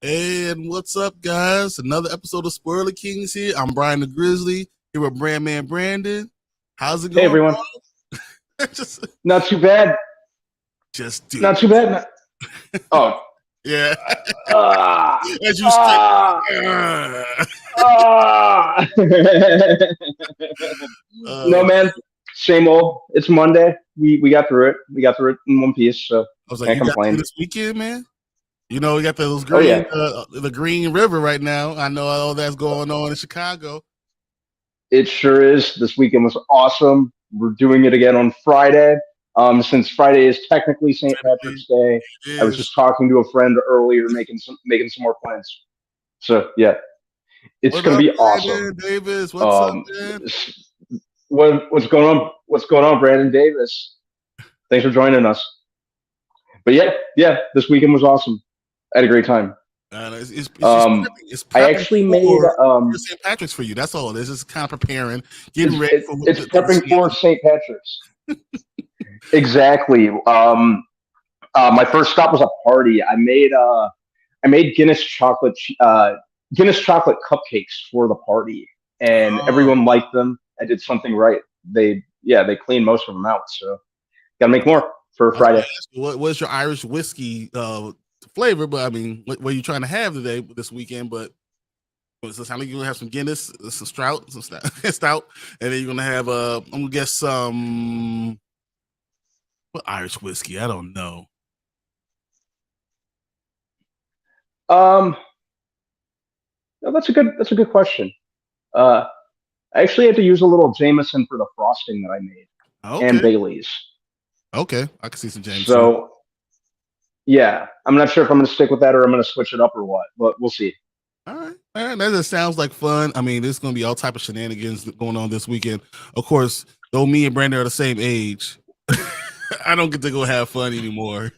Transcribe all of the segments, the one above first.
And what's up, guys? Another episode of Spoiler Kings here. I'm Brian the Grizzly here with Brandman Brandon. How's it Hey going, everyone. bro? just Not too bad. do Not it. too bad. Oh. Yeah. Ah. As you Ah. Ah. No, uh, man. Same old. It's Monday. We got through it. We got through it in one piece, so I was like, can't you got through complain. this weekend, man? You know, we got those Oh green, yeah. the Green River right now. I know all that's going on in Chicago. It sure is. This weekend was awesome. We're doing it again on Friday. Since Friday is technically St. Technically, Patrick's Day, it I was is. just talking to a friend earlier, making some more plans. So yeah, it's What gonna up, be awesome. Brandon Davis? What's up, Um, man? what's going on? What's going on, Brandon Davis? Thanks for joining us. But yeah, this weekend was awesome. I had a great time. It's just Um, prepping. It's I prepping actually made for St. Patrick's for you. That's all. This is kind of preparing, getting ready for it's the prepping for shenanigans. St. Patrick's. Exactly. My first stop was a party. I made Guinness chocolate cupcakes for the party, and Oh, everyone liked them. I did something right. They cleaned most of them out, so gotta make more for I was going Friday. to ask you, what's your Irish whiskey flavor? But I mean, what are you trying to have today, this weekend? But so it sounds like you're gonna have some Guinness, some stout, stout, and then you're gonna have I'm gonna guess some what Irish whiskey? I don't know. Um, no, that's a good question. Uh, I actually had to use a little Jameson for the frosting that I made and Okay, Bailey's. okay, I can see some Jameson. So yeah, I'm not sure if I'm going to stick with that or I'm going to switch it up or what, but we'll see. All right. That just sounds like fun. I mean, there's going to be all type of shenanigans going on this weekend. Of course, though me and Brandon are the same age, I don't get to go have fun anymore.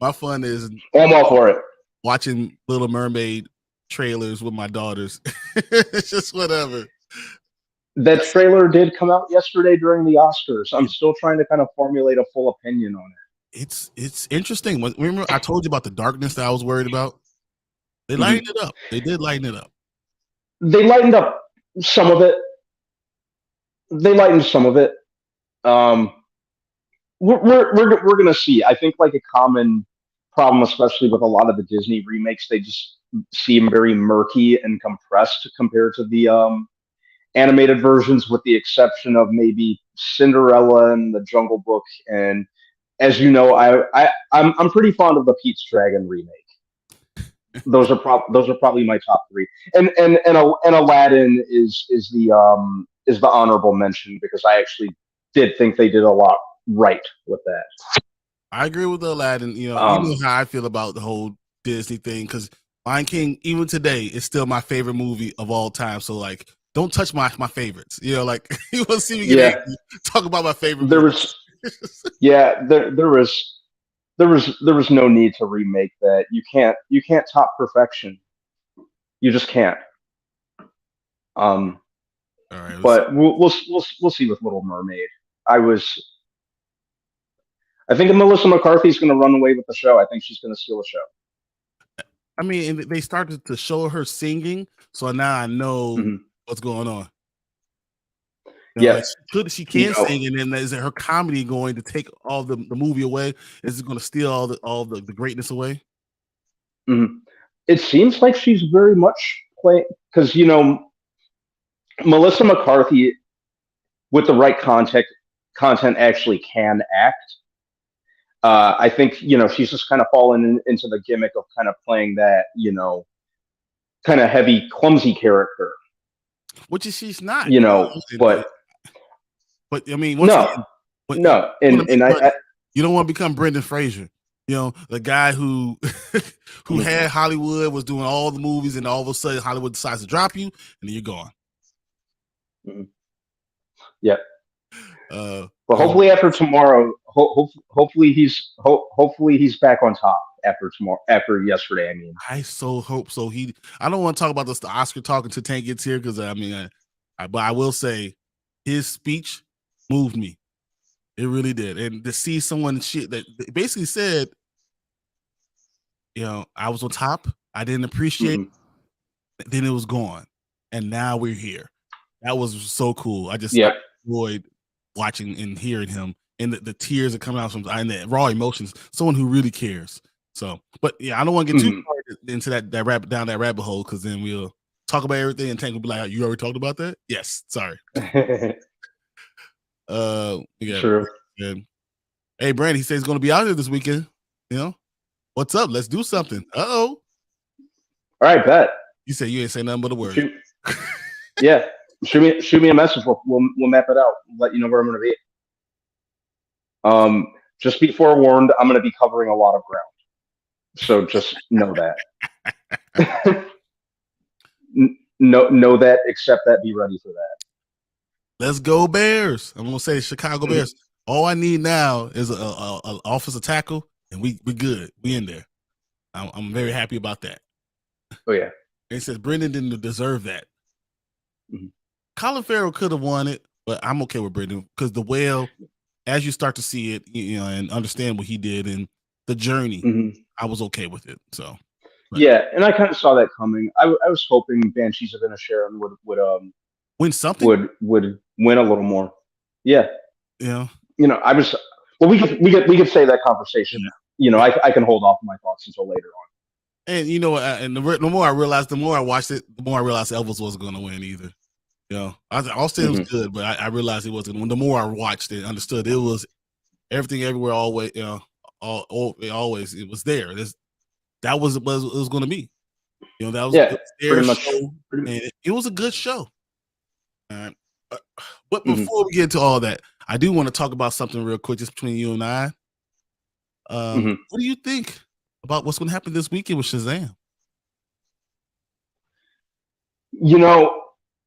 My fun is I'm all for it. watching Little Mermaid trailers with my daughters. It's just whatever. That That's trailer did come out yesterday during the Oscars. I'm it, still trying to kind of formulate a full opinion on it's interesting. Remember, I told you about the darkness that I was worried about. They it. Mhm. lightened it up. They did lighten it up. They lightened up some of it. They lightened some of it. Um, we're gonna see. I think like a common problem, especially with a lot of the Disney remakes, they just seem very murky and compressed compared to the animated versions, with the exception of maybe Cinderella and the Jungle Book. And as you know, I'm pretty fond of the Pete's Dragon remake. Those are probably my top three. And Aladdin is the honorable mention because I actually did think they did a lot right with that. I agree with Aladdin. You know Um, how I feel about the whole Disney thing because Lion King, even today, is still my favorite movie of all time. So like, don't touch my favorites. Like you want to see me get yeah, angry? Talk about my favorite there movies. was yeah there was no need to remake that. You can't top perfection. You just can't. Um, All right. but we'll see with Little Mermaid. I was I think Melissa McCarthy's going to run away with the show. I think she's going to steal the show. I mean, and they started to show her singing, so now I know Hmm. what's going on. Yeah, Like she you can know, sing, and then is it her comedy going to take all the movie away? Is it going to steal all the greatness away? mhm. It seems like she's very much playing because Melissa McCarthy with the right content actually can act. I think she's just kind of fallen into the gimmick of kind of playing that kind of heavy, clumsy character. Which is she's not. You know, but But I mean, once no, again, what you no, want to and make money. I You don't want to become Brendan Fraser. The guy who who mhm, had Hollywood, was doing all the movies, and all of a sudden Hollywood decides to drop you, and then you're gone. mhm. Yeah. But Because hopefully after tomorrow, hopefully he's back on top after tomorrow. After yesterday, I mean. I so hope so. I don't want to talk about this the Oscar talk until Tank gets here because I mean, but I will say his speech moved me. It really did, and to see someone shit that basically said, I was on top. I didn't appreciate Hmm. it. Then it was gone. And now we're here. That was so cool. I Yeah. enjoyed watching and hearing him, and the tears that come out from and the raw emotions. Someone who really cares. So, but yeah, I don't want to get too Hmm. far into that rabbit down that rabbit hole because then we'll talk about everything and Tank will be like, "You already talked about that?" Yes, sorry. We got True. and hey, Brandon, he says he's going to be out here this weekend. You know, what's up? Let's do something. Oh, All right, bet. you said you ain't say nothing but a word. Shoot, yeah, shoot me a message. We'll map it out. Let you know where I'm going to be. Just be forewarned. I'm going to be covering a lot of ground, so just know that. Know that. Accept that. Be ready for that. Let's go Bears. I'm gonna say Chicago Bears. All I need now is a offensive tackle, and we good. We in there. I'm very happy about that. Oh yeah. And it says Brendan didn't deserve that. Mhm. Colin Farrell could have won it, but I'm okay with Brendan because the whale, as you start to see it, and understand what he did and the journey, Hmm. I was okay with it. So, but Yeah, and I kind of saw that coming. I was hoping Banshees of Inisherin win something, would win a little more. Yeah, yeah. I was. Well, we could say that conversation. I can hold off on my thoughts until later on. And and the more I realized, the more I watched it, the more I realized Elvis wasn't going to win either. Austin was good, but I realized it wasn't. When the more I watched it, understood it was everything, everywhere, always. Always it was there. That was what it was going to be. That was, Yeah, it was their pretty much. show, and it was a good show. All right. But Mhm. before we get into all that, I do want to talk about something real quick, just between you and I. Mhm. What do you think about what's going to happen this weekend with Shazam? You know,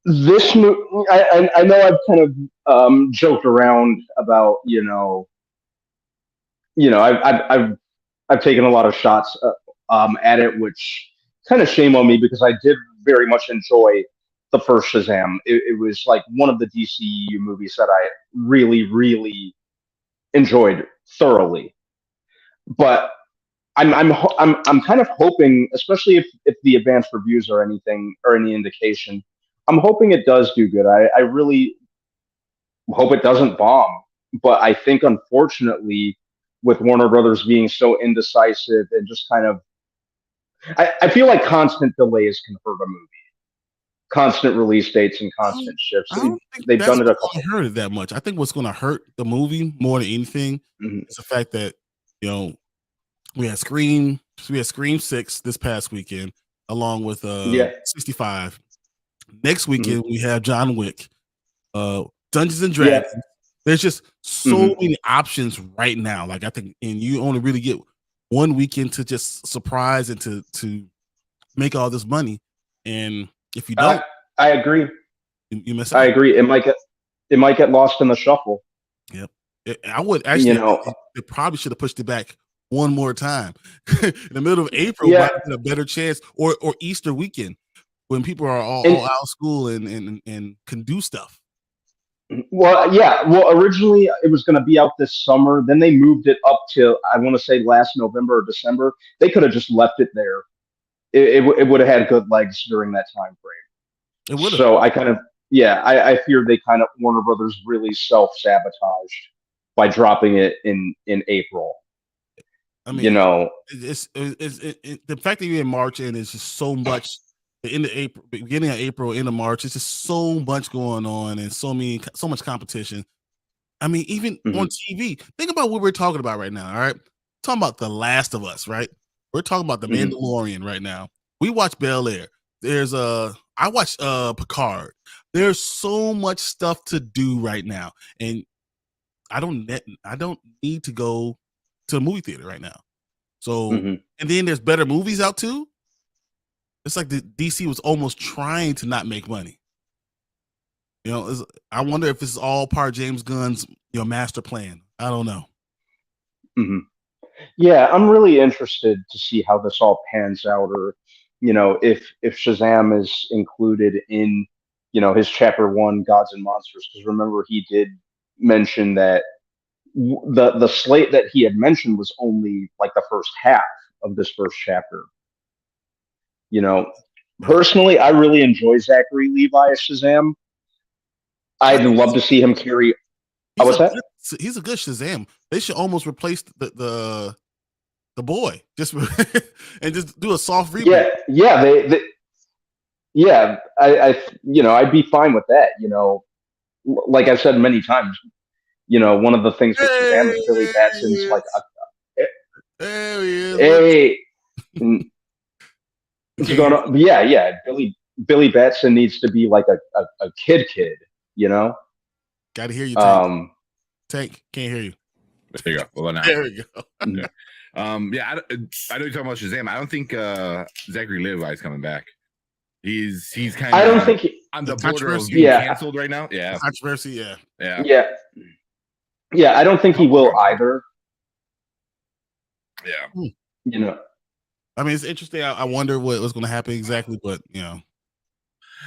this movie. I know I've kind of joked around about I've taken a lot of shots at it, which kind of shame on me because I did very much enjoy the first Shazam. It was like one of the DCU movies that I really, really enjoyed thoroughly. But I'm kind of hoping, especially if the advanced reviews are anything or any indication, I'm hoping it does do good. I really hope it doesn't bomb. But I think, unfortunately, with Warner Brothers being so indecisive and just kind of, I feel like constant delays can hurt a movie. Constant release dates and I constant shifts. I don't think They've that's done it a what's couple. going to hurt it that much. I think what's going to hurt the movie more than anything Mhm. is the fact that you know we had Scream 6 this past weekend, along with Yeah. 65. Next Mhm. weekend we have John Wick, Dungeons and Yeah. Dragons. There's just so Hmm. many options right now. Like I think, and you only really get one weekend to just surprise and to make all this money. And if you I don't, I agree. you miss I out. agree. It might get lost in the shuffle. Yep. I would You actually, know. they probably should have pushed it back one more time. In the middle of April Yeah. might have been a better chance, or Easter weekend when people are all And out of school and can do stuff. well, yeah. Well, originally it was going to be out this summer. Then they moved it up to, I want to say, last November or December. They could have just left it there. It would have had good legs during that time frame. It would have. So I kind of, yeah, I fear they kind of, Warner Brothers really self sabotaged by dropping it in April. I You mean, know. the fact that you're in March and it's just so much. The end of April, beginning of April, end of March, it's just so much going on and so much competition. I mean, even on Mhm. TV, think about what we're talking about right now. All right, talking about The Last of Us, right? We're talking about The Mhm. Mandalorian right now. We watch Bel Air. I watched Picard. There's so much stuff to do right now, and I don't need to go to a movie theater right now. So, Mhm. and then there's better movies out too. It's like the DC was almost trying to not make money. I wonder if it's all part of James Gunn's master plan. I don't know. Mhm. Yeah, I'm really interested to see how this all pans out, or if Shazam is included in his chapter one, Gods and Monsters. Because remember, he did mention that the slate that he had mentioned was only like the first half of this first chapter. You know, personally, I really enjoy Zachary Levi as Shazam. I I'd think love to see him carry. he's What's a that? he's a good Shazam. They should almost replace the boy just and just do a soft reboot. Yeah, yeah. I'd be fine with that. Like I've said many times, one of the things with Shazam is Hey, Billy there he Batson's like, is. There he is. Look, hey, you what's can't going hear on? Yeah. Billy Batson needs to be like a kid, you know. Got to hear you, Tank. Um, Tank, can't hear you. There you go. Well, now. There we go. Yeah. I know you're talking about Shazam. I don't think Zachary Levi is coming back. He's kind of. I don't think on the The border of controversy. being Yeah. canceled right now. Yeah, Controversy, yeah. yeah. I don't think he will either. Yeah. I mean, it's interesting. I wonder what's going to happen exactly, but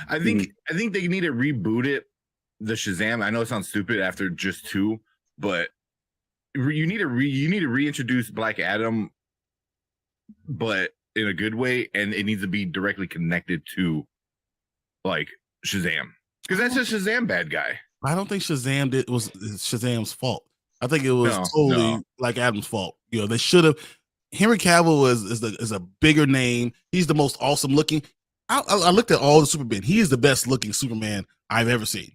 I think they need to reboot it. The Shazam. I know it sounds stupid after just 2, but you need to reintroduce Black Adam, but in a good way, and it needs to be directly connected to like Shazam, because that's just Shazam bad guy. I don't think Shazam was Shazam's fault. I think it was totally Black Adam's fault. They should have. Henry Cavill is a bigger name. He's the most awesome looking. I looked at all the Superman. He is the best looking Superman I've ever seen.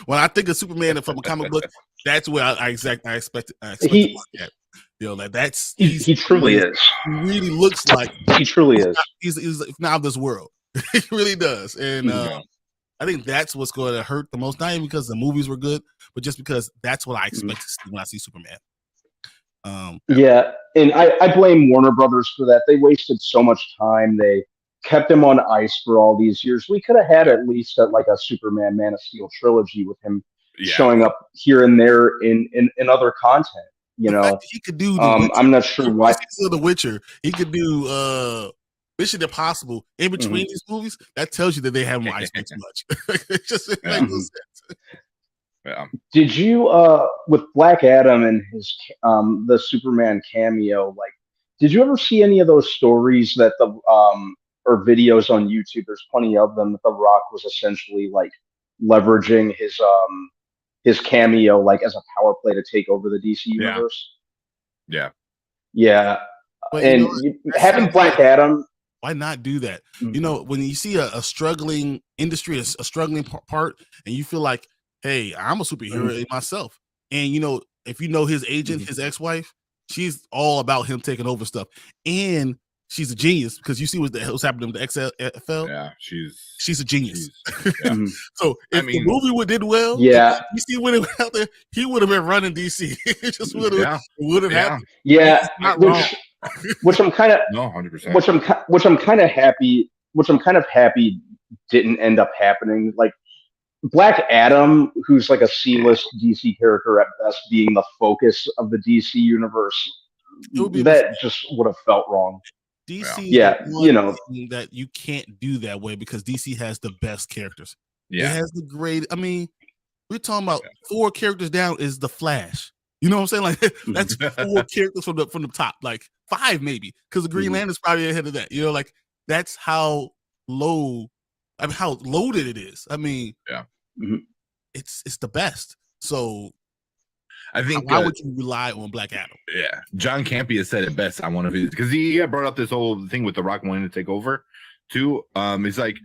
When I think of Superman from a comic book, that's where I expect to look at. That's he truly is. He really looks like he truly is. He's not of this world. He really does, and I think that's what's going to hurt the most. Not even because the movies were good, but just because that's what I expect to see when I see Superman. And I blame Warner Brothers for that. They wasted so much time. They kept him on ice for all these years. We could have had at least like a Superman Man of Steel trilogy with him showing up here and there in other content. The fact that he could do I'm not sure why. The Witcher. He could do Mission Impossible in between these movies. That tells you that they haven't iced too much. It just makes no sense. Yeah. Did you with Black Adam and his the Superman cameo, like did you ever see any of those stories that the or videos on YouTube? There's plenty of them that The Rock was essentially like leveraging his cameo like as a power play to take over the DC universe. Yeah. But and having Black Adam, why not do that? When you see a struggling industry, a struggling part, and you feel like, hey, I'm a superhero myself. And if you know his agent, his ex-wife, she's all about him taking over stuff. And she's a genius because you see what's happening to the XFL. Yeah, she's a genius. So if the movie did well, DC would have out there, he would have been running DC. It just would have happened. Yeah, which I'm kind of 100%. Which I'm kind of happy didn't end up happening. Like Black Adam, who's like a C-list DC character at best, being the focus of the DC universe, that just would have felt wrong. DC, that you can't do that way because DC has the best characters. It has the great. I mean, we're talking about 4 characters down is the Flash. You know what I'm saying? Like that's 4 characters from the top, like 5 maybe, because the Green Lantern's probably ahead of that. Like that's how low. I mean, how loaded it is. I mean, it's the best. So I think why would you rely on Black Adam? Yeah, John Campea has said it best on one of his, because he brought up this whole thing with The Rock wanting to take over too. It's like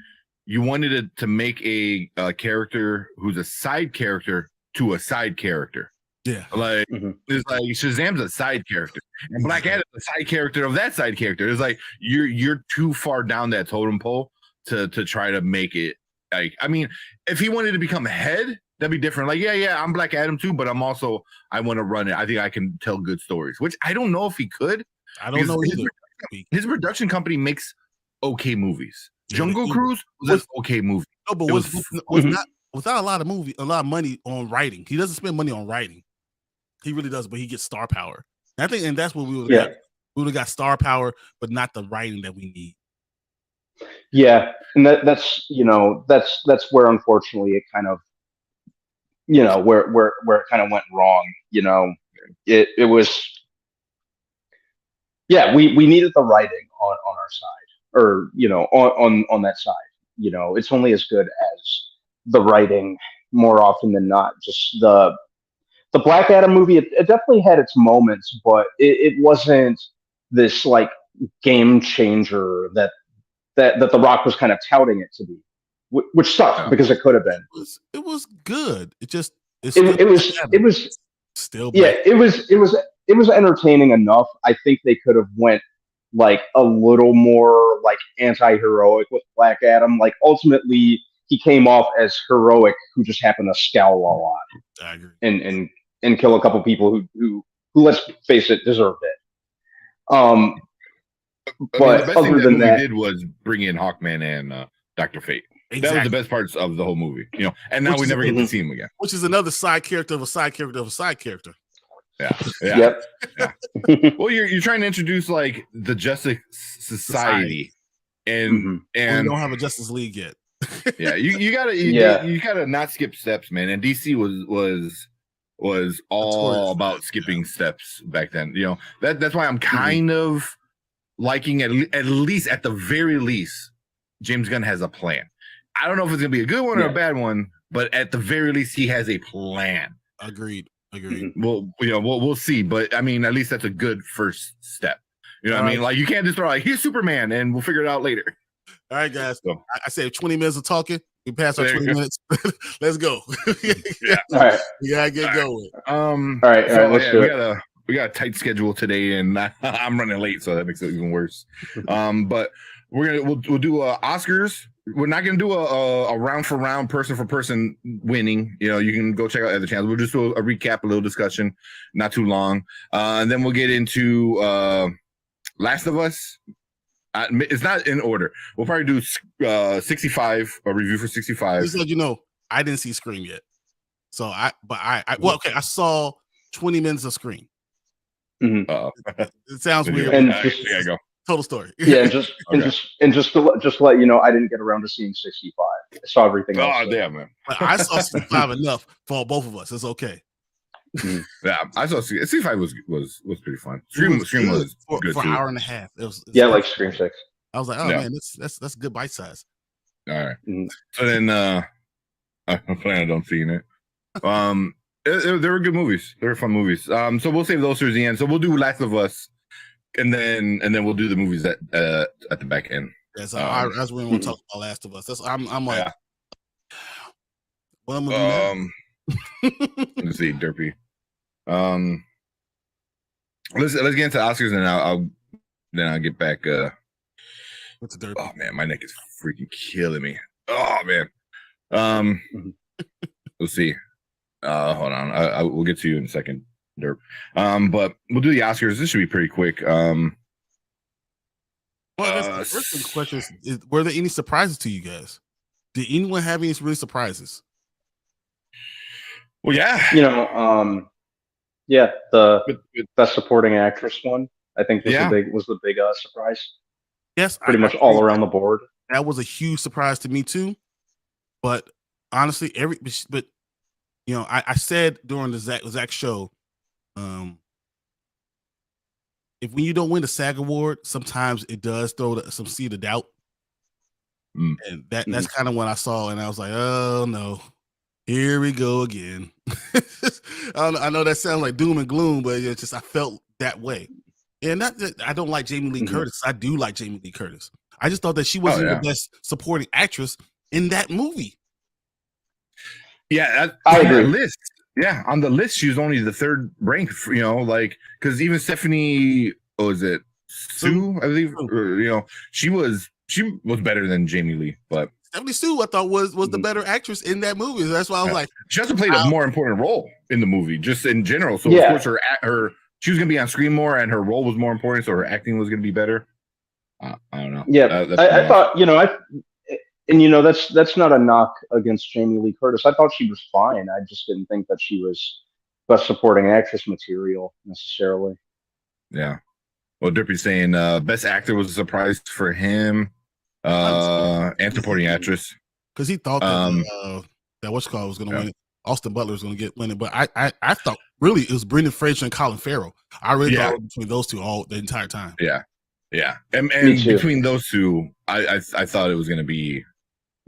you wanted to make a character who's a side character to a side character. Yeah, like it's like Shazam's a side character, and Black Adam's a side character of that side character. It's like you're too far down that totem pole to try to make it. Like, I mean, if he wanted to become head, that'd be different. Like, I'm Black Adam too, but I want to run it. I think I can tell good stories, which I don't know if he could. I don't know either. His production company makes okay movies. Jungle Cruise was an okay movie. No, but was not without a lot of money on writing. He doesn't spend money on writing. He really does, but he gets star power. I think, and that's what we would have got. We would have got star power, but not the writing that we need. Yeah, and that's where unfortunately it kind of where it kind of went wrong. It was we needed the writing on our side. or on that side. It's only as good as the writing more often than not. Just the Black Adam movie, it definitely had its moments, but it wasn't this like game changer that The Rock was kind of touting it to be, which sucked because it could have been. It was good. It's It was still yeah, Black. it was entertaining enough. I think they could have went like a little more like anti-heroic with Black Adam. Like ultimately he came off as heroic who just happened to scowl a lot I agree. and kill a couple people who let's face it, deserved it. But the best other thing than movie that, did was bring in Hawkman and Dr. Fate. Exactly. That was the best parts of the whole movie, and now we never get to see him again. Which is another side character of a side character of a side character. Yeah. Yep. Well, you're trying to introduce like the Justice Society, and We and don't have a Justice League yet. yeah, you gotta not skip steps, man. And DC was all about skipping steps back then. That's why I'm kind of liking at least at the very least, James Gunn has a plan. I don't know if it's gonna be a good one or a bad one, but at the very least, he has a plan. Agreed. Well, we'll see, but I mean, at least that's a good first step. You know what I mean? Like, you can't just throw like, here's Superman, and we'll figure it out later. All right, guys. So, I said 20 minutes of talking. We passed our There you 20 go. minutes. Let's go. Yeah. All right. We gotta get going. All right. Let's do it. We got a tight schedule today, and I'm running late, so that makes it even worse. But we'll do Oscars. We're not gonna do a round for round, person for person winning. You can go check out other channels. We'll just do a recap, a little discussion, not too long, and then we'll get into Last of Us. It's not in order. We'll probably do 65, a review for 65. Just let I didn't see Scream yet. So I saw 20 minutes of Scream. It sounds weird. And there you go. Total story. Yeah, and just to let you know, I didn't get around to seeing 65. I saw everything else. Oh damn, man. But I saw 65 enough for both of us. It's okay. Yeah, I saw 65 was pretty fun. Scream was good for too. an hour and a half. It was like Scream 6. I was like, oh man, that's good bite size. All right. So then I'm planning on seeing it. They were good movies. They were fun movies. So we'll save those towards the end. So we'll do Last of Us, and then we'll do the movies at the back end. Yeah, so I really want to talk about Last of Us. I'm like, what am I gonna do now? Let's see, Derpy. Let's get into Oscars, and I'll get back. What's the Derpy? Oh man, my neck is freaking killing me. Oh man. Let's see. Hold on. I will get to you in a second, Derp. But we'll do the Oscars. This should be pretty quick. Well, I guess the first question is, were there any surprises to you guys? Did anyone have any really surprises? Well, yeah. The best supporting actress one, I think was the big surprise. Yes, pretty much all around the board. That was a huge surprise to me too. But honestly, I said during the Zach show, if when you don't win the SAG award, sometimes it does throw some seed of doubt. And that's kind of what I saw, and I was like, oh no, here we go again. I know that sounds like doom and gloom, but it's just I felt that way. And not that I don't like Jamie Lee Curtis. I do like Jamie Lee Curtis. I just thought that she wasn't the best supporting actress in that movie. Yeah, I agree. List. Yeah, on the list, she was only the third ranked. Because even Stephanie, Sue, I believe, she was better than Jamie Lee. But Stephanie Sue, I thought was the better actress in that movie. That's why I was like, she also played a more important role in the movie, just in general. So of course, she was gonna be on screen more, and her role was more important, so her acting was gonna be better. I don't know. Yeah, I thought that's not a knock against Jamie Lee Curtis. I thought she was fine. I just didn't think that she was best supporting actress material necessarily. Yeah. Well, Derpy's saying best actor was a surprise for him. And supporting actress. Because he thought that what's called was going to win it. Austin Butler was going to win it, but I thought really it was Brendan Fraser and Colin Farrell. I really thought between those two the entire time. Yeah. Yeah, and Me too. between those two, I thought it was going to be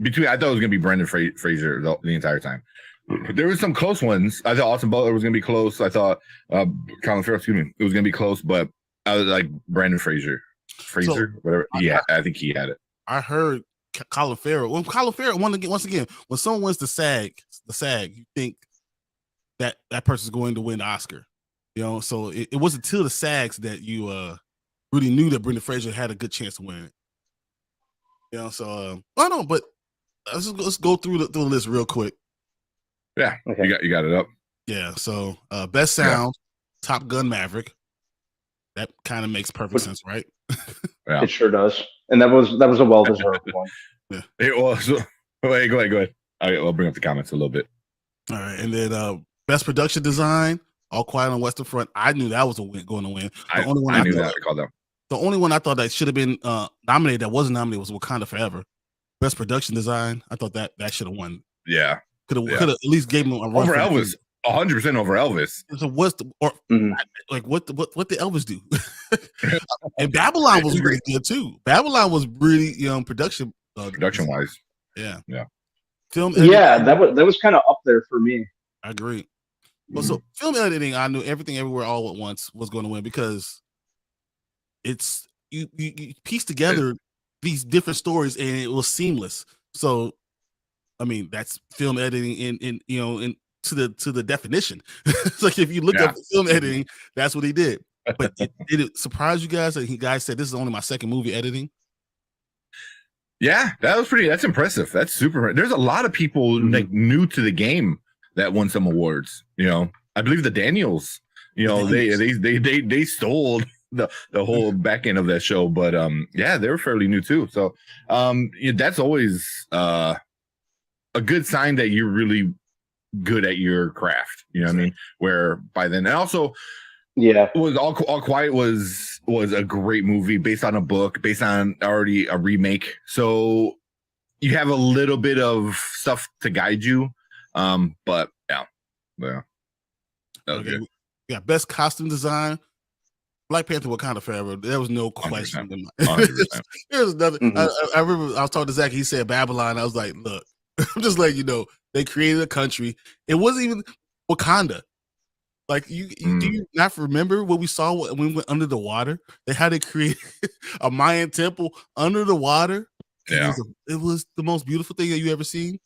I thought it was going to be Brendan Fraser the entire time. There was some close ones. I thought Austin Butler was going to be close. I thought Colin Farrell, excuse me, it was going to be close, but I was like Brendan Fraser, whatever. Yeah, I think he had it. I heard Colin Farrell. When Colin Farrell, once again, when someone wins the SAG, you think that person's going to win the Oscar. So it wasn't until the SAGs that you really knew that Brendan Fraser had a good chance to win it. So I don't know, but let's go through the list real quick. Yeah, okay. you got it up. Yeah, so best sound, Top Gun Maverick. That kind of makes perfect sense, right? Yeah. It sure does, and that was a well-deserved one. Yeah. It was. Wait, go ahead. I'll bring up the comments a little bit. All right, and then best production design, All Quiet on the Western Front. I knew that was going to win. I knew that. I called that. The only one I thought that should have been nominated that wasn't nominated was Wakanda Forever. Best production design, I thought that should have won. Yeah, could have at least gave him a run over Elvis. 100% over Elvis. So what did Elvis do? And Babylon was really good too. Babylon was really production wise. Yeah. Film editing, that was kind of up there for me. I agree. Well, so film editing, I knew Everything Everywhere All at Once was going to win because it's you piece together these different stories and it was seamless. So I mean that's film editing in to the definition. It's like if you look up film editing, that's what he did. But did it surprise you guys that guys said this is only my second movie editing? Yeah, that's impressive. That's super. There's a lot of people like new to the game that won some awards. I believe the Daniels, they stole the whole back end of that show, but they were fairly new too. So that's always a good sign that you're really good at your craft. You know what I mean? Where by then, and also, it was All Quiet was a great movie based on a book, based on already a remake. So you have a little bit of stuff to guide you. But yeah. Okay. Yeah, best costume design. Black Panther Wakanda Forever. There was no question. 100%. Nothing. I remember I was talking to Zach. He said Babylon. I was like, look, I'm just like, they created a country. It wasn't even Wakanda. Like do you not remember what we saw when we went under the water? They had to create a Mayan temple under the water. Yeah, it was the most beautiful thing that you ever seen.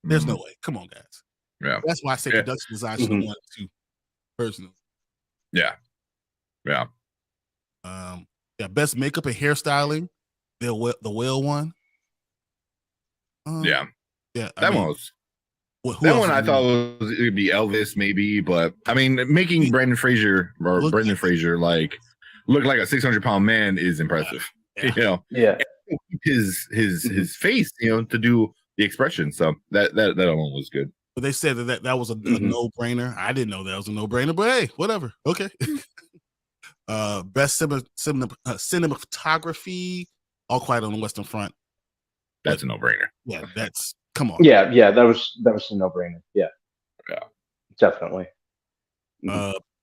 There's no way. Come on, guys. Yeah, that's why I say production design should have won too. Personally. Yeah. Best makeup and hairstyling. The whale one. That one was. That one I thought it would be Elvis, maybe, but I mean, making Brendan Fraser like look like a 600-pound man is impressive. His face, to do the expression. So that one was good. But they said that was a no-brainer. I didn't know that was a no-brainer, but hey, whatever. Okay. Best cinematography, All Quiet on the Western Front. That's a no-brainer. Yeah, that's come on. Yeah, that was a no-brainer. Yeah, definitely.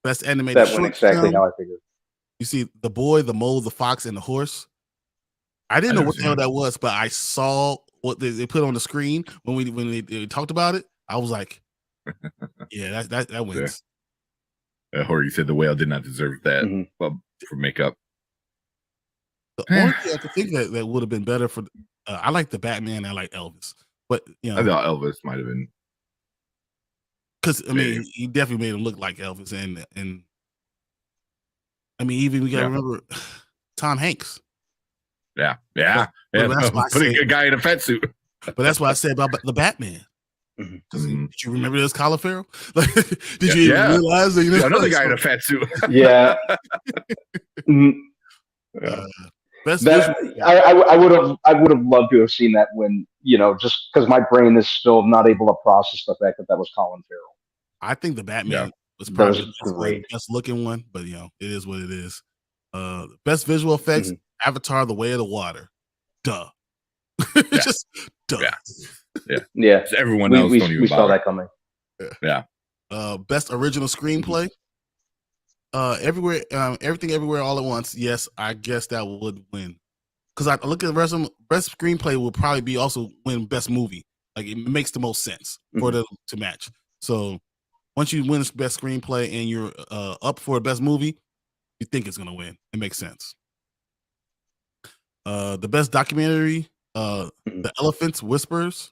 Best animated. That went exactly how I figured. You see, The Boy, the Mole, the Fox, and the Horse. I didn't know what the hell that was, but I saw what they put on the screen when they talked about it. I was like, yeah, that wins. Or you said the whale did not deserve that for makeup. The only thing I could think that would have been better for I like the Batman. I like Elvis, but I thought Elvis might have been because I mean he definitely made him look like Elvis, and I mean even we gotta remember Tom Hanks. Yeah. Putting a guy in a fat suit. But that's what I said about the Batman. Did you remember this Colin Farrell? Did you even realize that another guy in a fat suit? Yeah. I would have loved to have seen that when just because my brain is still not able to process the fact that was Colin Farrell. I think the Batman was probably the best looking one, but it is what it is. Best visual effects, Avatar: The Way of the Water. Duh. Just duh. Yeah. So everyone else don't even we saw that coming. Yeah. Best original screenplay. everywhere, everything, everywhere, all at once. Yes, I guess that would win. Because I look at the rest of them, best screenplay will probably be also win best movie. Like it makes the most sense for them to match. So once you win best screenplay and you're up for best movie, you think it's gonna win. It makes sense. The best documentary, The Elephant Whispers.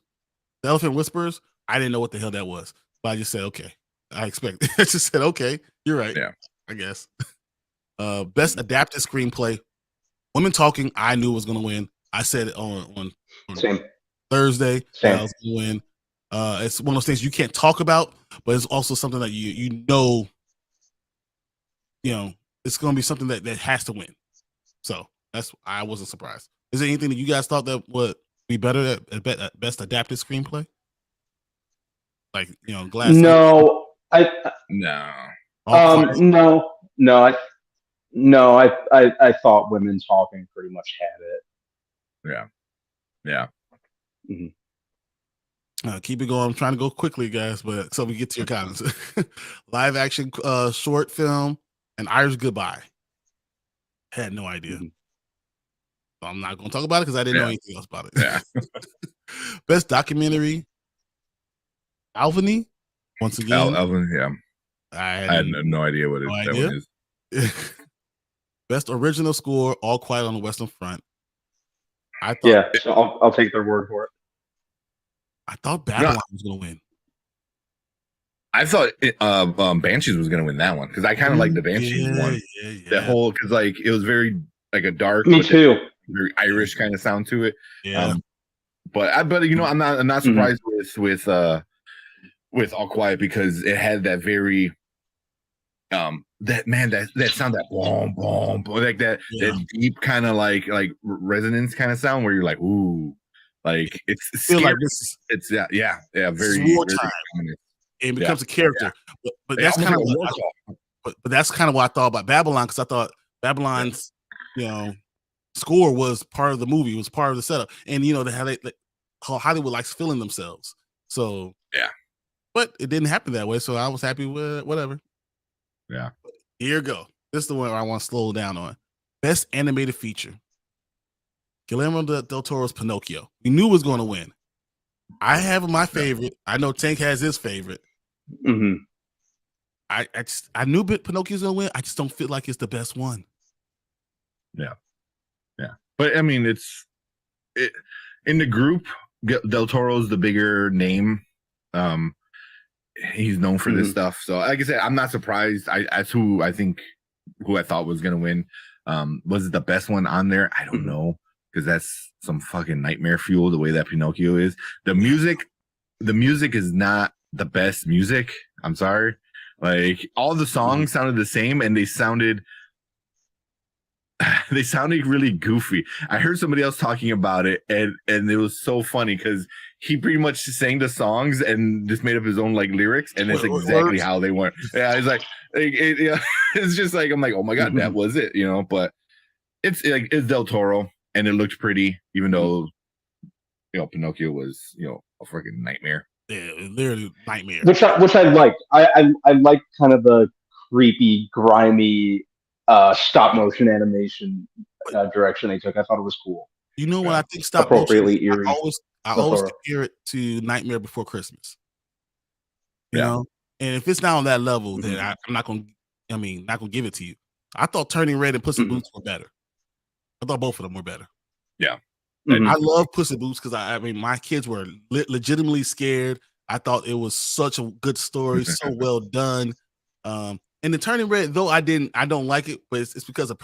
I didn't know what the hell that was, but I just said okay. I expect. I just said okay. You're right. Yeah. I guess. Best adapted screenplay. Women Talking. I knew was gonna win. I said it on Same. Thursday. Same. I was gonna win. It's one of those things you can't talk about, but it's also something that you know, it's gonna be something that has to win. So I wasn't surprised. Is there anything that you guys thought that would be better at best adapted screenplay? Like Glass. No, No. I thought Women Talking pretty much had it. Yeah. Mm-hmm. Keep it going. I'm trying to go quickly, guys, but so we get to your comments. Live action short film, An Irish Goodbye. Had no idea. Mm-hmm. So I'm not going to talk about it because I didn't know anything else about it. Yeah. Best documentary, Albany. Once again, Albany. Yeah. I had no idea what that one is. Best original score, All Quiet on the Western Front. I thought. Yeah, so I'll take their word for it. I thought Babylon was going to win. I thought Banshees was going to win that one because I kind of like the Banshees one. Yeah. The whole because it was very like a dark. Me too. Very Irish kind of sound to it. Yeah. But I'm not surprised with All Quiet because it had that very that sound, that boom boom like that deep kind of like resonance kind of sound where you're like ooh, like it's scary. Like this it's very wartime. It becomes a character, but that's kind of but that's kind of what I thought about Babylon because I thought Babylon's score was part of the movie, was part of the setup, and how Hollywood likes filling themselves. So but it didn't happen that way, so I was happy with whatever. Yeah. Here you go. This is the one I want to slow down on. Best animated feature. Guillermo del Toro's Pinocchio. We knew it was going to win. I have my favorite. I know Tank has his favorite. Mm-hmm. I knew Pinocchio's going to win. I just don't feel like it's the best one. Yeah. But I mean, it's in the group. Del Toro's the bigger name. He's known for this stuff. So, like I said, I'm not surprised. That's who I thought was going to win. Was it the best one on there? I don't know because that's some fucking nightmare fuel. The way that Pinocchio is, the music is not the best music. I'm sorry. Like all the songs sounded the same, and they sounded really goofy. I heard somebody else talking about it, and it was so funny because he pretty much sang the songs and just made up his own like lyrics, and it's exactly how they went. Yeah, it's like it's just like I'm like, oh my god, that was it, But it's Del Toro, and it looked pretty, even though Pinocchio was a freaking nightmare. Yeah, literally nightmare. Which I liked. I like kind of the creepy, grimy stop motion animation direction they took. I thought it was cool. When I think stop appropriately motion, eerie. I always compare it to Nightmare Before Christmas. You know, and if it's not on that level, then I'm not gonna. Not gonna give it to you. I thought Turning Red and Puss in Boots were better. I thought both of them were better. Yeah, I love Puss in Boots because my kids were legitimately scared. I thought it was such a good story, so well done. And the Turning Red, though I don't like it, but it's because I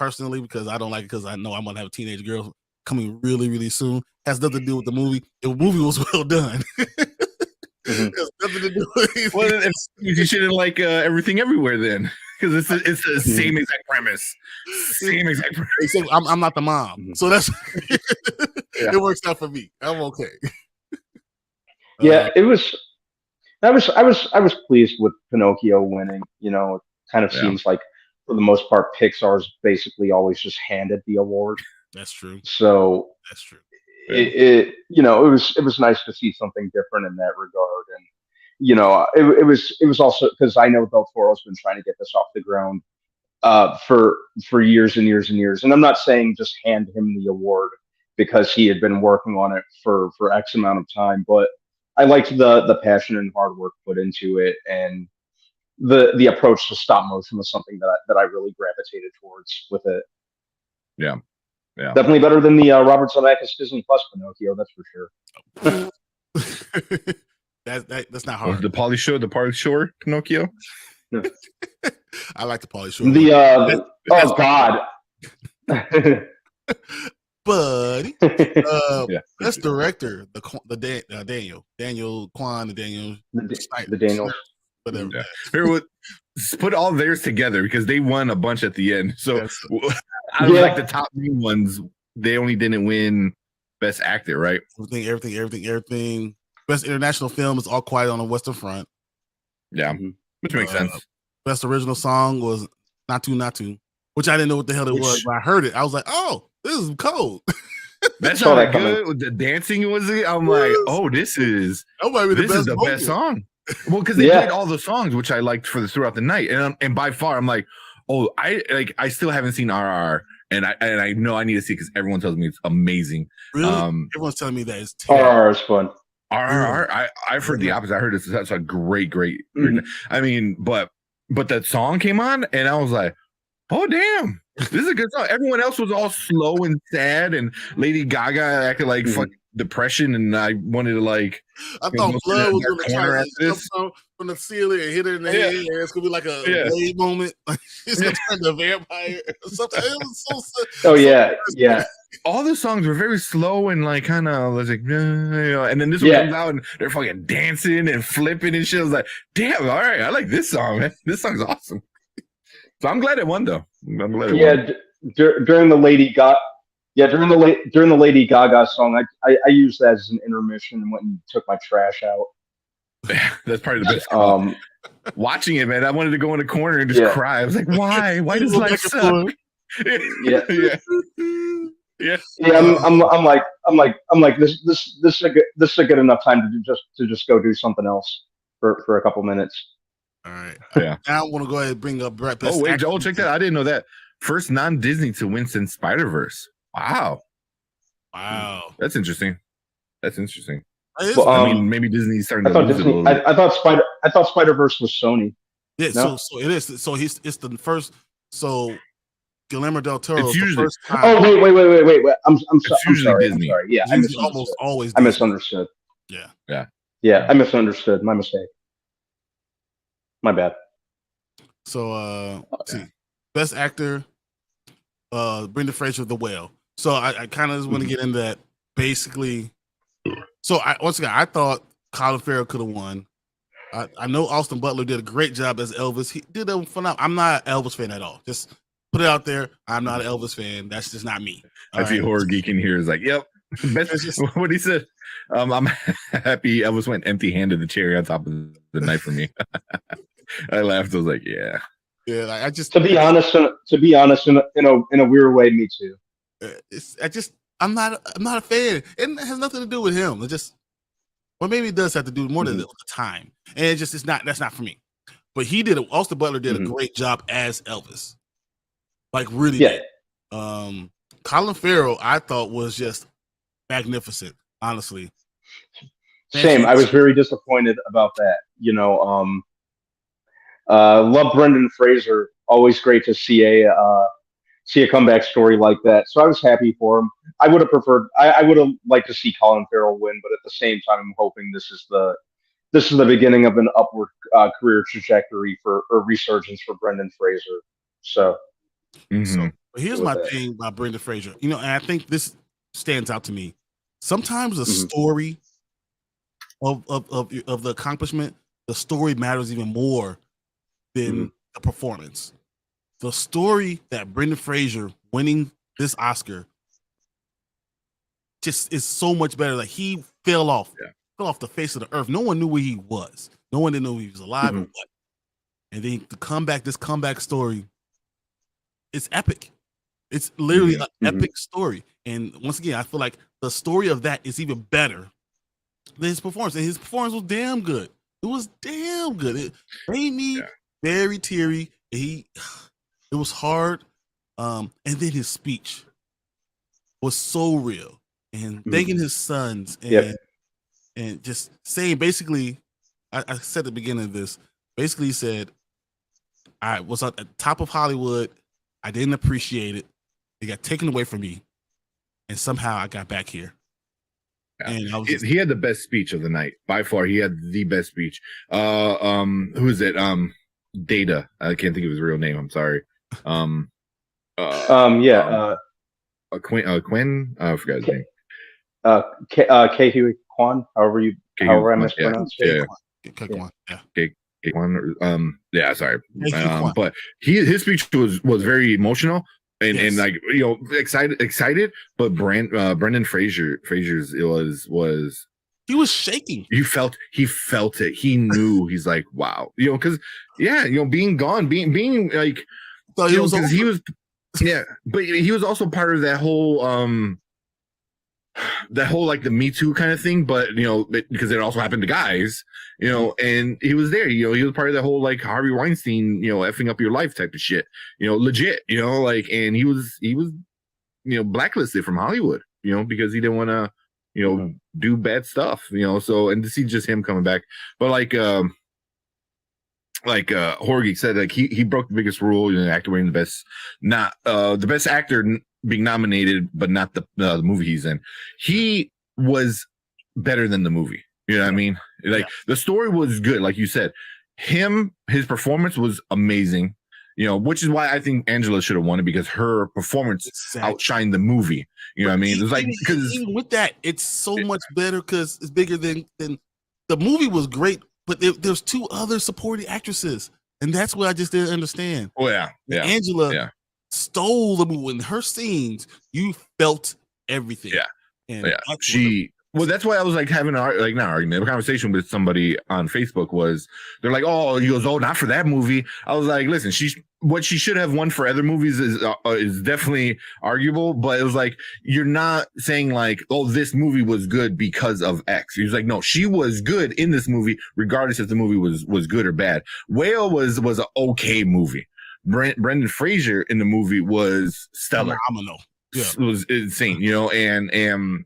don't like it because I know I'm gonna have a teenage girl coming really, really soon. Has nothing to do with the movie. The movie was well done. Has nothing to do with it. Well, you shouldn't like Everything Everywhere then, because it's the same exact premise. Same exact premise. Except I'm not the mom, so that's it works out for me. I'm okay. Yeah, it was. I was pleased with Pinocchio winning. It kind of seems like for the most part, Pixar's basically always just handed the award. That's true. So that's true. It was nice to see something different in that regard, and it was also because I know Del Toro's been trying to get this off the ground for years and years and years. And I'm not saying just hand him the award because he had been working on it for X amount of time, but I liked the passion and hard work put into it, and the approach to stop motion was something that I really gravitated towards with it. Yeah. Yeah. Definitely better than the Robert Zemeckis Disney Plus Pinocchio, that's for sure. That's not Or hard. the Pauly Shore Pinocchio. I like the Pauly Shore. The oh God. Buddy. Yeah. Best director, Daniel Kwan, the Daniels. whatever. Yeah. Here, put all theirs together because they won a bunch at the end. So Yes. out of like the top main ones, they only didn't win Best Actor, right? Everything. Best international film is All Quiet on the Western Front. Yeah, which makes sense. Best original song was Natu, which I didn't know what the hell it was. But I heard it. I was like, oh, this is cold. That saw sounded that good. With the dancing was it? I'm like, oh, this is the best song. Well, because they played all the songs, which I liked throughout the night, and by far, I'm like, oh, I still haven't seen RR, and I know I need to see because everyone tells me it's amazing. Really? Everyone's telling me that it's terrible. RR is fun. RR, I've heard the opposite. I heard it's such a great. I mean, but that song came on, and I was like, oh damn, this is a good song. Everyone else was all slow and sad, and Lady Gaga acted like fuck depression, and I wanted to like. I thought blood was going to try to jump from the ceiling and hit her in the head. And it's going to be like a blade moment. She's going to turn to a vampire. Something. It was so. Oh yeah. All the songs were very slow and like kind of like, and then this one comes out and they're fucking dancing and flipping and shit. I was like, damn, all right, I like this song, man. This song's awesome. So I'm glad it won, though. I'm glad it won. During the Lady Gaga, during the Lady Gaga song, I used that as an intermission and went and took my trash out. That's probably the best. Watching it, man, I wanted to go in a corner and just cry. I was like, why? Why does life suck? Yeah. I'm like this is a good enough time to just go do something else for a couple minutes. All right. Yeah. Now I want to go ahead and bring up Brett. Oh wait, Joel, check that. I didn't know that. First non-Disney to win since Spider-Verse. Wow. That's interesting. Well, I mean, maybe Disney's starting to lose it a little bit. I thought Spider-Verse was Sony. Yeah, no? so it is. So it's the first. So Guillermo del Toro. It's usually. The first time. Oh wait. I'm usually sorry. Disney. I'm sorry. Yeah, I misunderstood. Almost always. I misunderstood. Yeah. I misunderstood. My mistake. My bad. So let's see. Best actor, Brendan Fraser, The Whale. So I kind of just want to get into that. Basically, so once again, I thought Colin Farrell could have won. I know Austin Butler did a great job as Elvis. He did a phenomenal. I'm not an Elvis fan at all. Just put it out there. I'm not an Elvis fan. That's just not me. I see horror geek in here is like, yep. What he said. I'm happy Elvis went empty-handed. The cherry on top of the night for me. I laughed. I was like, yeah. Yeah, I just to be honest, in a weird way, me too. I'm not a fan. It has nothing to do with him. It just, or maybe it does have to do more than the time. And that's not for me. But Austin Butler did a great job as Elvis. Like really did. Colin Farrell, I thought was just magnificent, honestly. Same. I was very disappointed about that. Love Brendan Fraser. Always great to see a comeback story like that. So I was happy for him. I would have preferred. I would have liked to see Colin Farrell win, but at the same time, I'm hoping this is the beginning of an upward career trajectory or resurgence for Brendan Fraser. So, so here's my thing about Brendan Fraser. And I think this stands out to me. Sometimes the story of the accomplishment, the story matters even more than the performance. The story that Brendan Fraser winning this Oscar just is so much better. Like he fell off the face of the earth. No one knew where he was. No one didn't know he was alive or what. And then this comeback story, it's epic. It's literally an epic story. And once again, I feel like the story of that is even better than his performance. And his performance was damn good. It was damn good. It made me very teary. It was hard. And then his speech was so real, and thanking his sons, and just saying basically, I said at the beginning of this, basically he said, I was at the top of Hollywood. I didn't appreciate it. It got taken away from me, and somehow I got back here. Yeah. And I was he had the best speech of the night by far. He had the best speech. Who is it? Data. I can't think of his real name. I'm sorry. Quinn. I forgot his name. K. Huey Kwan. However I mispronounce it. Yeah, sorry. But his speech was very emotional and like excited. But Brendan Fraser's was he was shaking. He felt it. He knew. He's like, wow, because being gone, being like, so he was but he was also part of that whole like the Me Too kind of thing, but because it also happened to guys, and he was there, he was part of the whole like Harvey Weinstein, effing up your life type of shit, legit, like, and he was blacklisted from Hollywood, because he didn't want to, do bad stuff, so, and to see just him coming back, but like Horgy said, like he broke the biggest rule, actor winning the best actor being nominated, but not the movie he's in. He was better than the movie. You know what I mean? Like the story was good, like you said. His performance was amazing. Which is why I think Angela should have won it, because her performance outshined the movie. You know what I mean? It's like, because even with that, it's so much better because it's bigger than the movie was great, but there's two other supporting actresses, and that's what I just didn't understand. Oh yeah. Angela stole the movie. In her scenes, you felt everything. And that's why I was like having a conversation with somebody on Facebook. Was they're like, oh, he goes, oh, not for that movie. I was like, listen, what she should have won for other movies is definitely arguable, but it was like, you're not saying like, oh, this movie was good because of X. He was like, no, she was good in this movie regardless if the movie was good or bad. Whale was an okay movie. Brendan Fraser in the movie was stellar. Phenomenal. It was insane, and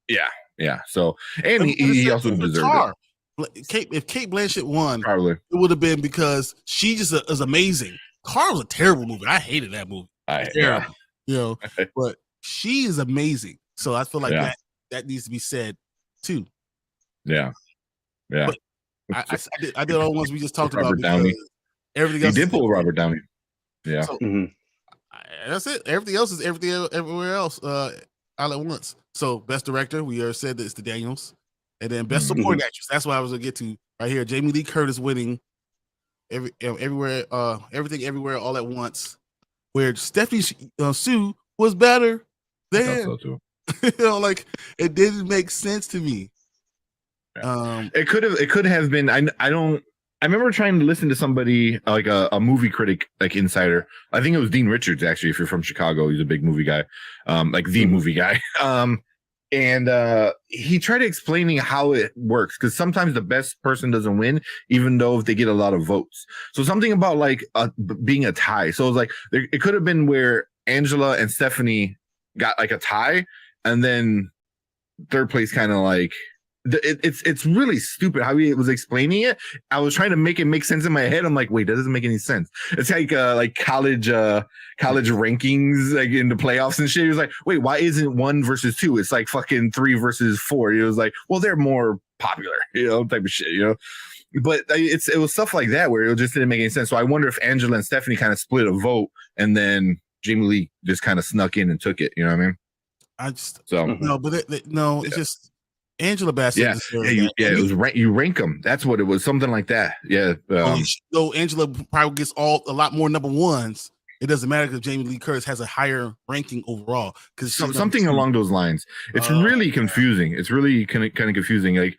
yeah. So, and he also deserved it. If Kate Blanchett won, probably it would have been because she just is amazing. Car was a terrible movie. I hated that movie. But she is amazing. So I feel like that needs to be said too. Yeah. But I did all the ones we just talked Robert about. Downey. Everything else he did pull Robert Downey. Yeah. So, that's it. Everything else is everywhere else all at once. So best director, we already said that it's the Daniels, and then best supporting actress. That's what I was gonna get to right here. Jamie Lee Curtis winning everywhere, everything everywhere all at once. Where Stephanie Sue was better than. So too. Like it didn't make sense to me. It could have been. I remember trying to listen to somebody like a movie critic, like insider. I think it was Dean Richards, actually. If you're from Chicago, he's a big movie guy, like the movie guy. And he tried explaining how it works, because sometimes the best person doesn't win, even though if they get a lot of votes. So something about like being a tie. So it was like it could have been where Angela and Stephanie got like a tie, and then third place kind of like. It's really stupid how he was explaining it. I was trying to make it make sense in my head. I'm like, wait, that doesn't make any sense. It's like college rankings, like in the playoffs and shit. He was like, wait, why isn't 1 versus 2? It's like fucking 3 versus 4. It was like, well, they're more popular, type of shit, But it was stuff like that where it just didn't make any sense. So I wonder if Angela and Stephanie kind of split a vote, and then Jamie Lee just kind of snuck in and took it. You know what I mean? It's just. Angela Bassett. It was you rank them. That's what it was. Something like that. Yeah. Angela probably gets a lot more number ones. It doesn't matter because Jamie Lee Curtis has a higher ranking overall. Because something along those lines. It's really confusing. It's really kind of confusing. Like,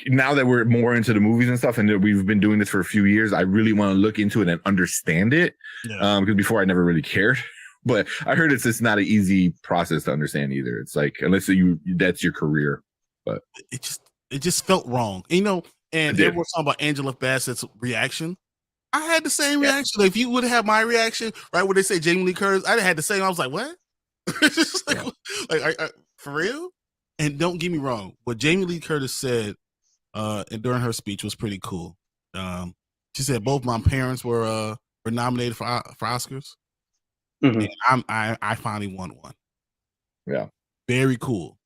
now that we're more into the movies and stuff, and we've been doing this for a few years, I really want to look into it and understand it. Because before I never really cared. But I heard it's not an easy process to understand either. It's like, unless that's your career. But it just felt wrong, and everyone's talking about Angela Bassett's reaction. I had the same reaction. Like, if you would have my reaction, right, when they say Jamie Lee Curtis, I had the same. I was like, what? It's like, for real? And don't get me wrong, what Jamie Lee Curtis said during her speech was pretty cool. She said both my parents were nominated for Oscars, and I finally won one. Yeah, very cool.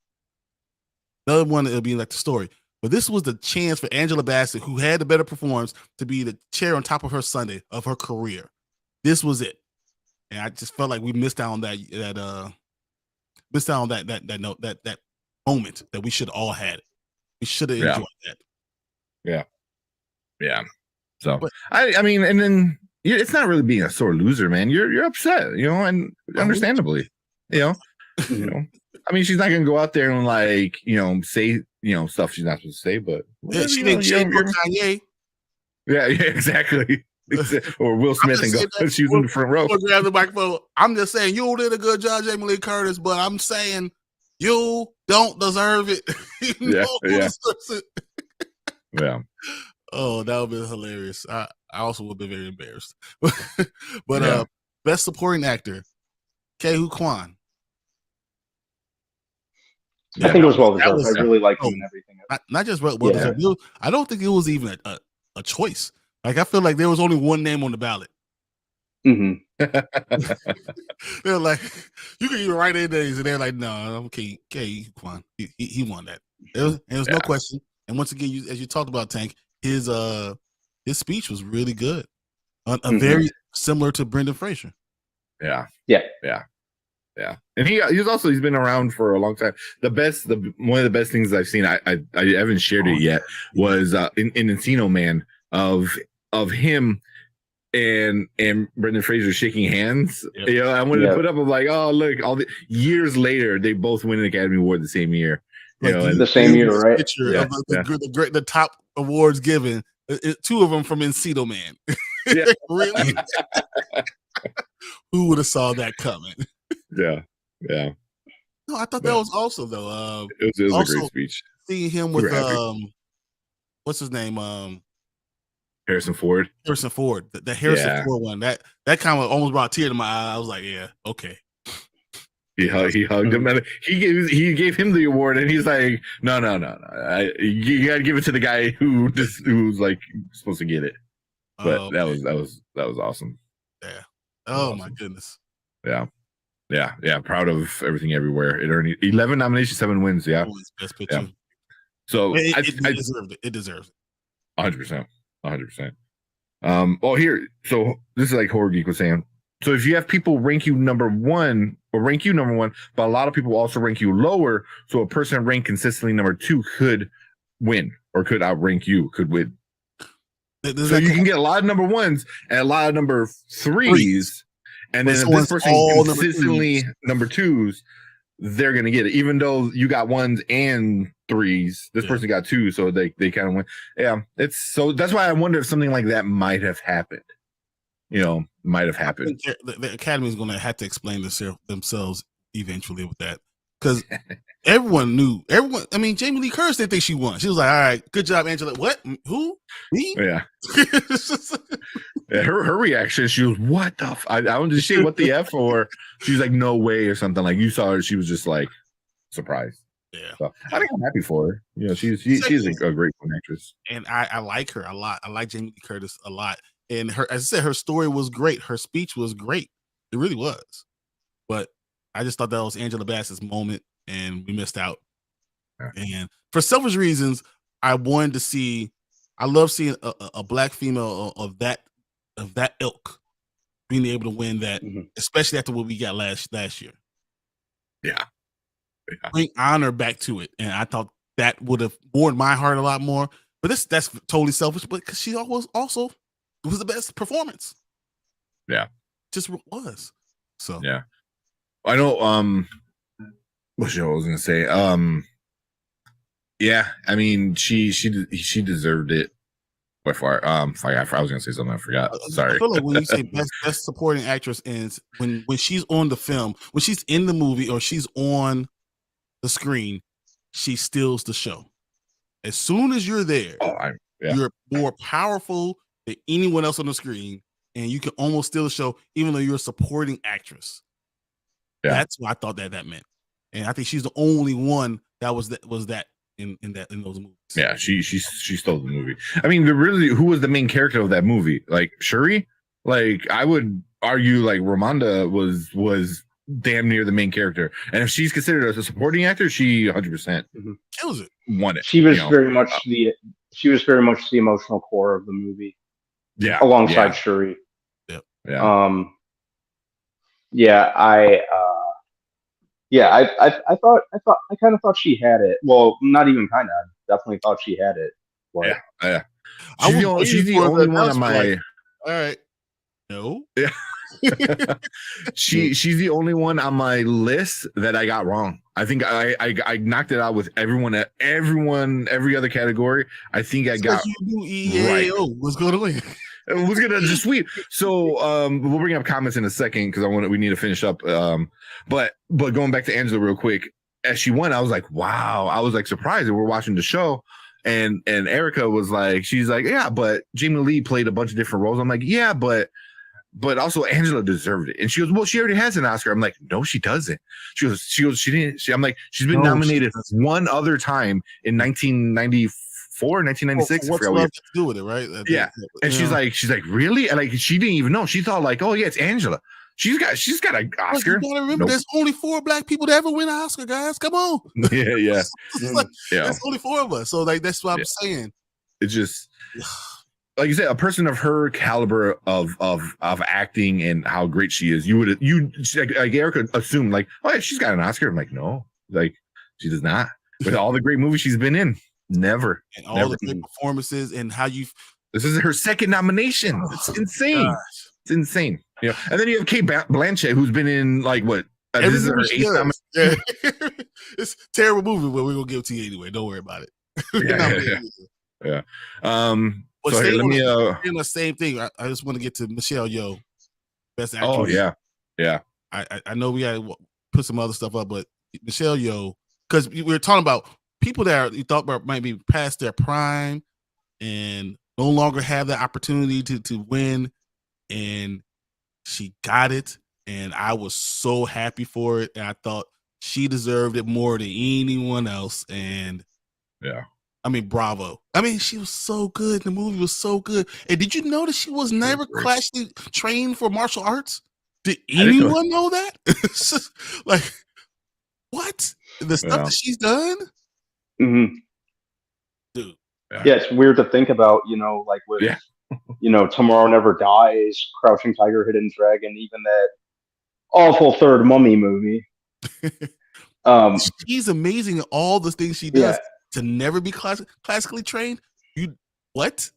Another one it'll be like the story, but this was the chance for Angela Bassett, who had the better performance, to be the cherry on top of her Sunday of her career. This was it, and I just felt like we missed out on that moment that we should all had. We should have enjoyed that. Yeah. So I mean, and then it's not really being a sore loser, man. You're upset, and understandably, I mean, she's not gonna go out there and like, say, stuff she's not supposed to say, but she didn't shame Kanye. Yeah, exactly. Or Will Smith and go, she was in the front row. Grab the microphone. I'm just saying you did a good job, Jamie Lee Curtis, but I'm saying you don't deserve it. Yeah. Oh, that would be hilarious. I also would be very embarrassed. But best supporting actor, Ke-Huy Quan. I think it was well deserved. I really liked him and everything. Not just well deserved. I don't think it was even a choice. Like, I feel like there was only one name on the ballot. They're like, you can even write in days, and they're like, no, I'm Ke-Huy Quan. He won that. There was no question. And once again, as you talked about, Tank, his speech was really good. Very similar to Brendan Fraser. Yeah. And he's been around for a long time. One of the best things I've seen, I haven't shared it yet, was in Encino Man of him and Brendan Fraser shaking hands. I wanted to put up of like, oh look, all the years later they both win an Academy Award the same year. The same year, right? Picture of the top awards given. Two of them from Encino Man. Really? Who would have saw that coming? Yeah. No, I thought that was awesome though. It was also a great speech. Seeing him with what's his name? Harrison Ford. The Harrison Ford one. That kind of almost brought a tear to my eye. I was like, yeah, okay. He hugged him, and he gave him the award, and he's like, no, you got to give it to the guy who's like supposed to get it. But that was awesome. Yeah. Oh my goodness. Yeah. Proud of Everything Everywhere. It earned 11 nominations, 7 wins. Yeah. Best picture. Yeah. So it deserved it. It deserves it. 100%. Here. So this is like Horror Geek was saying. So if you have people rank you number one, but a lot of people also rank you lower, so a person ranked consistently number 2 could win or could outrank you, could win. So you can get a lot of number 1s and a lot of number 3s, and then if this person consistently number 2s, they're gonna get it. Even though you got 1s and 3s, this person got 2, so they kind of win. Yeah, that's why I wonder if something like that might have happened. Might have happened. The Academy is going to have to explain themselves eventually with that, because everyone knew. I mean, Jamie Lee Curtis didn't think she won. She was like, "All right, good job, Angela." What? Who? Me? Yeah. Her reaction, she was, "What the? I don't say what the f," or she's like, "No way," or something. Like, you saw her, she was just like surprised. Yeah. So, I think I'm happy for her. She's a great actress, and I like her a lot. I like Jamie Lee Curtis a lot. And as I said, her story was great. Her speech was great. It really was. But I just thought that was Angela Bassett's moment, and we missed out. Yeah. And for selfish reasons, I wanted to see. I love seeing a black female of that ilk being able to win that, especially after what we got last year. Yeah. Bring honor back to it, and I thought that would have warmed my heart a lot more. But that's totally selfish. But because she also. It was the best performance. Yeah. Just was. So yeah. I know what I was gonna say. Yeah, I mean she deserved it by far. I was gonna say something, I forgot. Sorry. I feel like when you say best supporting actress is when she's on the film, when she's in the movie or she's on the screen, she steals the show. As soon as you're there, you're more powerful. than anyone else on the screen, and you can almost steal the show, even though you're a supporting actress. Yeah. That's what I thought that meant, and I think she's the only one that was that in those movies. Yeah, she stole the movie. I mean, who was the main character of that movie? Like Shuri? Like I would argue, like Ramonda was damn near the main character, and if she's considered as a supporting actor, she 100% kills it. Won it. She was very much the emotional core of the movie. Yeah, alongside Shuri. Yep. Yeah. I kind of thought she had it. Well, not even kind of. Definitely thought she had it. But, yeah. She's the only one on my. Like, all right. No. Yeah. She's the only one on my list that I got wrong. I think I knocked it out with every other category. I think I got right. What's going on? It was gonna just sweep. So we'll bring up comments in a second because we need to finish up. But going back to Angela real quick, as she won, I was like, wow. I was like surprised that we're watching the show. And Erica was like, she's like, yeah, but Jamie Lee played a bunch of different roles. I'm like, yeah, but also Angela deserved it. And she goes, well, she already has an Oscar. I'm like, no, she doesn't. She goes, she didn't. I'm like, she's been nominated one other time in 1994, 1996. What's left to do with it, right? Yeah. And she's like, really? And like, she didn't even know. She thought like, oh yeah, it's Angela. She's got an Oscar. You gotta remember, there's only 4 black people to ever win an Oscar, guys. Come on. Yeah. There's only 4 of us. So like, that's what I'm saying. It's just. Like you said, a person of her caliber of acting and how great she is, like Erica assumed like, oh yeah, she's got an Oscar. I'm like, no, like she does not. With all the great movies she's been in, never. And all the great performances and how you. This is her second nomination. It's insane. Gosh. It's insane. You know, and then you have Kate Blanchett, who's been in like what? This is her 8th nomination. Yeah. It's a terrible movie, but we're gonna give it to you anyway. Don't worry about it. Yeah. But so let me in the same thing. I just want to get to Michelle Yeoh, Best Actress. Oh yeah. I know we got to put some other stuff up, but Michelle Yeoh, because we were talking about people that you thought might be past their prime and no longer have the opportunity to win, and she got it, and I was so happy for it, and I thought she deserved it more than anyone else, and I mean, bravo. I mean, she was so good. The movie was so good. And did you notice she was never classically trained for martial arts? Did anyone know that? Like, what? The stuff that she's done? Mm-hmm. Dude. Yeah, it's weird to think about, like with, Tomorrow Never Dies, Crouching Tiger, Hidden Dragon, even that awful third Mummy movie. She's amazing in all the things she does. To never be classically trained, what?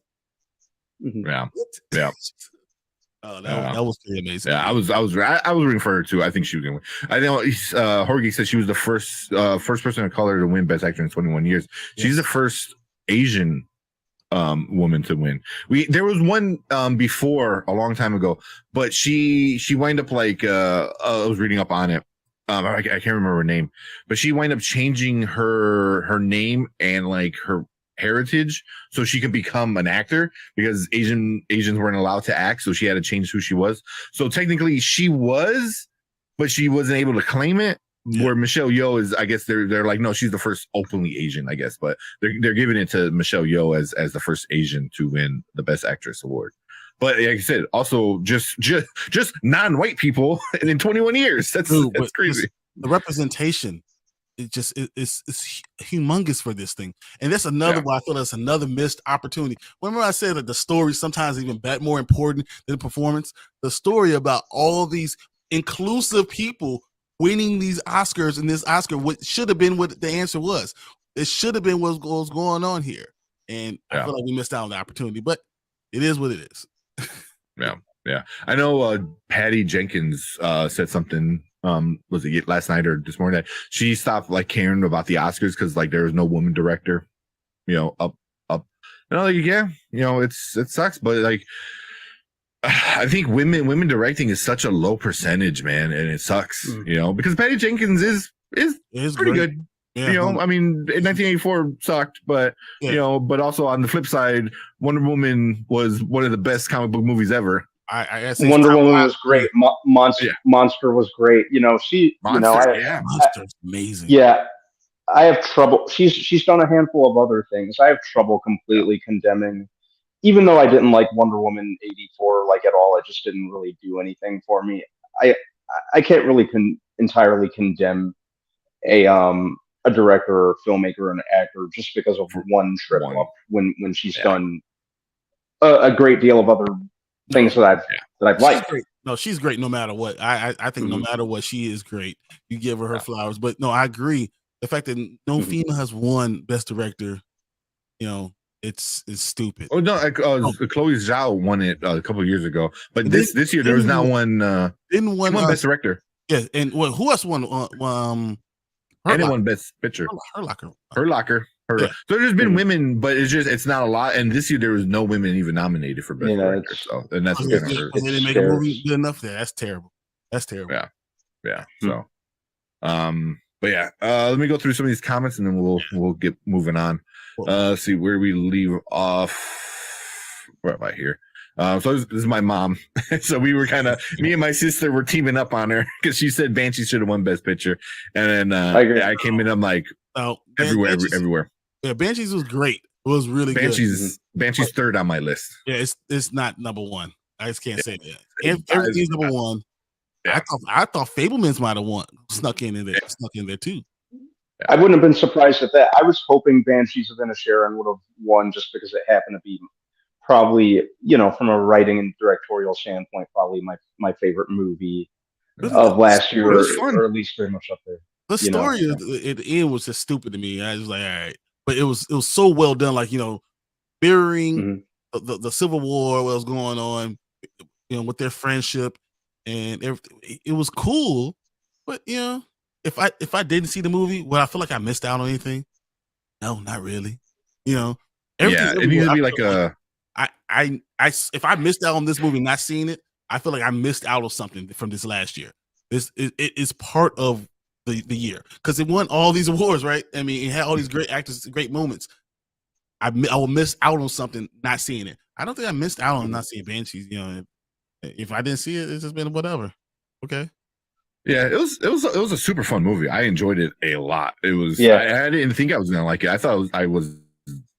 Yeah. Oh, that was pretty amazing. Yeah, I was rooting for her too. I think she was gonna win. I know Jorge said she was the first person of color to win Best Actor in 21 years. She's the first Asian woman to win. There was one before a long time ago, but she wound up like I was reading up on it. I can't remember her name, but she wound up changing her name and like her heritage so she could become an actor because Asians weren't allowed to act, so she had to change who she was. So technically she was, but she wasn't able to claim it. Where Michelle Yeoh is, I guess they're like, no, she's the first openly Asian, I guess, but they're giving it to Michelle Yeoh as the first Asian to win the Best Actress award. But like I said, also just non-white people in 21 years. That's crazy. The representation, it's humongous for this thing, and that's another why I feel that's another missed opportunity. Remember I said that the story sometimes even more important than the performance. The story about all these inclusive people winning these Oscars and this Oscar, what should have been what the answer was. It should have been what was going on here, and I feel like we missed out on the opportunity. But it is what it is. Yeah. I know Patty Jenkins said something. Was it last night or this morning that she stopped like caring about the Oscars because like there was no woman director, up. Like it sucks, but like I think women directing is such a low percentage, man, and it sucks, because Patty Jenkins is pretty good. Yeah, I mean, in 1984 sucked, but but also on the flip side, Wonder Woman was one of the best comic book movies ever. I say Wonder Woman was great. Monster was great. Monster, Monster's amazing. Yeah, I have trouble. She's done a handful of other things. I have trouble completely condemning, even though I didn't like Wonder Woman 84 like at all. It just didn't really do anything for me. I I can't really entirely condemn a director or filmmaker or an actor just because of one trip up when she's done a great deal of other things that I've liked. No, she's great no matter what. I think no matter what, she is great. You give her flowers. But no, I agree. The fact that no female has won Best Director, it's stupid. Oh no, Chloe Zhao won it a couple of years ago, but this year there was not one. Didn't won Best Director. Yeah, and who else won? And it won Best Picture. Her Locker. Yeah. So there's been women, but it's not a lot. And this year there was no women even nominated for Best Director. So and that's they didn't make a movie good enough there. That's terrible. Yeah. So, but yeah, let me go through some of these comments and then we'll get moving on. See where we leave off. Where am I here? So this is my mom. So we were me and my sister were teaming up on her because she said Banshee should have won Best Picture, and then I came in. I'm like, everywhere. Yeah, Banshees was great. It was really good. Banshee's third on my list. Yeah, it's not number one. I just can't say that. Everything's number one. Yeah. I thought Fablemans might have won, snuck in there too. I wouldn't have been surprised at that. I was hoping Banshees of Inisherin would have won just because it happened to be probably, from a writing and directorial standpoint, probably my favorite movie of last year, or at least very much up there. The story at the end was just stupid to me. I was like, all right, but it was so well done, like mirroring the Civil War, what was going on, with their friendship and everything. It was cool, but if I didn't see the movie, would I feel like I missed out on anything? No, not really. It needs to be like a. If I missed out on this movie, not seeing it, I feel like I missed out on something from this last year. It is part of the year because it won all these awards, right? I mean, it had all these great actors, great moments. I will miss out on something not seeing it. I don't think I missed out on not seeing Banshees. If I didn't see it, it's just been whatever. Okay. Yeah, it was a super fun movie. I enjoyed it a lot. It was. I didn't think I was gonna like it. I thought I was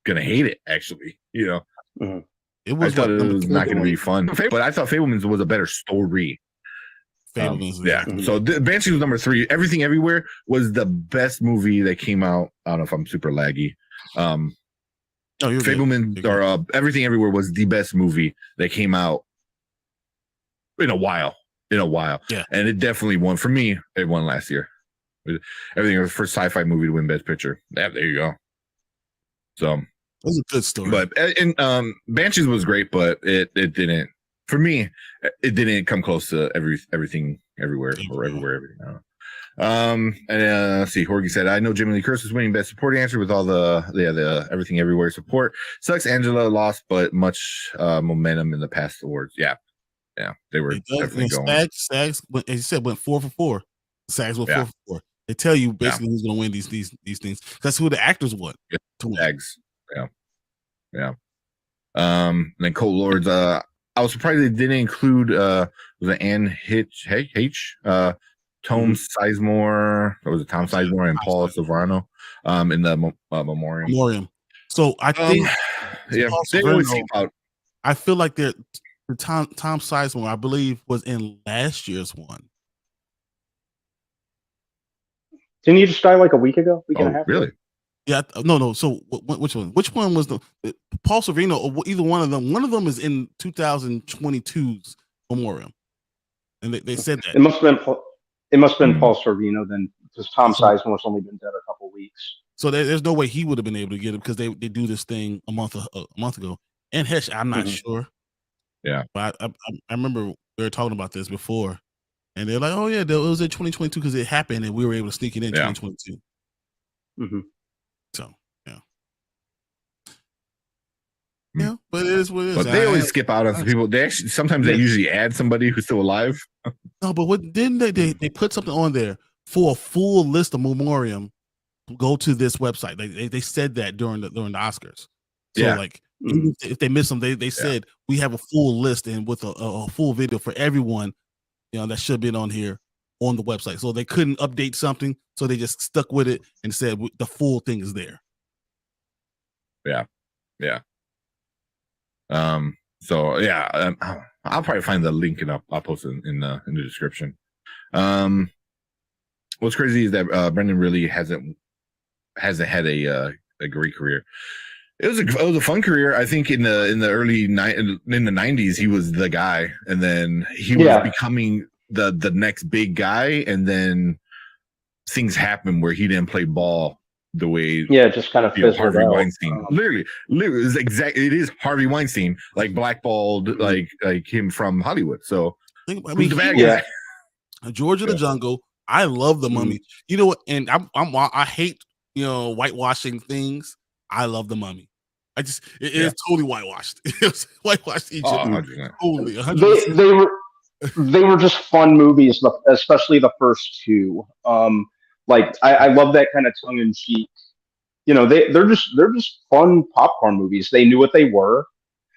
gonna hate it. Actually, It was. I thought it was not gonna be fun, but I thought Fablemans was a better story. So Banshee was number 3. Everything Everywhere was the best movie that came out. I don't know if I'm super laggy. Fablemans or Everything Everywhere was the best movie that came out in a while. Yeah. And it definitely won for me. It won last year. Everything was the first sci-fi movie to win Best Picture. Yeah, there you go. So it was a good story. But Banshees was great, but it didn't. For me, it didn't come close to everything everywhere or everywhere. And let's see. Jorge said, "I know Jamie Lee Curtis was winning Best Supporting Actor with all the Everything Everywhere support. Sucks Angela lost, but much momentum in the past awards. Yeah, they were definitely going. SAGs, as you said, went 4 for 4. SAGs went 4 for 4. They tell you basically who's going to win these things. That's who the actors want. SAGs. Yeah. And then Colt Lords. I was surprised they didn't include was it Anne H. Tom Sizemore, or was it Tom Sizemore and Paul Silverano in the memoriam. So I think they always keep out. I feel like the Tom Sizemore, I believe, was in last year's one. Didn't he just die like a week and a half? Really? Yeah, no. So which one? Which one was the Paul Sorvino? Or either one of them. One of them is in 2022's memoriam, and they said that it must have been Paul Sorvino then, because Tom Sizemore's only been dead a couple of weeks. So there's no way he would have been able to get it because they do this thing a month ago. And Hesh, I'm not sure. Yeah, but I remember we were talking about this before, and they're like, "Oh yeah, it was in 2022 because it happened, and we were able to sneak it in 2022." So yeah, but it is what it is. But they always skip out on some people. They usually add somebody who's still alive. No, but what didn't they put something on there for a full list of memoriam go to this website. They said that during the Oscars. So Yeah. like even if they miss them, they said we have a full list and with a full video for everyone, that should have been on here on the website. So they couldn't update something, so they just stuck with it and said the full thing is there. Yeah. So yeah, I'll probably find the link and I'll post it in the description. What's crazy is that Brendan really hasn't had a great career. It was a fun career. I think in the early in the 90s he was the guy, and then he was becoming the next big guy, and then things happened where he didn't play ball the way it just kind of Harvey Weinstein. Literally it is Harvey Weinstein, like blackballed like him from Hollywood. So who's the bad guy? George of the Jungle. I love The Mummy. You know what? And I hate whitewashing things. I love The Mummy. It is totally whitewashed. It was whitewashed Egypt. 100%. They were just fun movies, especially the first two. Like I love that kind of tongue in cheek. They're just fun popcorn movies. They knew what they were.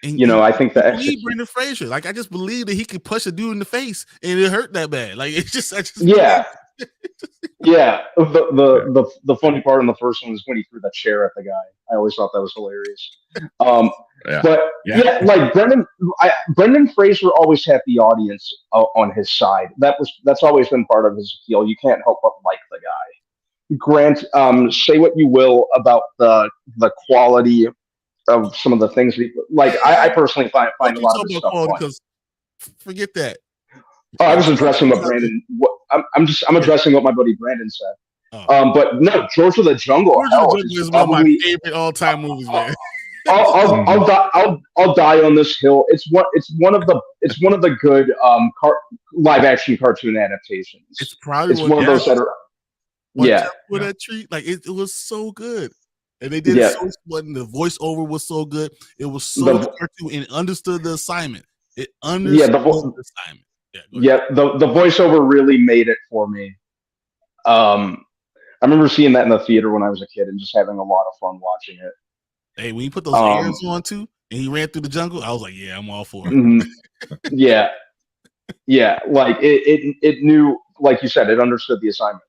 And, I think that Brendan Fraser. Like I just believe that he could punch a dude in the face and it hurt that bad. Like it's just Yeah. The funny part in the first one was when he threw that chair at the guy. I always thought that was hilarious. Like Brendan Fraser always had the audience on his side. That's always been part of his appeal. You can't help but like the guy. Grant, say what you will about the quality of some of the things I personally find a lot of this stuff fun. Because forget that. Oh, I was addressing what Brandon. I'm addressing what my buddy Brandon said. But no, George of the Jungle. George of the Jungle is one of my favorite all-time movies, man. I'll die on this hill. It's one of the good live action cartoon adaptations. It's probably one of those that are. With that treat, like it was so good, and they did it so well. The voiceover was so good. It was so cartoon and understood the assignment. It understood the assignment. The voiceover really made it for me. I remember seeing that in the theater when I was a kid and just having a lot of fun watching it. Hey, when you put those ears on too, and he ran through the jungle, I was like, "Yeah, I'm all for it." Yeah. Like it knew, like you said, it understood the assignment,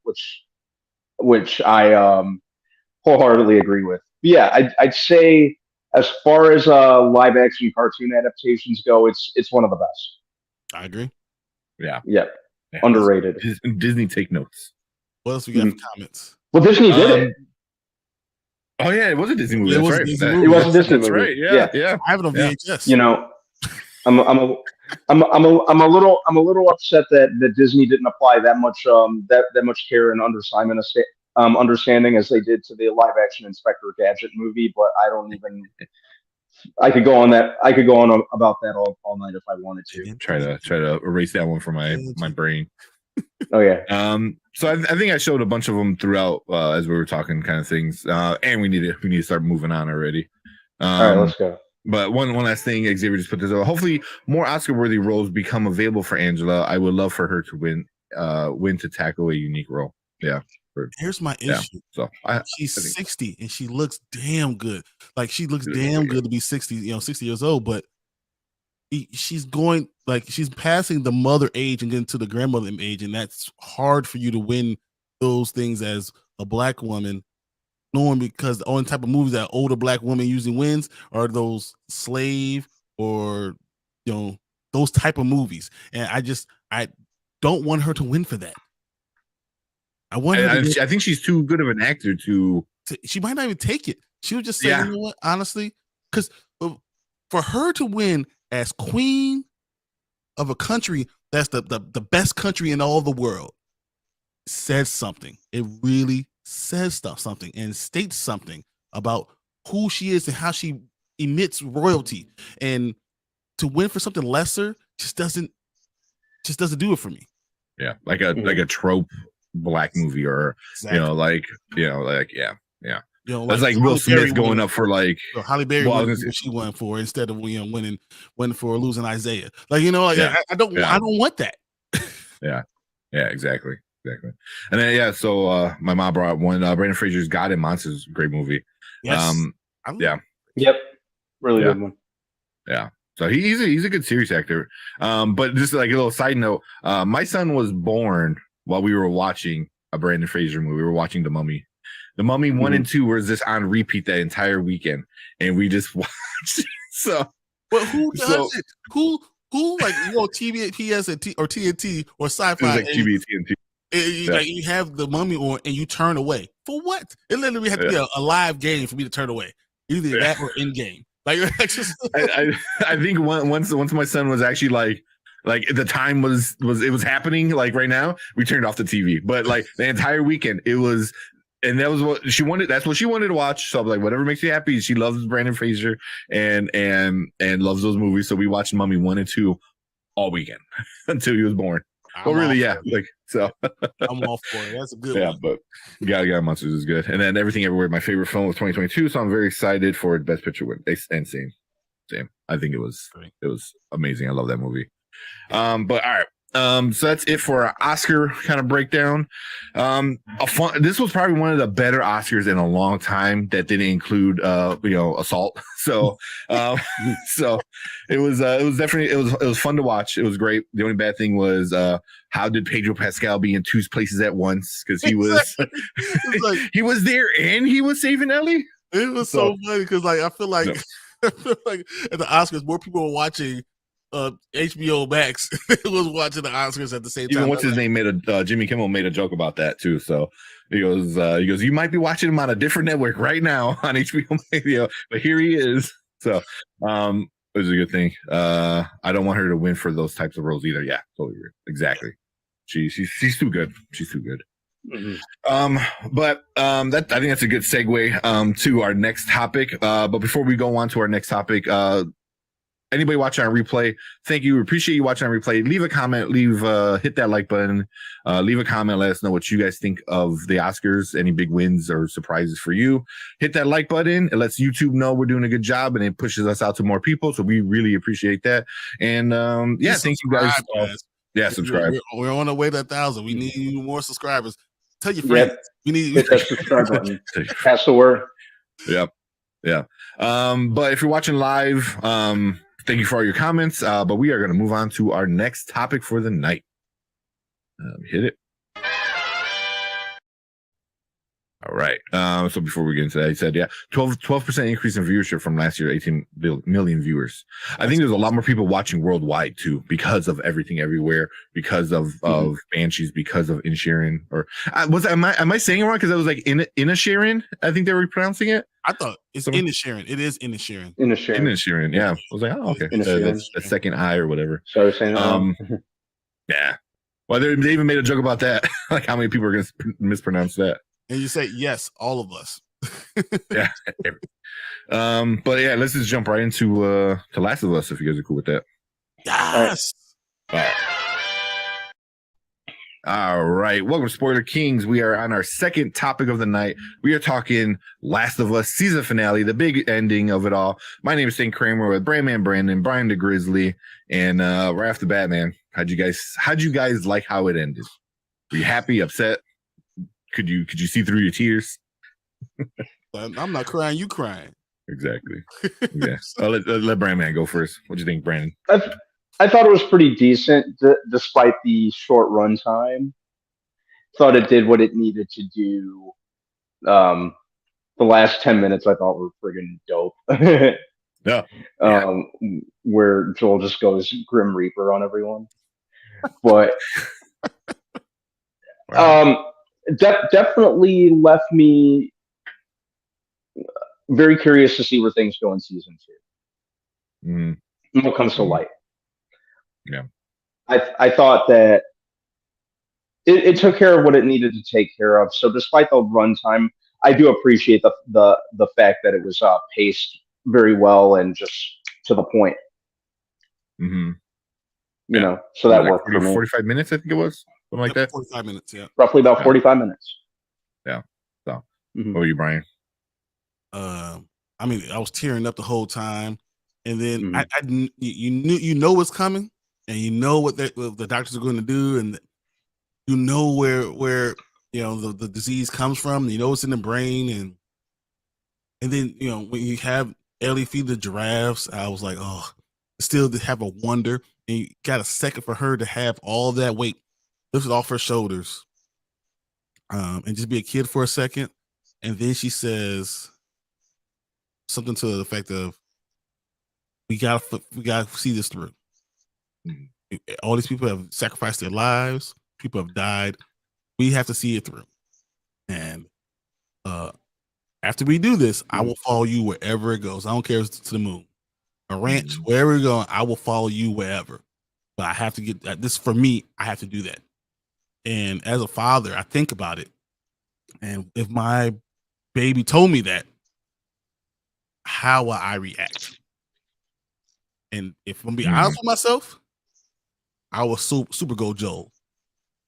which I wholeheartedly agree with. But yeah, I'd say as far as live action cartoon adaptations go, it's one of the best. I agree. Yeah. Underrated. Disney, take notes. What else we got for comments? Well, Disney did it. Oh yeah, it was a Disney movie. It was a Disney movie. It was a Disney movie. Right. Yeah. I have it on VHS. I'm a little upset that Disney didn't apply that much care and understanding as they did to the live action Inspector Gadget movie. But I could go on about that all night if I wanted to. Try to erase that one from my brain. Oh yeah. So I think I showed a bunch of them throughout as we were talking, kind of things. And we need to start moving on already. All right, let's go. But one last thing, Xavier just put this up. Hopefully, more Oscar-worthy roles become available for Angela. I would love for her to win to tackle a unique role. Yeah. Here's my issue. So she's 60 and she looks damn good. Like she looks damn good to be 60, 60 years old. But she's passing the mother age and getting to the grandmother age, and that's hard for you to win those things as a black woman. Knowing because the only type of movies that older black women usually wins are those slave or those type of movies, and I don't want her to win for that. I think she's too good of an actor to. She might not even take it. She would just say, you know what, honestly, because for her to win as queen of a country that's the best country in all the world says something. It really says something and states something about who she is and how she emits royalty. And to win for something lesser just doesn't do it for me. Yeah, like a trope black movie or that's like Will Smith going up for Halle Berry what she won for instead of winning for losing Isaiah. I don't want that. Yeah, exactly. Exactly. And then so my mom brought one. Brandon Fraser's God and Monsters, great movie. Yes. Yeah. Yep. Really Yeah. good one. Yeah. So he's a good series actor. But just like a little side note, my son was born while we were watching a Brandon Fraser movie. We were watching The Mummy. The Mummy 1 and 2 were just on repeat that entire weekend, and we just watched. So, but who does it? Who like TBS or TNT or Sci-Fi? It was like TNT. Like you have The Mummy on and you turn away for what? It literally had to be a live game for me to turn away, either that or in game. Like just I think once my son was actually like the time was happening, like right now, we turned off the TV. But like the entire weekend, it was. And that was what she wanted. That's what she wanted to watch. So I'm like, whatever makes you happy. She loves Brandon Fraser and loves those movies. So we watched Mummy 1 and 2 all weekend until he was born. Well, really, yeah. Like so. I'm all for it. That's a good one. Yeah, but God Monsters is good. And then Everything Everywhere, my favorite film of 2022. So I'm very excited for Best Picture win. And same. I think it was amazing. I love that movie. But all right. So that's it for our Oscar kind of breakdown. This was probably one of the better Oscars in a long time that didn't include assault. So so it was definitely it was fun to watch. It was great. The only bad thing was how did Pedro Pascal be in two places at once? Because he was he was there and he was saving Ellie. It was so funny because I feel like at the Oscars more people were watching HBO Max was watching the Oscars at the same time. Even what's his name made Jimmy Kimmel made a joke about that too. So he goes, you might be watching him on a different network right now on HBO, but here he is. So it was a good thing. I don't want her to win for those types of roles either. Yeah, totally agree. Exactly. She's too good. She's too good. But I think that's a good segue to our next topic. But before we go on to our next topic, anybody watching on replay, thank you. We appreciate you watching on replay. Leave a comment, hit that like button, leave a comment, let us know what you guys think of the Oscars, any big wins or surprises for you. Hit that like button. It lets YouTube know we're doing a good job and it pushes us out to more people. So we really appreciate that. And thank you guys. Subscribe. We're on our way to 1,000. We need more subscribers. Tell your friends. Yep. We need hit that subscribe button. Pass the word. Yep. Yeah. But if you're watching live, thank you for all your comments. But we are going to move on to our next topic for the night. Hit it. All right. So before we get into that, he said, 12% increase in viewership from last year, 18 million viewers. I think there's a lot more people watching worldwide too, because of Everything Everywhere, because of Banshees, because of Inisherin. Or am I saying it wrong? Because I was like Inisherin, I think they were pronouncing it. I thought it's Inisherin. It is Inisherin. Inisherin, yeah. I was like, oh, okay. That's a second I or whatever. So I was saying yeah. Well, they even made a joke about that. Like how many people are going to mispronounce that. And you say, yes, all of us. Yeah. But yeah, let's just jump right into Last of Us if you guys are cool with that. Yes. All right. Welcome to Spoiler Kings. We are on our second topic of the night. We are talking Last of Us season finale, the big ending of it all. My name is St. Kramer with Brandman Brandon, Brian the Grizzly, and right off the bat, man, how'd you guys like how it ended? Were you happy, upset? Could you see through your tears? I'm not crying. You crying? Exactly. Yeah. Let Brandman go first. What do you think, Brandon? I thought it was pretty decent, despite the short run time. Thought it did what it needed to do. The last 10 minutes I thought were friggin' dope. Where Joel just goes Grim Reaper on everyone. But definitely left me very curious to see where things go in season 2. When it comes to light. Yeah. I thought that it took care of what it needed to take care of. So despite the runtime, I do appreciate the fact that it was paced very well and just to the point. You know, so that worked for me. 45 minutes, I think it was. Something like that. 45 minutes, yeah. Roughly about 45 minutes. Yeah. So, what are you, Brian? I mean, I was tearing up the whole time, and then you know what's coming, and you know what the doctors are going to do, and you know where the disease comes from. You know it's in the brain, and then when you have Ellie feed the giraffes, I was like, oh, still to have a wonder, and you got a second for her to have all that weight lifted off her shoulders, and just be a kid for a second, and then she says something to the effect of, we gotta see this through. All these people have sacrificed their lives. People have died. We have to see it through. And after we do this, I will follow you wherever it goes. I don't care if it's to the moon, a ranch, wherever you're going. I will follow you wherever. But I have to get that. This for me. I have to do that. And as a father, I think about it. And if my baby told me that, how will I react? And if I'm being honest with myself, I will super go Joel.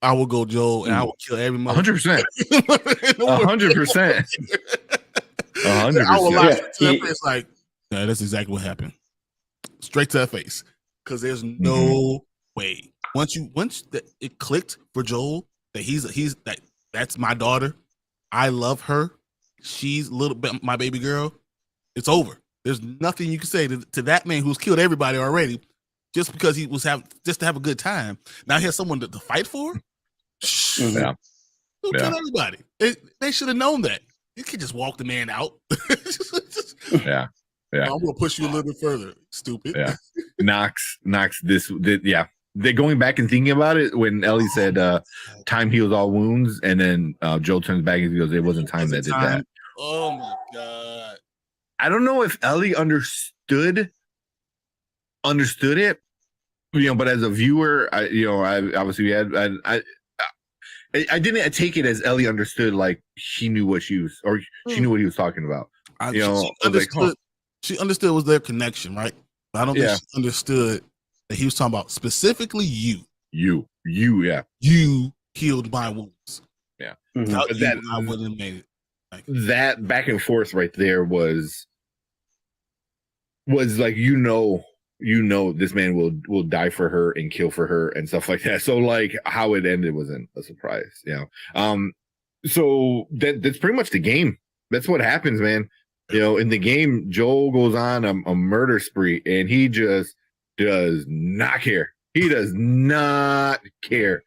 I will go Joel, and I will kill every mother. 100%. 100%. 100%. I will lie to that face like, yeah, that's exactly what happened. Straight to that face, because there's no way. Once it clicked for Joel that that's my daughter. I love her. She's a little bit my baby girl. It's over. There's nothing you can say to that man who's killed everybody already, just because he was just to have a good time. Now he has someone to fight for. Yeah. Who killed everybody? They should have known that. You can't just walk the man out. Yeah. I'm gonna push you a little bit further. Stupid. Yeah. Knox. Yeah. They're going back and thinking about it when Ellie said, "Time heals all wounds," and then Joel turns back and he goes, "It wasn't time that did that." Oh my god. I don't know if Ellie understood it, but as a viewer, I obviously I didn't take it as Ellie understood, like she knew what she was, or she knew what he was talking about. She understood it was their connection, right? But I don't think she understood that he was talking about specifically you. You healed my wounds. Yeah. Without you, I wouldn't have made it. That back and forth right there was like, this man will die for her and kill for her and stuff like that. So like how it ended wasn't a surprise, so that's pretty much the game. That's what happens, man. In the game, Joel goes on a murder spree, and he just does not care. He does not care.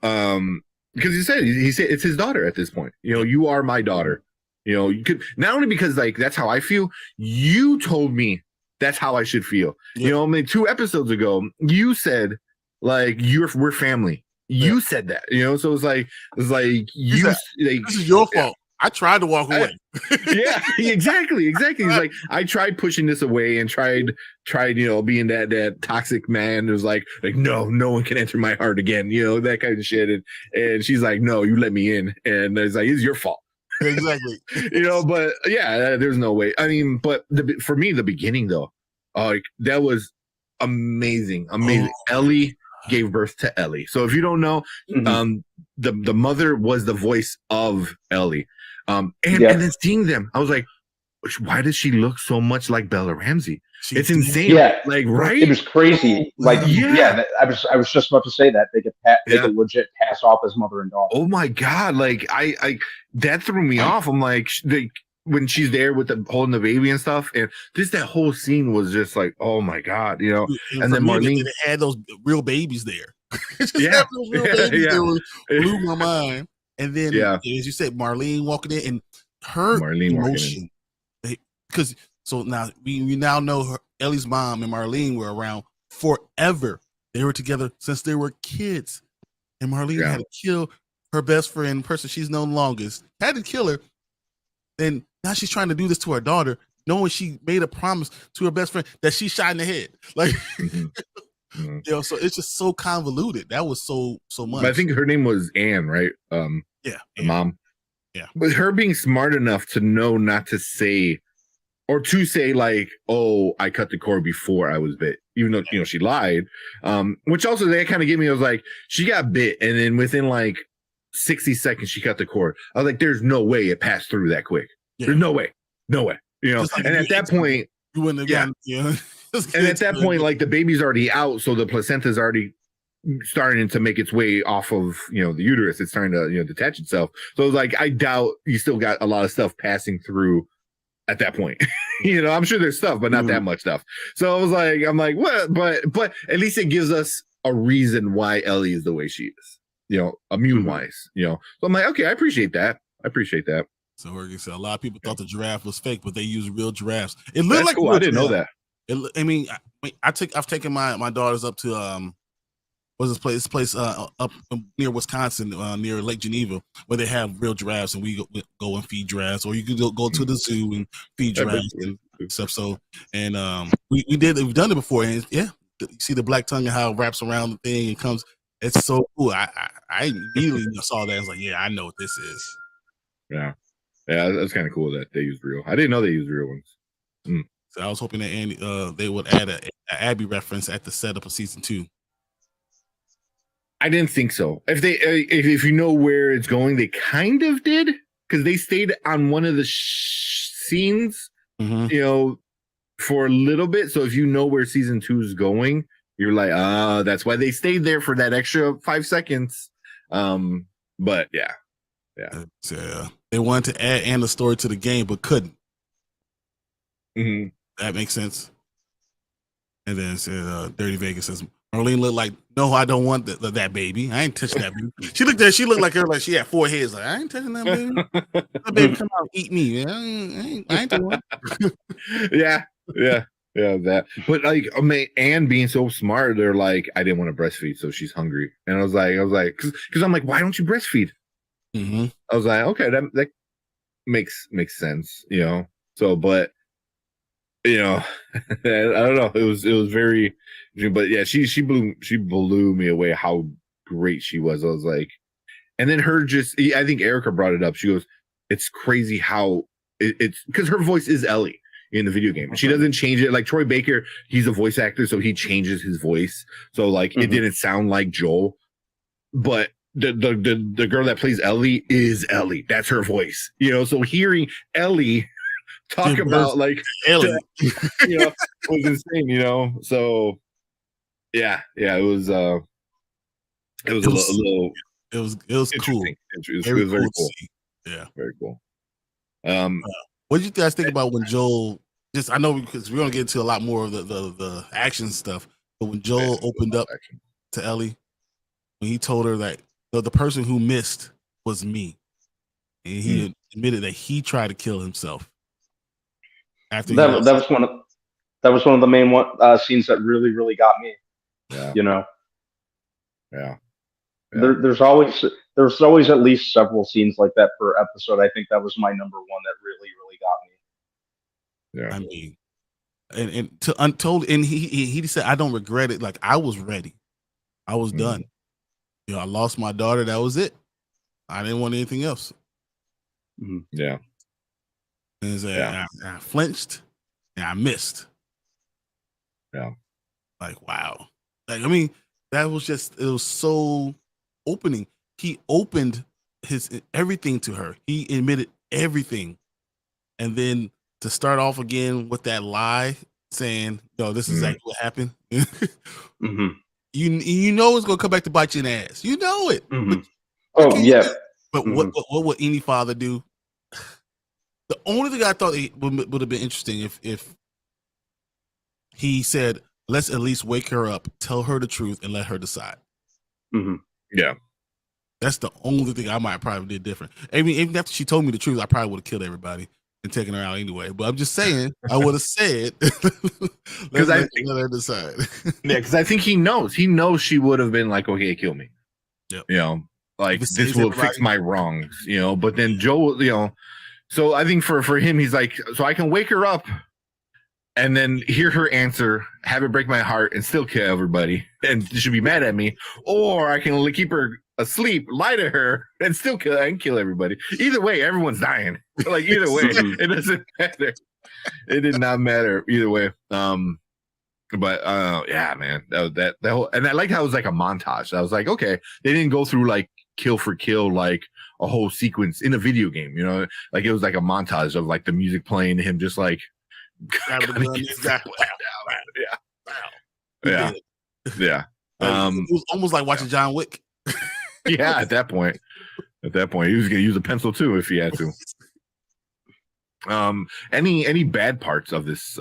Because he said it's his daughter at this point. You are my daughter. You could, not only because like that's how I feel, you told me that's how I should feel. I mean, 2 episodes ago, you said like we're family. You said that. So it's like this is your fault. I tried to walk away. Yeah, exactly. He's like, I tried pushing this away and tried, being that toxic man who's like, no one can enter my heart again, that kind of shit. And she's like, no, you let me in. And it's like, it's your fault. Exactly. But yeah, there's no way. I mean, but for me, the beginning though, that was amazing. Ellie gave birth to Ellie. So if you don't know, the mother was the voice of Ellie. And then seeing them, I was like, why does she look so much like Bella Ramsey? It's insane. Yeah, like, right? It was crazy. Like, I was just about to say that they could legit pass off as mother and daughter. Oh my god! Like, I that threw me off. I'm like, when she's there with holding the baby and stuff, and that whole scene was just like, oh my god, And then Marlene had those real babies there. Those real babies there blew my mind. And then, as you said, Marlene walking in and her emotion, because now we now know Ellie's mom and Marlene were around forever. They were together since they were kids, and Marlene had to kill her best friend, person she's known longest, had to kill her. And now she's trying to do this to her daughter, knowing she made a promise to her best friend that she shot in the head. Like, so it's just so convoluted. That was so much. But I think her name was Anne, right? The mom. Yeah. But her being smart enough to know not to say, or to say like, oh, I cut the cord before I was bit, even though she lied. Which also that kind of gave me, I was like, she got bit, and then within like 60 seconds she cut the cord. I was like, there's no way it passed through that quick. There's no way. Like and at that point, you wouldn't have gotten, and at that point, like the baby's already out, so the placenta's already starting to make its way off of the uterus. It's starting to detach itself. So like I doubt you still got a lot of stuff passing through at that point. I'm sure there's stuff, but not that much stuff. So I was like, I'm like, what? But at least it gives us a reason why Ellie is the way she is, immune wise, So I'm like, okay, I appreciate that. So Hergy said a lot of people thought the giraffe was fake, but they used real giraffes. It looked like cool. I didn't know that. I've taken my daughters up to what's this place? This place up near Wisconsin, near Lake Geneva, where they have real giraffes, and we go and feed giraffes, or you could go to the zoo and feed giraffes and stuff. So, and we've done it before, and you see the black tongue and how it wraps around the thing and comes. It's so cool. I immediately saw that. I was like, yeah, I know what this is. Yeah, that's kind of cool that they use real. I didn't know they used real ones. So I was hoping that they would add a Abby reference at the setup of season 2. I didn't think so. If you know where it's going, they kind of did, because they stayed on one of the scenes, for a little bit. So if you know where season 2 is going, you're like, that's why they stayed there for that extra 5 seconds. But yeah. They wanted to add the story to the game, but couldn't. That makes sense. And then said, Dirty Vegas says, Marlene looked like, no, I don't want that baby. I ain't touching that baby. She looked like her, like she had 4 heads. Like, I ain't touching that baby. That baby come out and eat me. I ain't doing it. Yeah, that. But like, Anne being so smart, they're like, I didn't want to breastfeed, so she's hungry. And I was like, because I'm like, why don't you breastfeed? I was like, okay, that makes sense, So, but I don't know. It was very, but yeah, she blew me away how great she was. I was like, and then I think Erica brought it up. She goes, it's crazy how it's because her voice is Ellie in the video game. She doesn't change it. Like Troy Baker, he's a voice actor, so he changes his voice. So like it didn't sound like Joel, but the girl that plays Ellie is Ellie. That's her voice. So hearing Ellie talk about like Ellie, was insane. So yeah, it was a little. It was cool. It was very cool. Yeah, very cool. What did you guys think about when Joel? I know because we're gonna get into a lot more of the action stuff, but when Joel opened up to Ellie, when he told her that the person who missed was me, and he admitted that he tried to kill himself. After that was one of the main scenes that really got me. Yeah. Yeah. There's always at least several scenes like that per episode. I think that was my number one that really got me. Yeah. I mean, and to Untold, and he said, I don't regret it. Like, I was ready. I was done. I lost my daughter. That was it. I didn't want anything else. Yeah. And I flinched and I missed. Yeah. Like, wow. Like, I mean, it was so opening. He opened his everything to her. He admitted everything. And then to start off again with that lie saying, this is exactly what happened. You know it's gonna come back to bite you in the ass. You know it. But what would any father do? The only thing I thought would have been interesting if he said, let's at least wake her up, tell her the truth, and let her decide. Yeah. That's the only thing I might probably did different. I mean, even after she told me the truth, I probably would have killed everybody and taken her out anyway. But I'm just saying, I would have said, let her decide. Because I think he knows. He knows she would have been like, okay, kill me. Yep. Like this will fix my wrongs, But then Joe, so I think for him, he's like, so I can wake her up and then hear her answer, have it break my heart, and still kill everybody, and she'll be mad at me, or I can keep her asleep, lie to her, and still kill everybody. Either way, everyone's dying. Like either way, it doesn't matter. It did not matter either way. But yeah, man, that whole, and I liked how it was like a montage. I was like, okay, they didn't go through like kill for kill like a whole sequence in a video game, like it was like a montage of like the music playing, him just like Yeah. It was almost like watching John Wick. Yeah, at that point, he was gonna use a pencil too if he had to. Any bad parts of this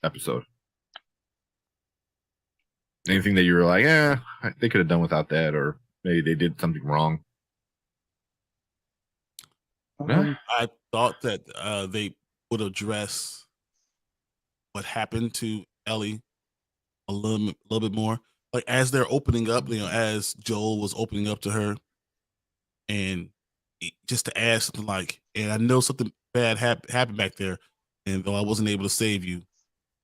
episode? Anything that you were like, they could have done without that, or maybe they did something wrong? I thought that they would address what happened to Ellie a little bit more. Like as they're opening up, as Joel was opening up to her, and just to add something like, and I know something bad happened back there, and though I wasn't able to save you,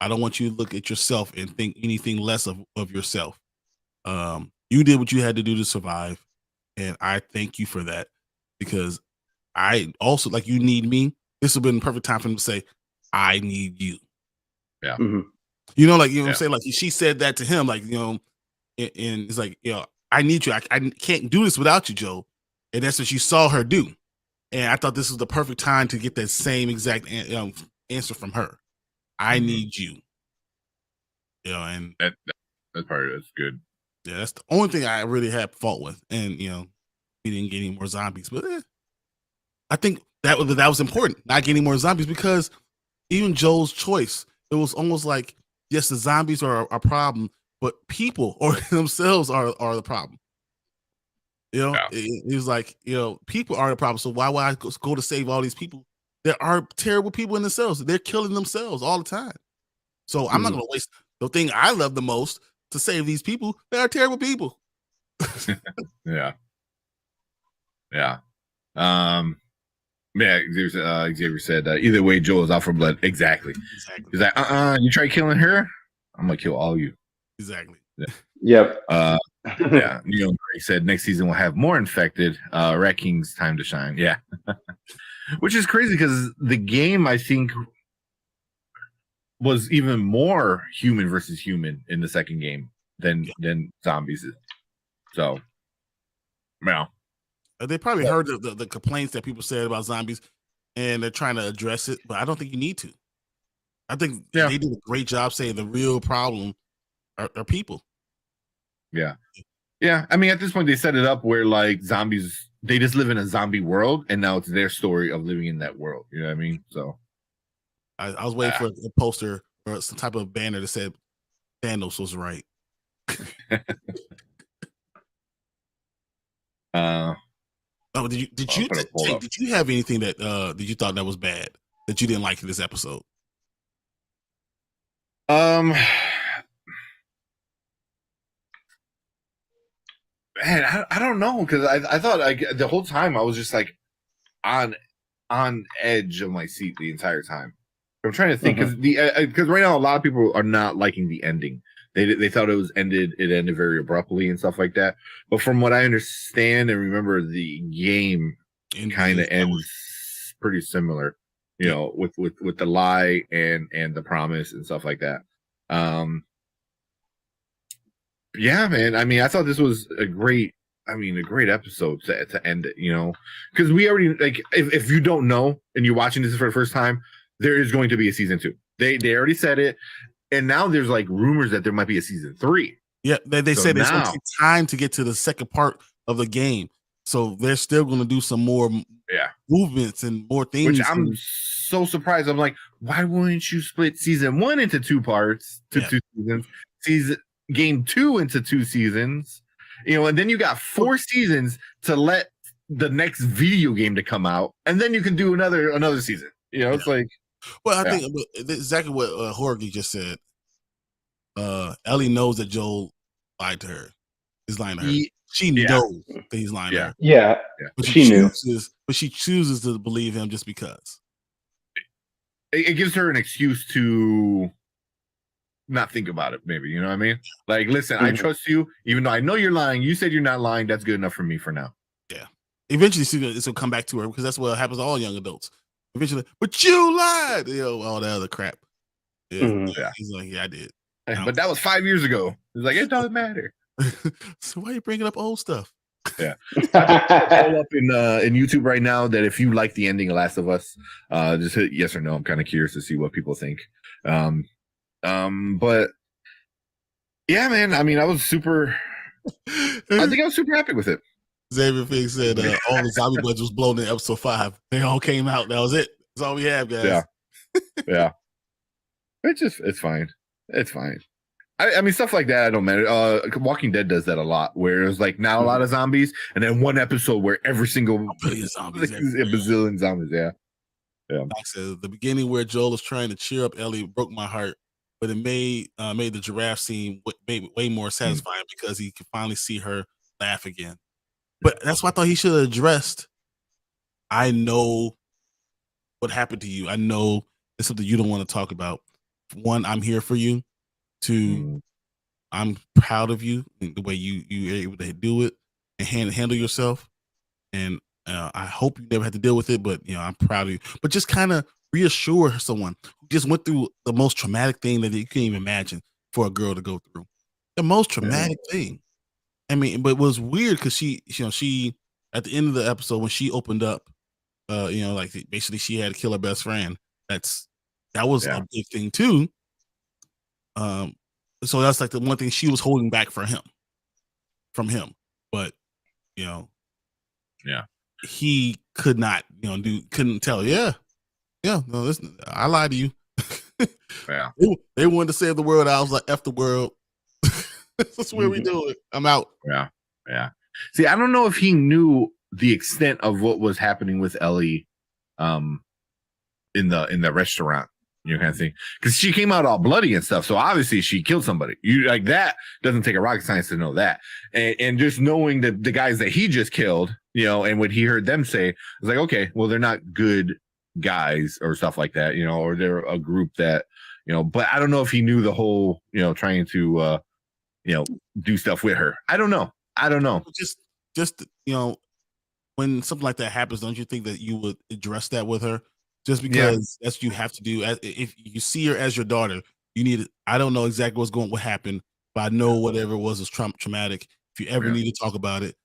I don't want you to look at yourself and think anything less of yourself. You did what you had to do to survive, and I thank you for that, because I also, like, you need me. This would have been the perfect time for him to say, I need you. Yeah. Mm-hmm. What I'm saying? Like, she said that to him, like, and it's like, I need you. I can't do this without you, Joe. And that's what you saw her do. And I thought this was the perfect time to get that same exact answer from her. I need you. And that part is good. Yeah, that's the only thing I really had fault with. And we didn't get any more zombies, but I think that was important, not getting more zombies, because even Joel's choice, it was almost like, yes, the zombies are a problem, but people or themselves are the problem. It was like, people are the problem. So why would I go to save all these people? There are terrible people in themselves. They're killing themselves all the time. So I'm not going to waste the thing I love the most to save these people. They are terrible people. Yeah. Xavier said either way, Joel is out for blood. Exactly. He's like, you try killing her, I'm gonna kill all of you. Exactly. Yeah. Yep. Yeah. Neil Gray said next season we'll have more infected. Rat King's time to shine. Yeah. Which is crazy because the game, I think, was even more human versus human in the second game than zombies. So, yeah. They probably heard the complaints that people said about zombies, and they're trying to address it, but I don't think you need to. I think they did a great job saying the real problem are people. Yeah. Yeah. I mean, at this point, they set it up where, like, zombies, they just live in a zombie world, and now it's their story of living in that world. You know what I mean? So I was waiting for a poster or some type of banner that said Thanos was right. Did you have anything that did you thought that was bad that you didn't like in this episode? Man, I don't know, because I thought the whole time I was just like on edge of my seat the entire time. I'm trying to think because right now a lot of people are not liking the ending. They thought it ended very abruptly and stuff like that. But from what I understand and remember, the game kind of ends pretty similar, with the lie and the promise and stuff like that. Yeah, man. I mean, I thought this was a great episode to end it, because we already, like, if you don't know and you're watching this for the first time, there is going to be a season 2. They already said it. And now there's like rumors that there might be a season 3. Yeah, they said it's going to take time to get to the second part of the game. So they're still going to do some more movements and more things. Which I'm so surprised. I'm like, why wouldn't you split season 1 into 2 parts, two seasons, game 2 into 2 seasons, and then you got 4 seasons to let the next video game to come out, and then you can do another season. It's like, well, I think exactly what Jorge just said. Ellie knows that Joel lied to her. He's lying to her. She knows that he's lying to her. Yeah. But she knew. But she chooses to believe him just because. It gives her an excuse to not think about it, maybe. You know what I mean? Like, listen, I trust you, even though I know you're lying. You said you're not lying. That's good enough for me for now. Yeah. Eventually, it's going to come back to her, because that's what happens to all young adults. Eventually, but you lied. All that other crap. Yeah. He's like, I did. But that was 5 years ago. It's like, it doesn't matter. So why are you bringing up old stuff? Yeah. All up in YouTube right now that if you like the ending of Last of Us, just hit yes or no. I'm kind of curious to see what people think. But Yeah, man. I mean, I was super happy with it. Xavier Fig said all the zombie budget was blown in episode 5. They all came out. That was it. That's all we have, guys. Yeah. It's fine. It's fine. I mean, stuff like that, I don't matter. Walking Dead does that a lot, where it's like not a lot of zombies, and then one episode where every single zombies, a bazillion zombies. Yeah. Max says the beginning where Joel was trying to cheer up Ellie broke my heart, but it made the giraffe scene way more satisfying because he could finally see her laugh again. But that's why I thought he should have addressed. I know what happened to you. I know it's something you don't want to talk about. One, I'm here for you. Two, I'm proud of you the way you're able to do it and handle yourself. And I hope you never had to deal with it, but I'm proud of you. But just kind of reassure someone who just went through the most traumatic thing that you can't even imagine for a girl to go through. The most traumatic thing. I mean, but it was weird because she at the end of the episode when she opened up, like basically she had to kill her best friend. That was a big thing too. So that's like the one thing she was holding back from him. But he could not, couldn't tell. No, listen, I lied to you. They wanted to save the world. I was like, F the world. That's where we do it. I'm out. Yeah. See, I don't know if he knew the extent of what was happening with Ellie, in the restaurant, kind of thing, because she came out all bloody and stuff. So obviously she killed somebody. You like that doesn't take a rocket science to know that, and just knowing the guys that he just killed, and what he heard them say, I was like, okay, well they're not good guys or stuff like that, or they're a group that, but I don't know if he knew the whole, trying to, do stuff with her. I don't know. Just when something like that happens, don't you think that you would address that with her? Just because that's what you have to do. If you see her as your daughter, you need. I don't know exactly what happened, but I know whatever it was traumatic. If you ever need to talk about it,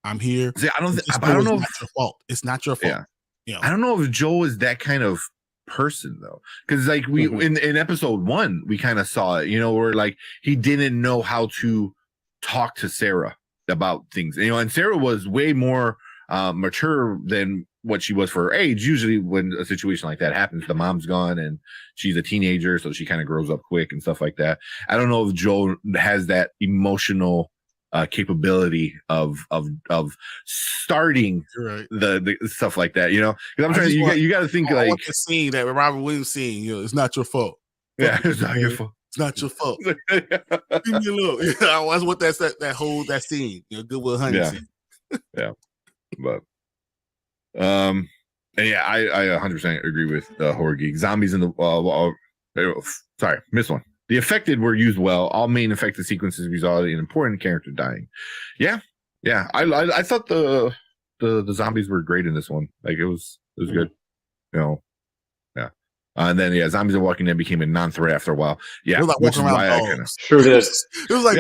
I'm here. See, I don't know. It's not your fault. It's not your fault. Yeah. I don't know if Joel is that kind of person though, because like we in episode 1 we kind of saw it, where like he didn't know how to talk to Sarah about things, and Sarah was way more mature than what she was for her age. Usually when a situation like that happens, the mom's gone and she's a teenager, so she kind of grows up quick and stuff like that. I don't know if Joel has that emotional capability of starting the stuff like that, because I'm trying. You got to think like the scene that Robert Williams scene. It's not your fault. Yeah, it's not your fault. It's not your fault. Give me a look. I want that scene. Goodwill Hunting scene. Yeah, but and yeah, I 100% agree with Horror Geek. Zombies in the sorry, missed one. The affected were used well. All main affected sequences resulted in important character dying. Yeah. I thought the zombies were great in this one. Like it was good. Yeah. And then Zombies of Walking Dead became a non-threat after a while. Yeah, like which is why I kind of sure did. It was like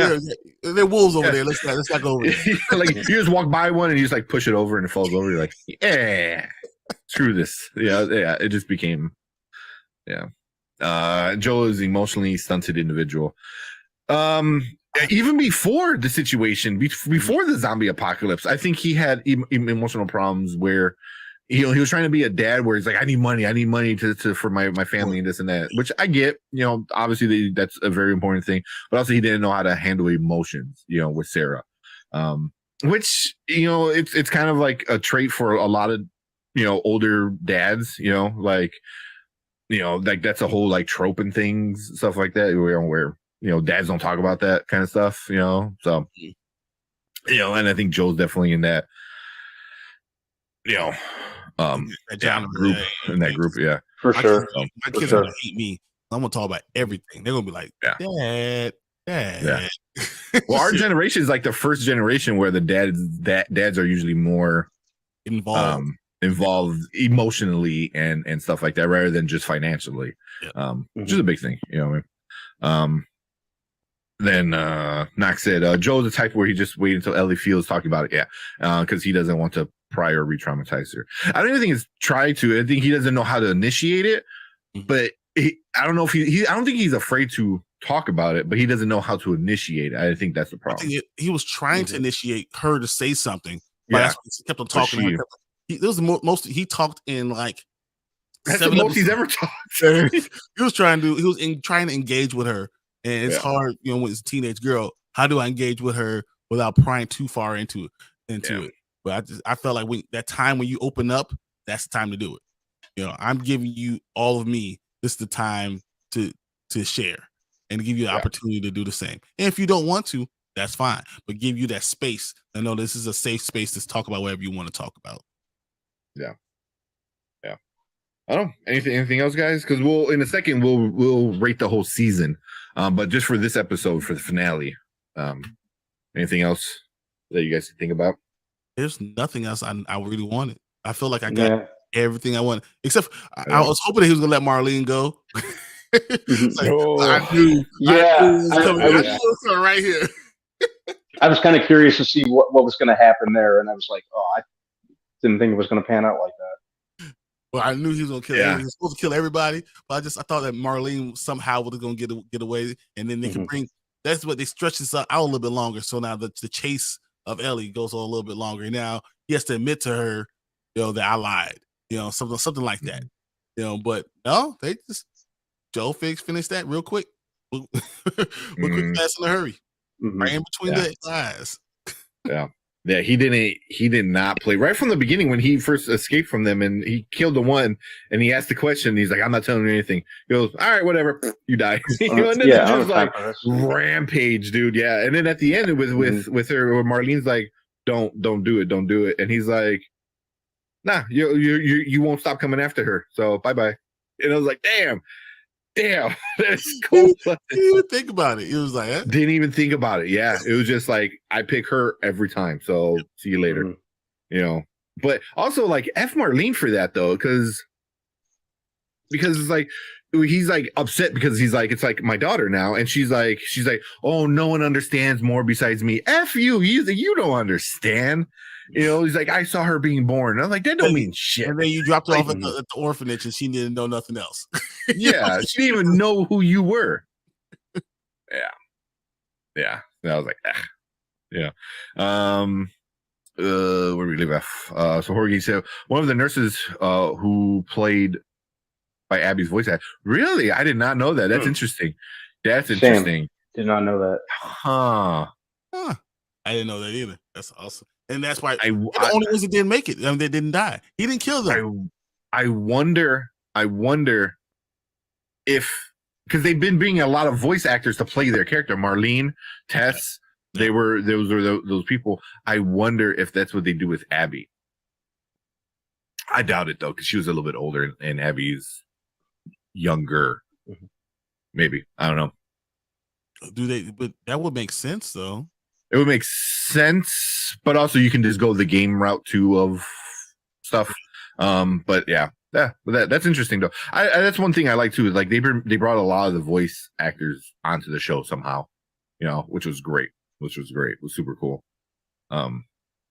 they're wolves over there. Let's not go over there. Like you just walk by one and you just like push it over and it falls over. You're like, screw this. Yeah. It just became Joel is an emotionally stunted individual. Even before the situation, before the zombie apocalypse, I think he had emotional problems where he was trying to be a dad where he's like, I need money to for my family and this and that, which I get, obviously that's a very important thing, but also he didn't know how to handle emotions, with Sarah, which, it's kind of like a trait for a lot of, older dads, like that's a whole like trope and things, stuff like that, where dads don't talk about that kind of stuff, so and I think Joel's definitely in that group, for sure. My kids are gonna hate me. I'm gonna talk about everything. They're gonna be like, Dad. Well, our generation is like the first generation where the dads are usually more involved emotionally and stuff like that, rather than just financially, which is a big thing, Then Knox said Joe's the type where he just wait until Ellie feels talking about it, because he doesn't want to prior re-traumatize her. I don't even think he's tried to. I think he doesn't know how to initiate it, but I don't know if I don't think he's afraid to talk about it, but he doesn't know how to initiate it. I think that's the I problem. think he was trying to initiate her to say something, but Yeah. that's why he kept on talking. This was the most he talked in like That's 7 the most he's episodes. ever talked. He was trying to engage with her, and it's hard, when it's a teenage girl. How do I engage with her without prying too far into it? But I felt like that time when you open up, that's the time to do it. I'm giving you all of me. This is the time to share and give you the opportunity to do the same. And if you don't want to, that's fine. But give you that space. I know this is a safe space to talk about whatever you want to talk about. Yeah. I don't know. Anything else, guys? Because in a second we'll rate the whole season. But just for this episode, for the finale, anything else that you guys think about? There's nothing else I really wanted. I feel like I got everything I wanted, except I was hoping that he was gonna let Marlene go. I knew it was coming right here. I was kind of curious to see what was going to happen there, and I was like, I didn't think it was going to pan out like that. Well, I knew he was gonna kill. He was supposed to kill everybody, but I thought that Marlene somehow was gonna get away, and then they could bring. That's what they stretched this out a little bit longer. So now the chase of Ellie goes on a little bit longer. And now he has to admit to her, that I lied. Something like that. But no, they just Joe finished that real quick. Real quick, fast in a hurry, right in between the eyes. Yeah, he did not play right from the beginning when he first escaped from them and he killed the one and he asked the question. He's like, I'm not telling you anything. He goes, all right, whatever, you die. And then just like rampage, dude. Yeah. And then at the end with her, where Marlene's like, don't do it. And he's like, nah, you won't stop coming after her. So bye. And I was like, damn, that's cool. Didn't even think about it. It was like, didn't even think about it. Yeah, it was just like I pick her every time. So see you later. But also like F Marlene for that though, because it's like he's like upset because he's like, it's like my daughter now, and she's like, oh, no one understands more besides me. F you, you don't understand. He's like, I saw her being born. I'm like, that don't mean shit. And then you dropped her off at the orphanage, and she didn't know nothing else. Yeah, she didn't even know who you were. Yeah. And I was like, yeah. Where do we leave off? So Jorge said one of the nurses who played by Abby's voice actor. Really, I did not know that. That's interesting. That's interesting. Did not know that. Huh. I didn't know that either. That's awesome. And that's why the only ones that didn't make it. They didn't die. He didn't kill them. I wonder if, because they've been bringing a lot of voice actors to play their character. Marlene, Tess, those were those people. I wonder if that's what they do with Abby. I doubt it though, because she was a little bit older and Abby's younger. Maybe, I don't know. Do they? But that would make sense though. It would make sense, but also you can just go the game route too of stuff. But that's interesting though. That's one thing I like too. Is like they brought a lot of the voice actors onto the show somehow, which was great. It was super cool.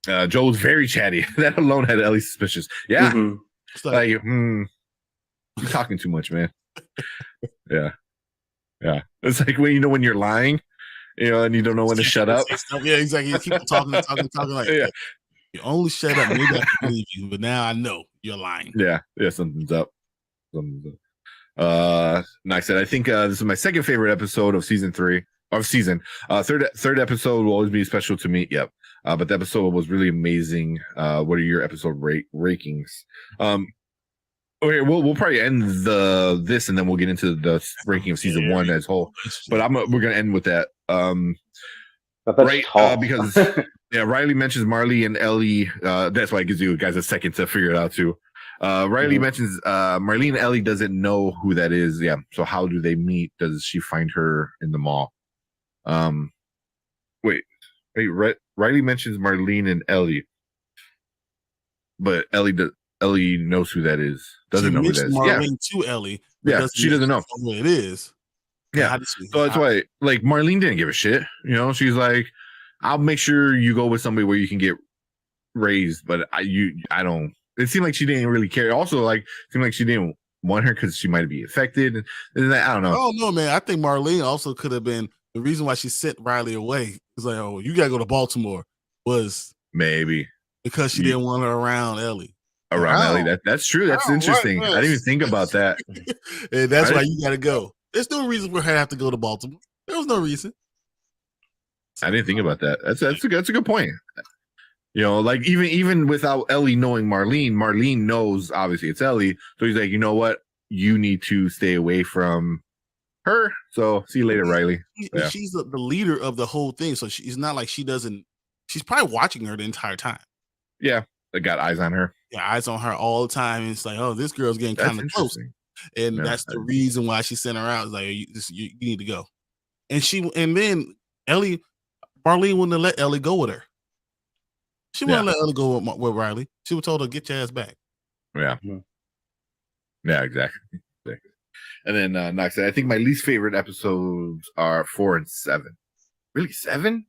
Joe was very chatty. That alone had Ellie suspicious. Yeah, you're talking too much, man. Yeah. It's like when you're lying. And you don't know when to shut up. Yeah, exactly. You keep talking like that. You only shut up. Maybe I can believe you, but now I know you're lying. Yeah, something's up. And I said, I think this is my second favorite episode of season 3. Third episode will always be special to me. Yep. But the episode was really amazing. What are your episode rankings? Okay, we'll probably end this and then we'll get into the ranking of season 1 as whole. But we're gonna end with that. Because Riley mentions Marley and Ellie. That's why it gives you guys a second to figure it out too. Riley mentions Marlene and Ellie doesn't know who that is. Yeah. So how do they meet? Does she find her in the mall? Wait. Riley mentions Marlene and Ellie, but Ellie knows who that is. Doesn't know who that is. Marlene to Ellie. She doesn't know who it is. Yeah. So that's why, like, Marlene didn't give a shit. She's like, I'll make sure you go with somebody where you can get raised, but I don't. It seemed like she didn't really care. Also, like, it seemed like she didn't want her because she might be affected. And I don't know. Oh no, man. I think Marlene also could have been the reason why she sent Riley away. It's like, oh, you gotta go to Baltimore, was Maybe because she didn't want her around Ellie. Around Ellie. That's true. That's interesting. I didn't even think about that. And that's why you gotta go. There's no reason for her to have to go to Baltimore. There was no reason. I didn't think about that. That's a good point. You know, like even without Ellie knowing Marlene knows obviously it's Ellie. So he's like, you know what? You need to stay away from her. So see you later, Riley. Yeah. She's the leader of the whole thing. So she's not like she's probably watching her the entire time. Yeah. They got eyes on her. Yeah, eyes on her all the time. And it's like, oh, this girl's getting kind of close. And that's the reason why she sent her out. It's like, you need to go. And then Marlene wouldn't have let Ellie go with her. She wouldn't let Ellie go with Riley. She would told her, get your ass back. Yeah. Yeah, exactly. And then Knox said, I think my least favorite episodes are 4 and 7. Really, 7?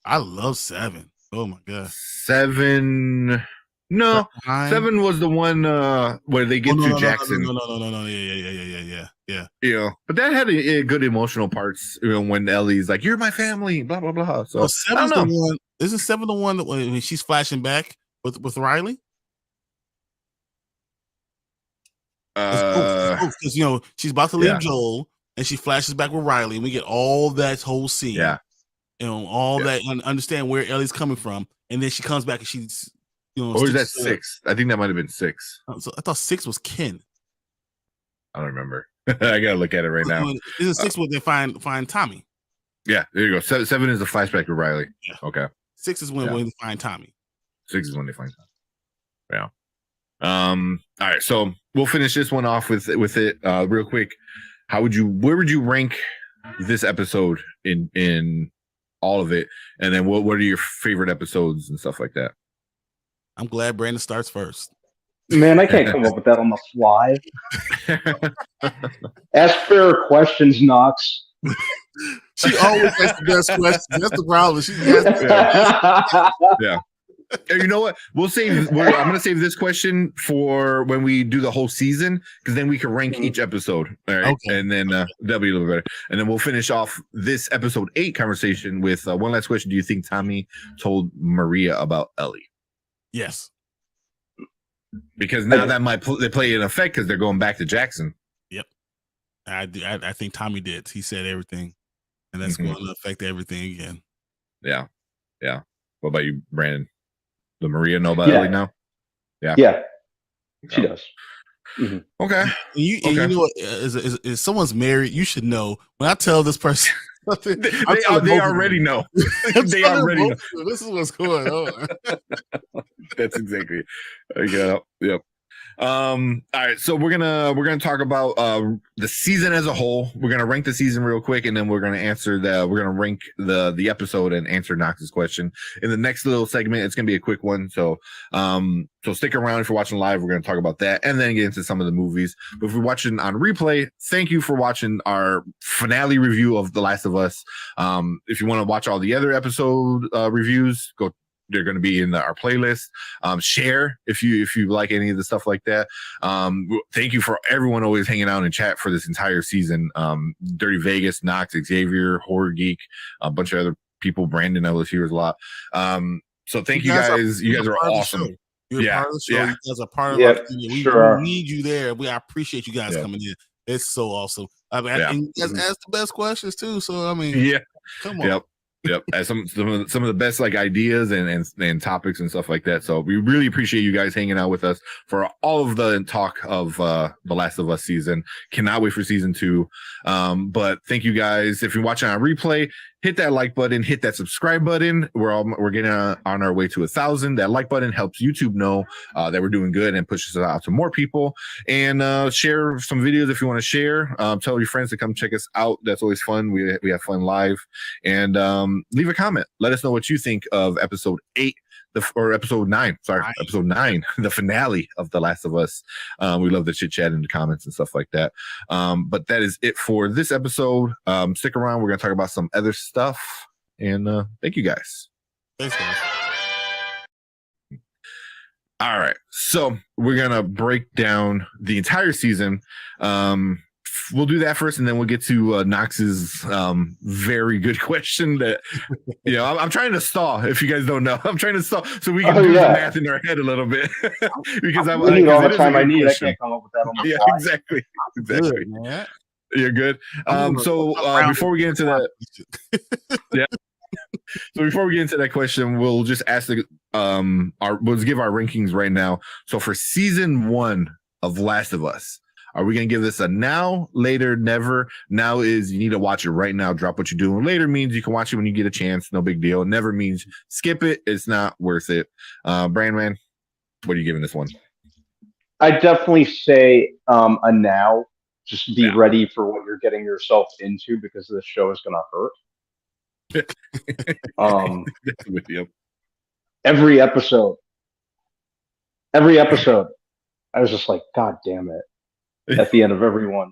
I love 7. Oh my god. 7. No, 7 was the one where they get to Jackson. No. Yeah. You know, but that had a good emotional parts. You know, when Ellie's like, "You're my family," blah blah blah. So well, 7's the one. Isn't 7 the one that when she's flashing back with Riley? Because you know she's about to leave Joel, and she flashes back with Riley, and we get all that whole scene. Yeah, you know all that, and understand where Ellie's coming from, and then she comes back and she's, you know, or is that 6? I think that might have been 6. So I thought 6 was Ken. I don't remember. I gotta look at it right now. Is it 6 when they find Tommy? Yeah, there you go. 7 is the flashback with Riley. Yeah. Okay. 6 is when they find Tommy. 6 is when they find Tommy. Yeah. All right, so we'll finish this one off with it real quick. Where would you rank this episode in all of it? And then what are your favorite episodes and stuff like that? I'm glad Brandon starts first. Man, I can't come up with that on the fly. Ask fair questions, Knox. She always asks the best questions. That's the problem. Yeah. And you know what? I'm going to save this question for when we do the whole season, because then we can rank each episode. All right. Okay. And then that'll be a little better. And then we'll finish off this episode 8 conversation with one last question. Do you think Tommy told Maria about Ellie? Yes. Because now that they play in effect because they're going back to Jackson. Yep. I think Tommy did. He said everything. And that's going to affect everything again. Yeah. Yeah. What about you, Brandon? Does Maria know about Ellie now? Yeah. Yeah. She does. Mm-hmm. Okay. And you know what? If someone's married, you should know. When I tell this person, they already know. They already know. This is what's going on. That's exactly. Yep. All right, so we're gonna talk about the season as a whole. We're gonna rank the season real quick, and then we're gonna rank the episode and answer Knox's question in the next little segment. It's gonna be a quick one, so stick around if you're watching live. We're gonna talk about that and then get into some of the movies. But if you're watching on replay, thank you for watching our finale review of The Last of Us. If you want to watch all the other episode reviews, go. They're going to be in our playlist. Share if you like any of the stuff like that. Thank you for everyone always hanging out in chat for this entire season. Dirty Vegas, Knox, Xavier, Horror Geek, a bunch of other people. Brandon, I was here a lot. So thank you guys. You guys are awesome. You're part of the show. You guys are part of our community. We need you there. I appreciate you guys coming in. It's so awesome. I mean, and you guys ask the best questions too. So I mean, come on. Yep, some of the best like ideas and topics and stuff like that. So we really appreciate you guys hanging out with us for all of the talk of The Last of Us season. Cannot wait for season 2. But thank you guys. If you're watching on replay, hit that like button, hit that subscribe button. We're getting on our way to 1,000. That like button helps YouTube know that we're doing good and pushes it out to more people. And share some videos if you want to share. Tell your friends to come check us out. That's always fun. We have fun live. And leave a comment. Let us know what you think of episode 8. Episode 9, episode 9, the finale of The Last of Us. We love the chit chat in the comments and stuff like that. But that is it for this episode. Stick around. We're going to talk about some other stuff. And thank you guys. Thanks, guys. All right, so we're gonna break down the entire season. We'll do that first, and then we'll get to Knox's very good question. That I'm trying to stall. If you guys don't know, I'm trying to stall so we can do the math in our head a little bit. Because I need all the time I need. Question. I can't come up with that on the Yeah, fly. exactly. Good, man. You're good. So before we get into that, yeah. So before we get into that question, we'll just ask we'll give our rankings right now. So for season 1 of Last of Us, are we gonna give this a now, later, never? Now is you need to watch it right now. Drop what you're doing. Later means you can watch it when you get a chance. No big deal. Never means skip it. It's not worth it. Brandman, what are you giving this one? I definitely say a now. Just be ready for what you're getting yourself into because this show is gonna hurt. Every episode, I was just like, God damn it! At the end of every one.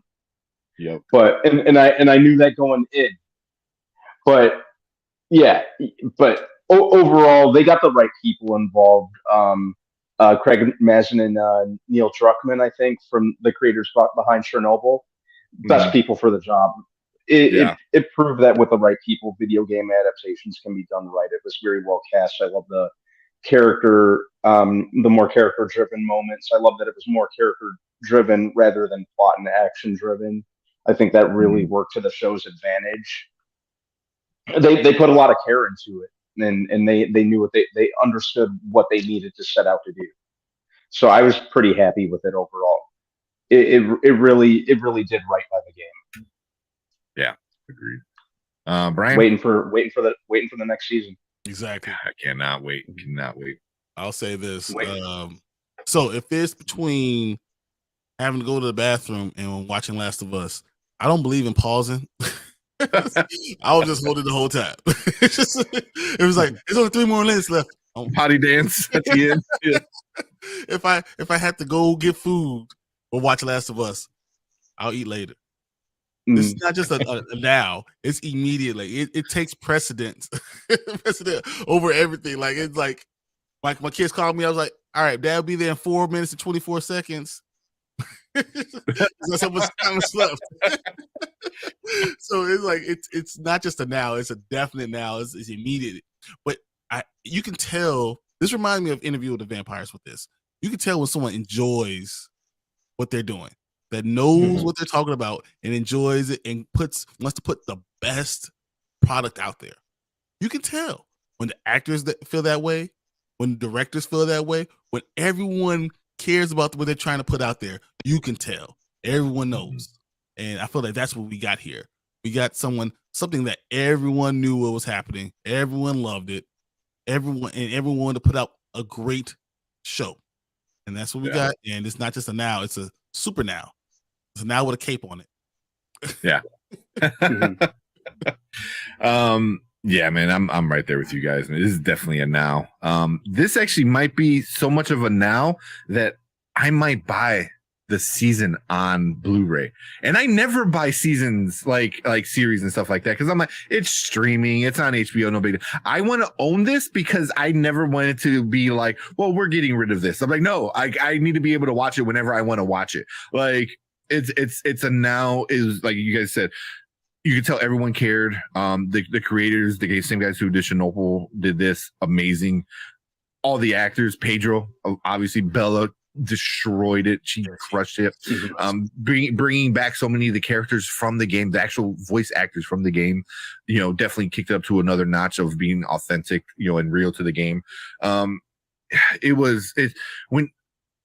Yep. But and I knew that going in. But yeah, but overall, they got the right people involved. Craig Mazin and Neil Druckmann, I think, from the creators behind Chernobyl, best people for the job. It proved that with the right people, video game adaptations can be done right. It was very well cast. I love the character, the more character-driven moments. I love that it was more character-driven rather than plot and action-driven. I think that really worked to the show's advantage. They put a lot of care into it, and they knew what they understood what they needed to set out to do. So I was pretty happy with it overall. It really did right by the game. Yeah, agreed. Brian, waiting for the next season. Exactly. I cannot wait. Cannot wait. I'll say this. So if it's between having to go to the bathroom and watching Last of Us, I don't believe in pausing. I was just holding the whole time. It was like there's only 3 more minutes left. Potty dance at the end. Yeah. If I had to go get food or watch Last of Us, I'll eat later. It's not just a now; it's immediately. It takes precedence over everything. Like it's like my kids called me. I was like, "All right, Dad will be there in 4 minutes and 24 seconds." That's how much time is left. So it's like it's not just a now; it's a definite now. It's immediate. But you can tell. This reminds me of Interview with the Vampires. With this, you can tell when someone enjoys what they're doing, that knows what they're talking about and enjoys it and wants to put the best product out there. You can tell when the actors feel that way, when the directors feel that way, when everyone cares about what they're trying to put out there. You can tell. Everyone knows. And I feel like that's what we got here. We got something that everyone knew what was happening. Everyone loved it. Everyone wanted to put out a great show. And that's what we got. And it's not just a now, it's a super now. It's a now with a cape on it. Yeah. Yeah, man, I'm right there with you guys. This is definitely a now. This actually might be so much of a now that I might buy the season on Blu-ray. And I never buy seasons like series and stuff like that because I'm like, it's streaming, it's on HBO, no big deal. I want to own this because I never wanted to be like, well, we're getting rid of this. I'm like, no, I need to be able to watch it whenever I want to watch it. Like it's a now is like you guys said. You could tell everyone cared. The creators, the same guys who did Chernobyl did this amazing. All the actors, Pedro, obviously Bella destroyed it. She crushed it. Bringing back so many of the characters from the game, the actual voice actors from the game, definitely kicked up to another notch of being authentic, and real to the game.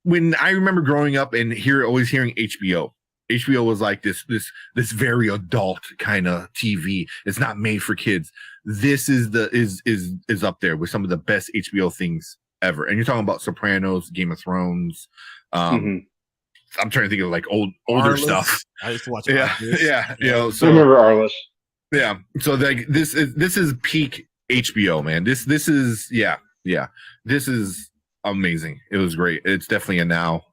When I remember growing up and always hearing HBO. HBO was like this very adult kind of TV. It's not made for kids. This is is up there with some of the best HBO things ever. And you're talking about Sopranos, Game of Thrones. I'm trying to think of like older Arliss. Stuff. I used to watch. Yeah. So I remember Arliss. Yeah. So like this is peak HBO, man. This is This is amazing. It was great. It's definitely a now.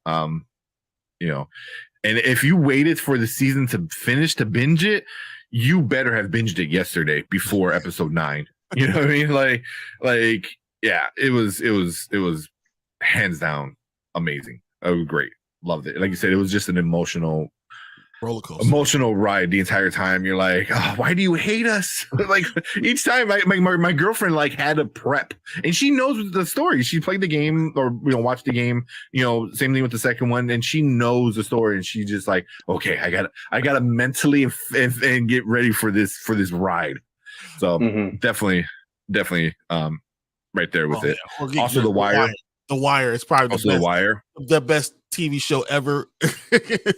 And if you waited for the season to finish to binge it, you better have binged it yesterday before episode 9. You know what I mean? Like, yeah, it was hands down amazing. It was great. Loved it. Like you said, it was just an emotional ride the entire time. You're like, oh, why do you hate us? Like each time my girlfriend like had a prep, and she knows the story. She played the game or watched the game, same thing with the second one, and she knows the story, and she just like, okay, I gotta mentally and get ready for this ride. So definitely right there with it. Yeah. Also The Wire. The Wire is probably The Wire, the best TV show ever.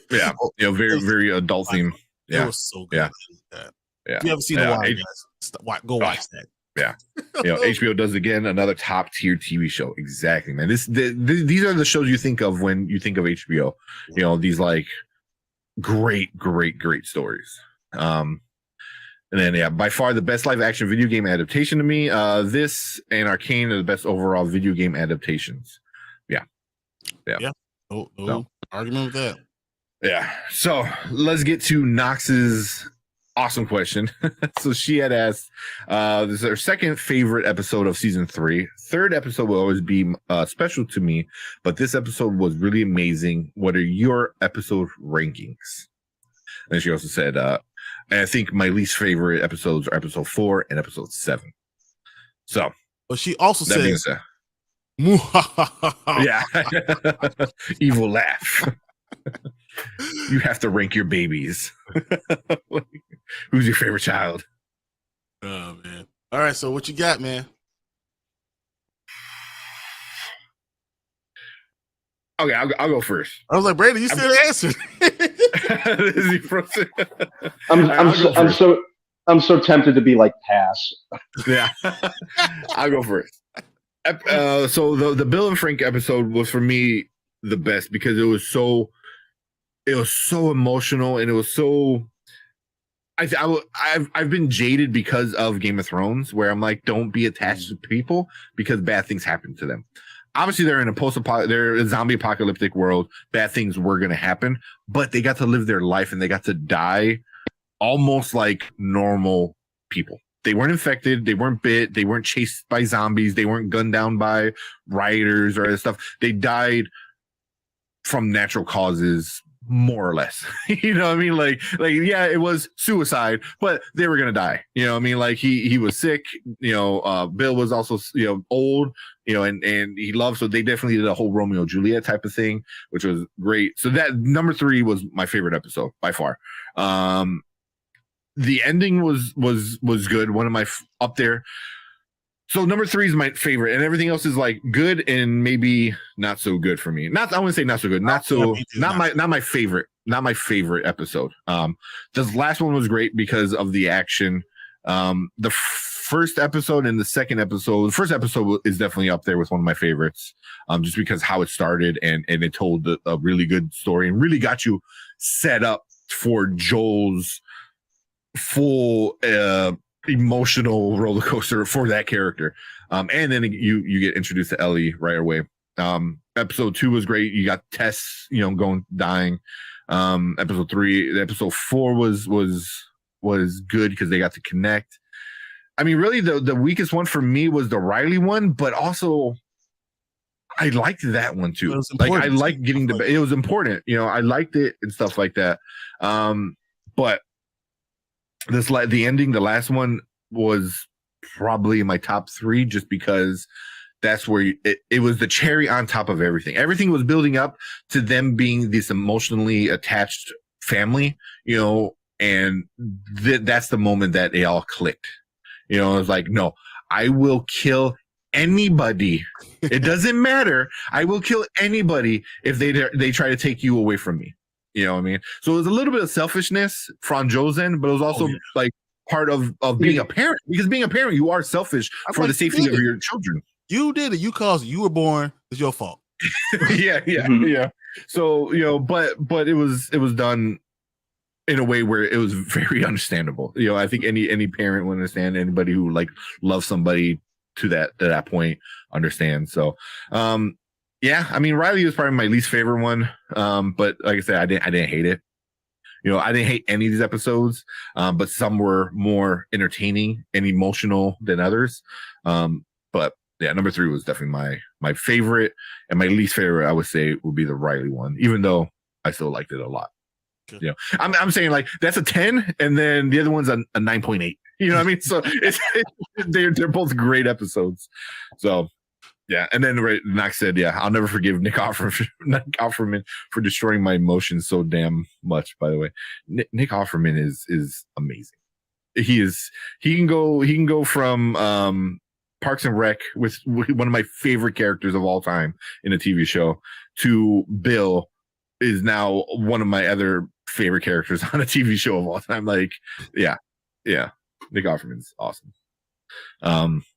Yeah, very very adult theme. Yeah, it was so good. Yeah. If you haven't seen The Wire, guys, go watch that. Yeah, HBO does again another top tier TV show. Exactly, man. These are the shows you think of when you think of HBO. These like great stories. And then, by far the best live action video game adaptation to me. This and Arcane are the best overall video game adaptations. Yeah. No argument with that. Yeah. So let's get to Knox's awesome question. So she had asked, this is her second favorite episode of season 3. Third episode will always be special to me, but this episode was really amazing. What are your episode rankings? And she also said, and I think my least favorite episodes are episode 4 and episode 7. So, but she also said, yeah, evil laugh. You have to rank your babies. Who's your favorite child? Oh man! All right, so what you got, man? Okay, I'll go first. I was like, Brady, you still answered. I'm so tempted to be like pass. Yeah, I'll go first. So the Bill and Frank episode was for me the best because it was so emotional, and it was so. I've been jaded because of Game of Thrones, where I'm like, don't be attached to people because bad things happen to them. Obviously, they're in they're a zombie apocalyptic world. Bad things were going to happen, but they got to live their life and they got to die almost like normal people. They weren't infected. They weren't bit. They weren't chased by zombies. They weren't gunned down by rioters or other stuff. They died from natural causes, more or less. You know what I mean? Like, yeah, it was suicide, but they were going to die. You know what I mean? Like he was sick, Bill was also, old, and he loved, so they definitely did a whole Romeo and Juliet type of thing, which was great. So that number 3 was my favorite episode by far. The ending was good. One of my up there. So number 3 is my favorite, and everything else is like good and maybe not so good for me. I wouldn't say not so good, not my favorite episode. This last one was great because of the action. The first episode and the second episode, the first episode is definitely up there with one of my favorites. Just because how it started and it told a really good story and really got you set up for Joel's full emotional roller coaster for that character. And then you get introduced to Ellie right away. Episode 2 was great. You got Tess, dying. Episode 4 was good because they got to connect. I mean, really the weakest one for me was the Riley one, but also I liked that one too. Like I liked getting it was important, I liked it and stuff like that. But the ending, the last one was probably my top 3 just because that's where it was the cherry on top of everything. Everything was building up to them being this emotionally attached family, and that's the moment that they all clicked. It was like, no, I will kill anybody. It doesn't matter. I will kill anybody if they try to take you away from me. You know what I mean? So it was a little bit of selfishness from Joe's end, but it was also like part of being a parent, because being a parent, you are selfish for the safety of your children. You did it. You caused. You were born. It's your fault. Yeah. So but it was done in a way where it was very understandable. I think any parent would understand. Anybody who like loves somebody to that point understands. So yeah, I mean, Riley was probably my least favorite one. But like I said, I didn't hate it. I didn't hate any of these episodes, but some were more entertaining and emotional than others. But yeah, number 3 was definitely my favorite, and my least favorite I would say would be the Riley one, even though I still liked it a lot. Good. You know, I'm saying like that's a 10, and then the other one's a 9.8. You know what I mean? So they're both great episodes. So yeah, and then Knox said, "Yeah, I'll never forgive Nick Offerman for destroying my emotions so damn much." By the way, Nick Offerman is amazing. He can go from Parks and Rec with one of my favorite characters of all time in a TV show to Bill is now one of my other favorite characters on a TV show of all time. Like, yeah, Nick Offerman's awesome.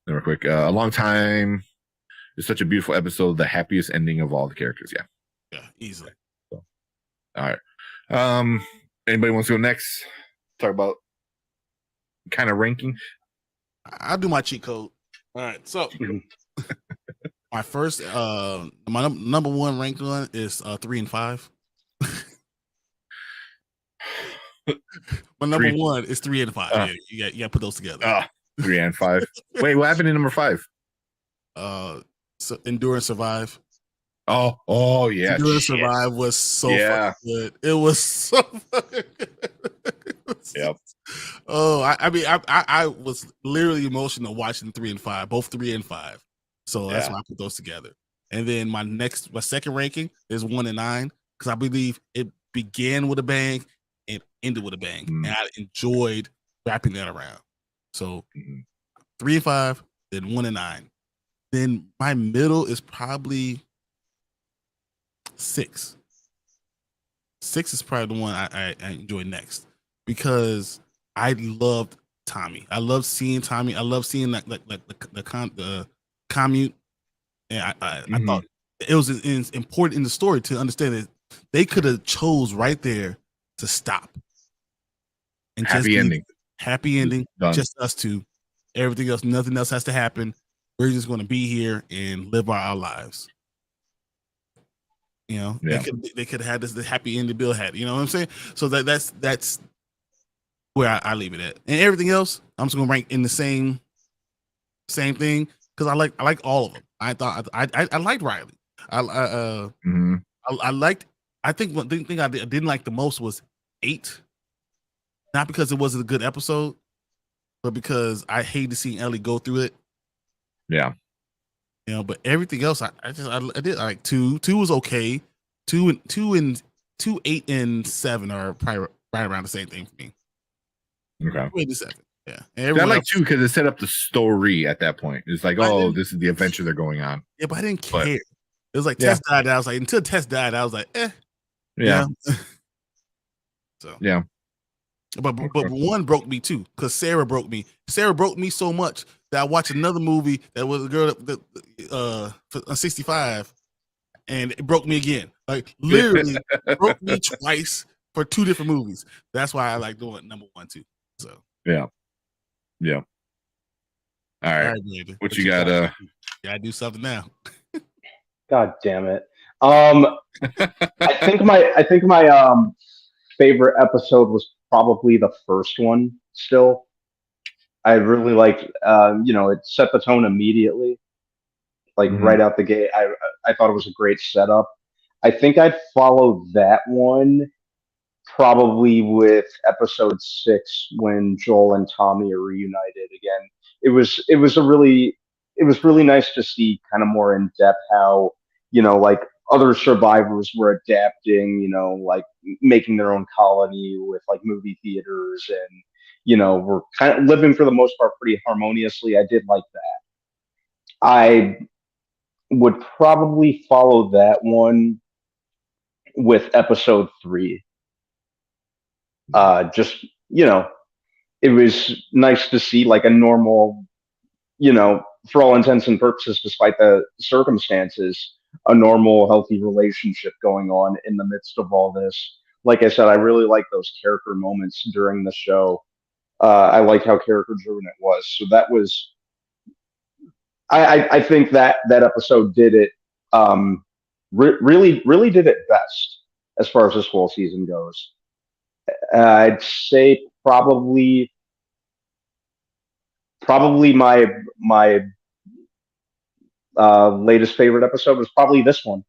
Real quick, a long time. It's such a beautiful episode. The happiest ending of all the characters. Yeah, easily. So, all right. Anybody wants to go next? Talk about kind of ranking. I'll do my cheat code. All right, so my first, my number 1 ranked one is 3 and 5. My number 1 is 3 and 5. Yeah, you got to put those together. 3 and 5. Wait, what happened in number 5? So Endure and Survive. Oh yeah. Endure and Survive was so fucking good. It was so fucking good. Yep. Oh, I was literally emotional watching 3 and 5, both 3 and 5. So that's why I put those together. And then my second ranking is 1 and 9 because I believe it began with a bang and ended with a bang, and I enjoyed wrapping that around. So 3 and 5, then 1 and 9. Then my middle is probably 6. 6 is probably the one I enjoy next because I loved Tommy. I love seeing Tommy. I love seeing the commute, and I thought it was important in the story to understand that they could have chose right there to stop and happy ending. Happy ending. Just us two. Everything else, nothing else has to happen. We're just going to be here and live our lives. You know, they could have had the happy ending Bill had. You know what I'm saying? So that's where I leave it at. And everything else, I'm just going to rank in the same thing because I like all of them. I thought I liked Riley. I liked. I think one thing I didn't like the most was 8. Not because it wasn't a good episode, but because I hated seeing Ellie go through it. Yeah. You know, but everything else I did like 2. 2 was okay. 2, 8, and 7 are probably right around the same thing for me. Okay. 2, 8, and 7. Yeah. I like 2 because it set up the story at that point. It's like, this is the adventure they're going on. Yeah, but I didn't care. It was like Tess died. I was like, until Tess died, I was like, eh. Yeah. So yeah. But 1 broke me too, because Sarah broke me. Sarah broke me so much that I watched another movie that was a girl on 65, and it broke me again. Like literally broke me twice for 2 different movies. That's why I like doing number 1 too. So yeah. All right, baby. What you got? Gotta do something now. God damn it. I think my favorite episode was probably the first one still. I really liked, it set the tone immediately. Like right out the gate, I thought it was a great setup. I think I'd follow that one probably with episode 6 when Joel and Tommy are reunited again. It was really nice to see kind of more in depth how, like other survivors were adapting, like making their own colony with like movie theaters and, we're kind of living for the most part pretty harmoniously. I did like that. I would probably follow that one with episode 3. Just, it was nice to see like a normal, for all intents and purposes, despite the circumstances, a normal, healthy relationship going on in the midst of all this. Like I said, I really like those character moments during the show. I like how character driven it was. So that was, I think that episode did it, really did it best as far as this whole season goes. I'd say probably my latest favorite episode was probably this one.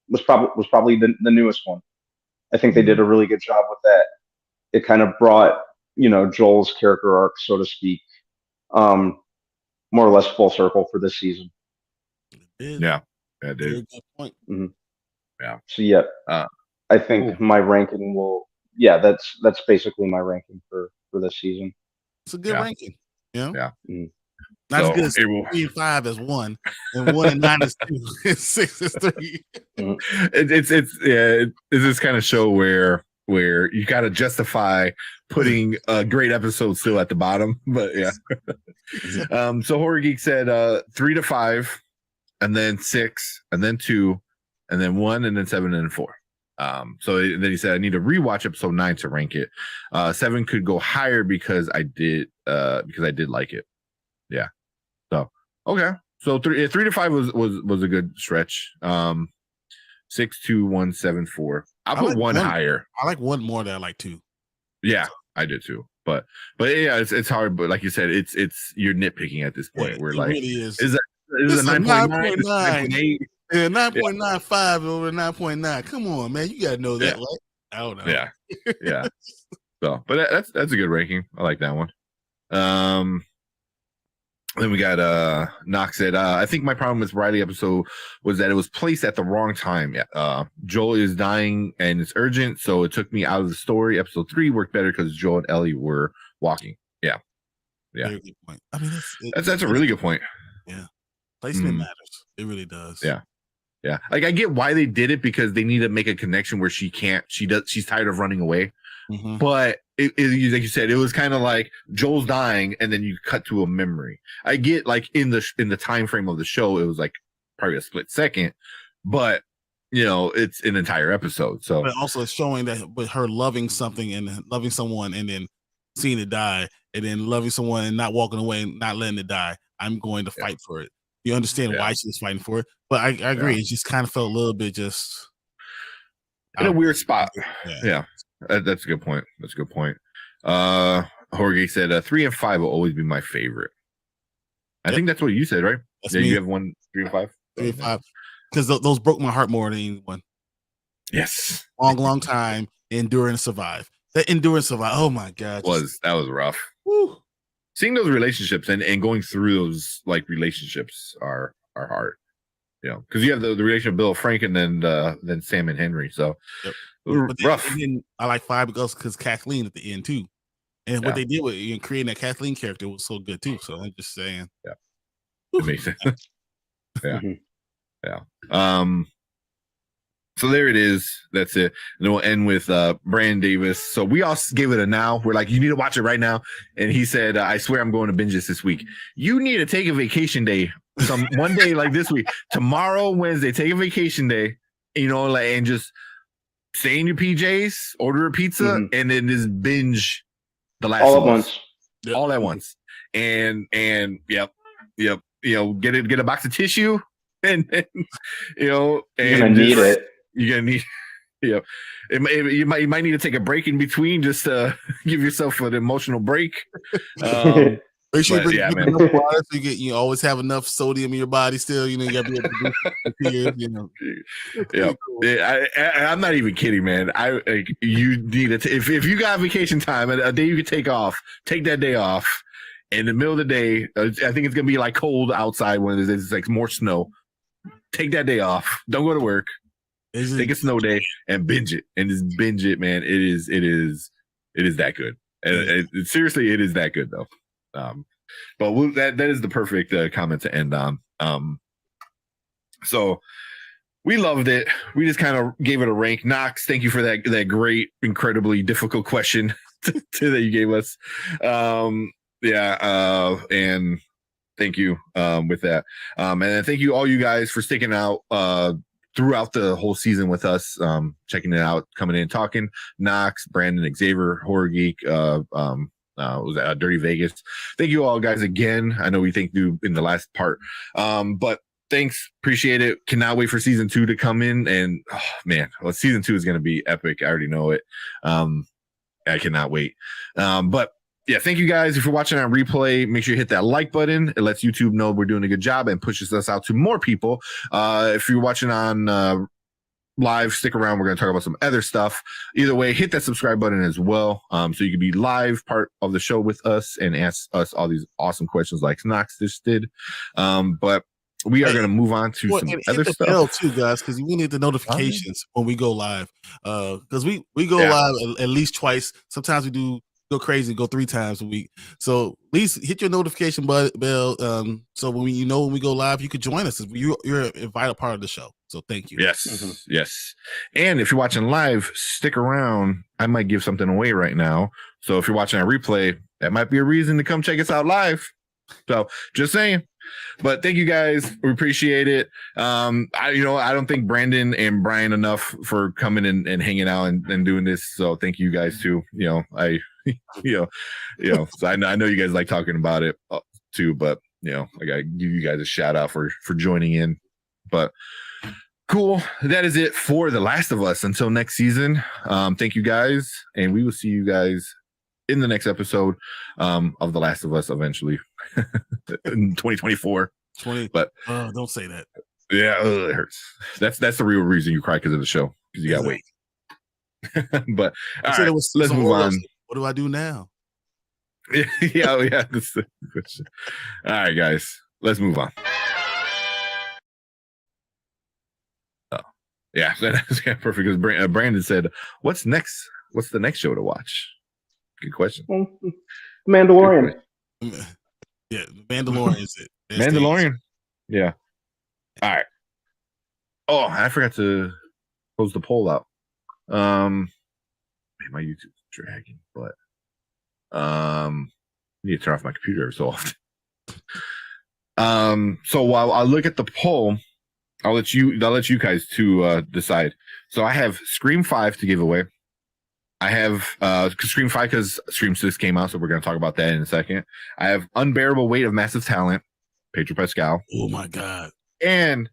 Was probably the newest one. I think they did a really good job with that. It kind of brought, Joel's character arc, so to speak, more or less full circle for this season. Yeah, it did. Very good point. Mm-hmm. Yeah. So yeah, I think my ranking will. Yeah, that's basically my ranking for this season. It's a good ranking. Yeah. Mm-hmm. Not as good as 3 and 5 as 1, and 1 and 9 is 2, and 6 is 3. Mm-hmm. It's this kind of show where you got to justify putting a great episode still at the bottom, but yeah. So Horror Geek said 3 to 5, and then 6, and then 2, and then 1, and then 7, and then 4. So then he said I need to rewatch episode 9 to rank it. 7 could go higher because I did like it. Yeah. So okay. So 3 to 5 was a good stretch. 6, 2, 1, 7, 4. I'll put like 1 higher. I like 1 more than I like 2. Yeah, I did too. But yeah, it's hard. But like you said, it's you're nitpicking at this point. Where like really is it a 9.9? 9.8? Yeah, 9.95 over 9.9. Come on, man, you gotta know that, right? I don't know. Yeah. So, but that's a good ranking. I like that one. Then we got Knox said, I think my problem with Riley episode was that it was placed at the wrong time. Joel is dying and it's urgent, so it took me out of the story. Episode 3 worked better because Joel and Ellie were walking. Yeah. Very good point. I mean, that's a really good point. Yeah. Placement matters. It really does. Yeah. Like I get why they did it, because they need to make a connection where she's tired of running away. Mm-hmm. But it, like you said, it was kind of like Joel's dying, and then you cut to a memory. I get like in the time frame of the show, it was like probably a split second, but it's an entire episode. So, but also it's showing that with her loving something and loving someone, and then seeing it die, and then loving someone and not walking away and not letting it die. I'm going to fight for it. You understand why she was fighting for it, but I agree. It just kind of felt a little bit just in a weird spot. Yeah. That's a good point. Jorge said 3 and 5 will always be my favorite. I think that's what you said, right? That's me. You have 1, 3 and 5. 3 and 5, because those broke my heart more than anyone. Yes, long time. Endure and survive. That endure and survive. Oh my god, that was rough. Woo. Seeing those relationships and going through those like relationships are hard. Because you have the relationship of Bill Frank and then Sam and Henry. So. But rough. Then I like 5 because Kathleen at the end too, and what they did with creating that Kathleen character was so good too. So I'm just saying, amazing. So there it is. That's it. And then we'll end with Brandon Davis. So we all gave it a now. We're like, you need to watch it right now. And he said, I swear I'm going to binge this week. You need to take a vacation day. One day like this week. Tomorrow, Wednesday, take a vacation day. And just stay in your PJs, order a pizza, and then just binge the last all at once. All at once. And yep. Get a box of tissue, and you're gonna need it. You're gonna need. You might need to take a break in between just to give yourself an emotional break. Make sure you bring enough water so you always have enough sodium in your body still. You got to be able to I'm not even kidding, man. You need to if you got vacation time, a day you can take off, take that day off. In the middle of the day, I think it's gonna be like cold outside when it's like more snow. Take that day off. Don't go to work. Take a snow day and binge it, man. It is that good. And seriously, it is that good though. But that is the perfect comment to end on. So we loved it. We just kind of gave it a rank. Knox, thank you for that great, incredibly difficult question that you gave us. And thank you with that. And then thank you all you guys for sticking out throughout the whole season with us, checking it out, coming in, talking. Knox, Brandon, Xavier, Horror Geek, was at Dirty Vegas. Thank you all guys again. I know we thanked you in the last part, but thanks, appreciate it. Cannot wait for season 2 to come in, and season 2 is going to be epic. I already know it. I cannot wait. But yeah, thank you guys. If you're watching on replay, make sure you hit that like button. It lets YouTube know we're doing a good job and pushes us out to more people. If you're watching on live, stick around. We're going to talk about some other stuff. Either way, hit that subscribe button as well, so you can be live part of the show with us and ask us all these awesome questions like Knox just did. But we are going to move on to some other stuff. Bell too, guys, because we need the notifications when we go live. Because we go live at least twice. Sometimes we do go crazy, go 3 times a week. So at least hit your notification bell. So when when we go live, you could join us. You're a vital part of the show. So thank you. Yes, yes. And if you're watching live, stick around. I might give something away right now. So if you're watching a replay, that might be a reason to come check us out live. So just saying. But thank you guys. We appreciate it. I don't think Brandon and Brian enough for coming and hanging out and doing this. So thank you guys too. So I know you guys like talking about it too, but I gotta give you guys a shout out for joining in. But cool. That is it for The Last of Us. Until next season. Thank you guys, and we will see you guys in the next episode of The Last of Us eventually in 2024. But don't say that. Yeah, it hurts. That's the real reason you cry, because of the show, because you gotta wait. But all right, let's move on. What do I do now? yeah. That's the question. All right, guys, let's move on. Yeah, that's perfect. Because Brandon said, "What's next? What's the next show to watch?" Good question. Mandalorian. Yeah, Mandalorian is it. Mandalorian. Yeah. All right. Oh, I forgot to close the poll out. Man, my YouTube's dragging, but I need to turn off my computer every so often. So while I look at the poll, I'll let you guys decide. So I have Scream 5 to give away. I have Scream 5 because Scream 6 came out, so we're going to talk about that in a second. I have Unbearable Weight of Massive Talent, Pedro Pascal. Oh my God. And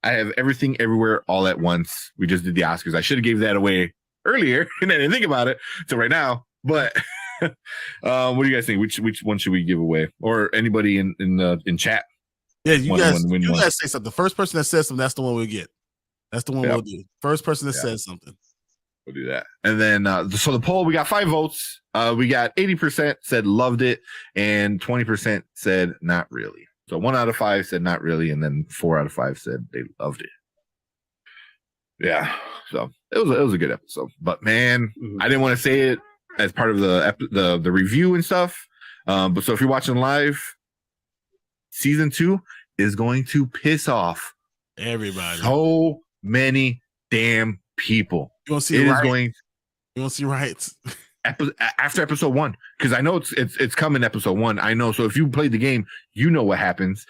I have Everything Everywhere All at Once. We just did the Oscars. I should have gave that away earlier and I didn't think about it till right now. But what do you guys think? Which one should we give away? Or anybody in chat? Yeah, you guys say something. The first person that says something, that's the one we'll get. That's the one we'll do. First person that says something. We'll do that. And then, so the poll, we got 5 votes. We got 80% said loved it, and 20% said not really. So 1 out of 5 said not really, and then 4 out of 5 said they loved it. Yeah. So it was a good episode. But man, I didn't want to say it as part of the review and stuff. But so if you're watching live, season 2 is going to piss off everybody. So many damn people. You want to see it? You want to see riots after episode 1, because I know it's coming episode 1. I know. So if you played the game, you know what happens.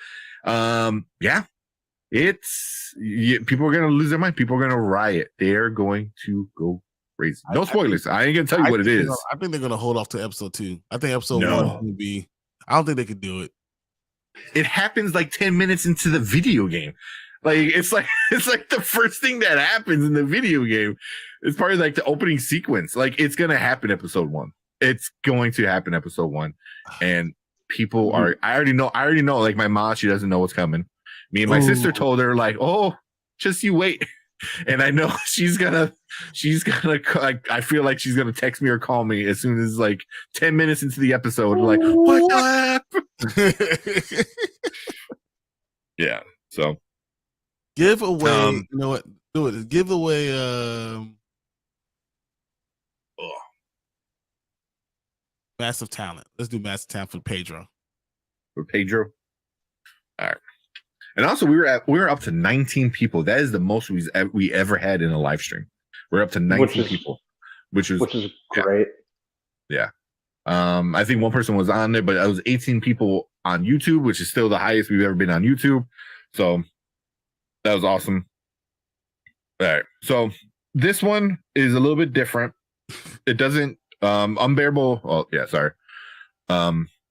Yeah, people are gonna lose their mind. People are gonna riot. They're going to go crazy. No spoilers. I ain't gonna tell you what it is. I think they're gonna hold off to episode 2. I think episode 1 is gonna be. I don't think they could do it. It happens like 10 minutes into the video game. Like it's like the first thing that happens in the video game. It's part of like the opening sequence. Like it's gonna happen episode 1. It's going to happen episode 1. And people are I already know, like my mom, she doesn't know what's coming. Me and my sister told her, like, oh, just you wait. And I know she's gonna like, I feel like she's gonna text me or call me as soon as like 10 minutes into the episode, like, what the heck? Yeah. So give away, you know what? Do it. Give away Massive Talent. Let's do Massive Talent for Pedro. For Pedro. All right. And also we were up to 19 people. That is the most we ever had in a live stream. We're up to 19 people, which is great. Yeah. I think one person was on there, but it was 18 people on YouTube, which is still the highest we've ever been on YouTube. So that was awesome. All right. So this one is a little bit different. It doesn't Unbearable. Oh, yeah, sorry.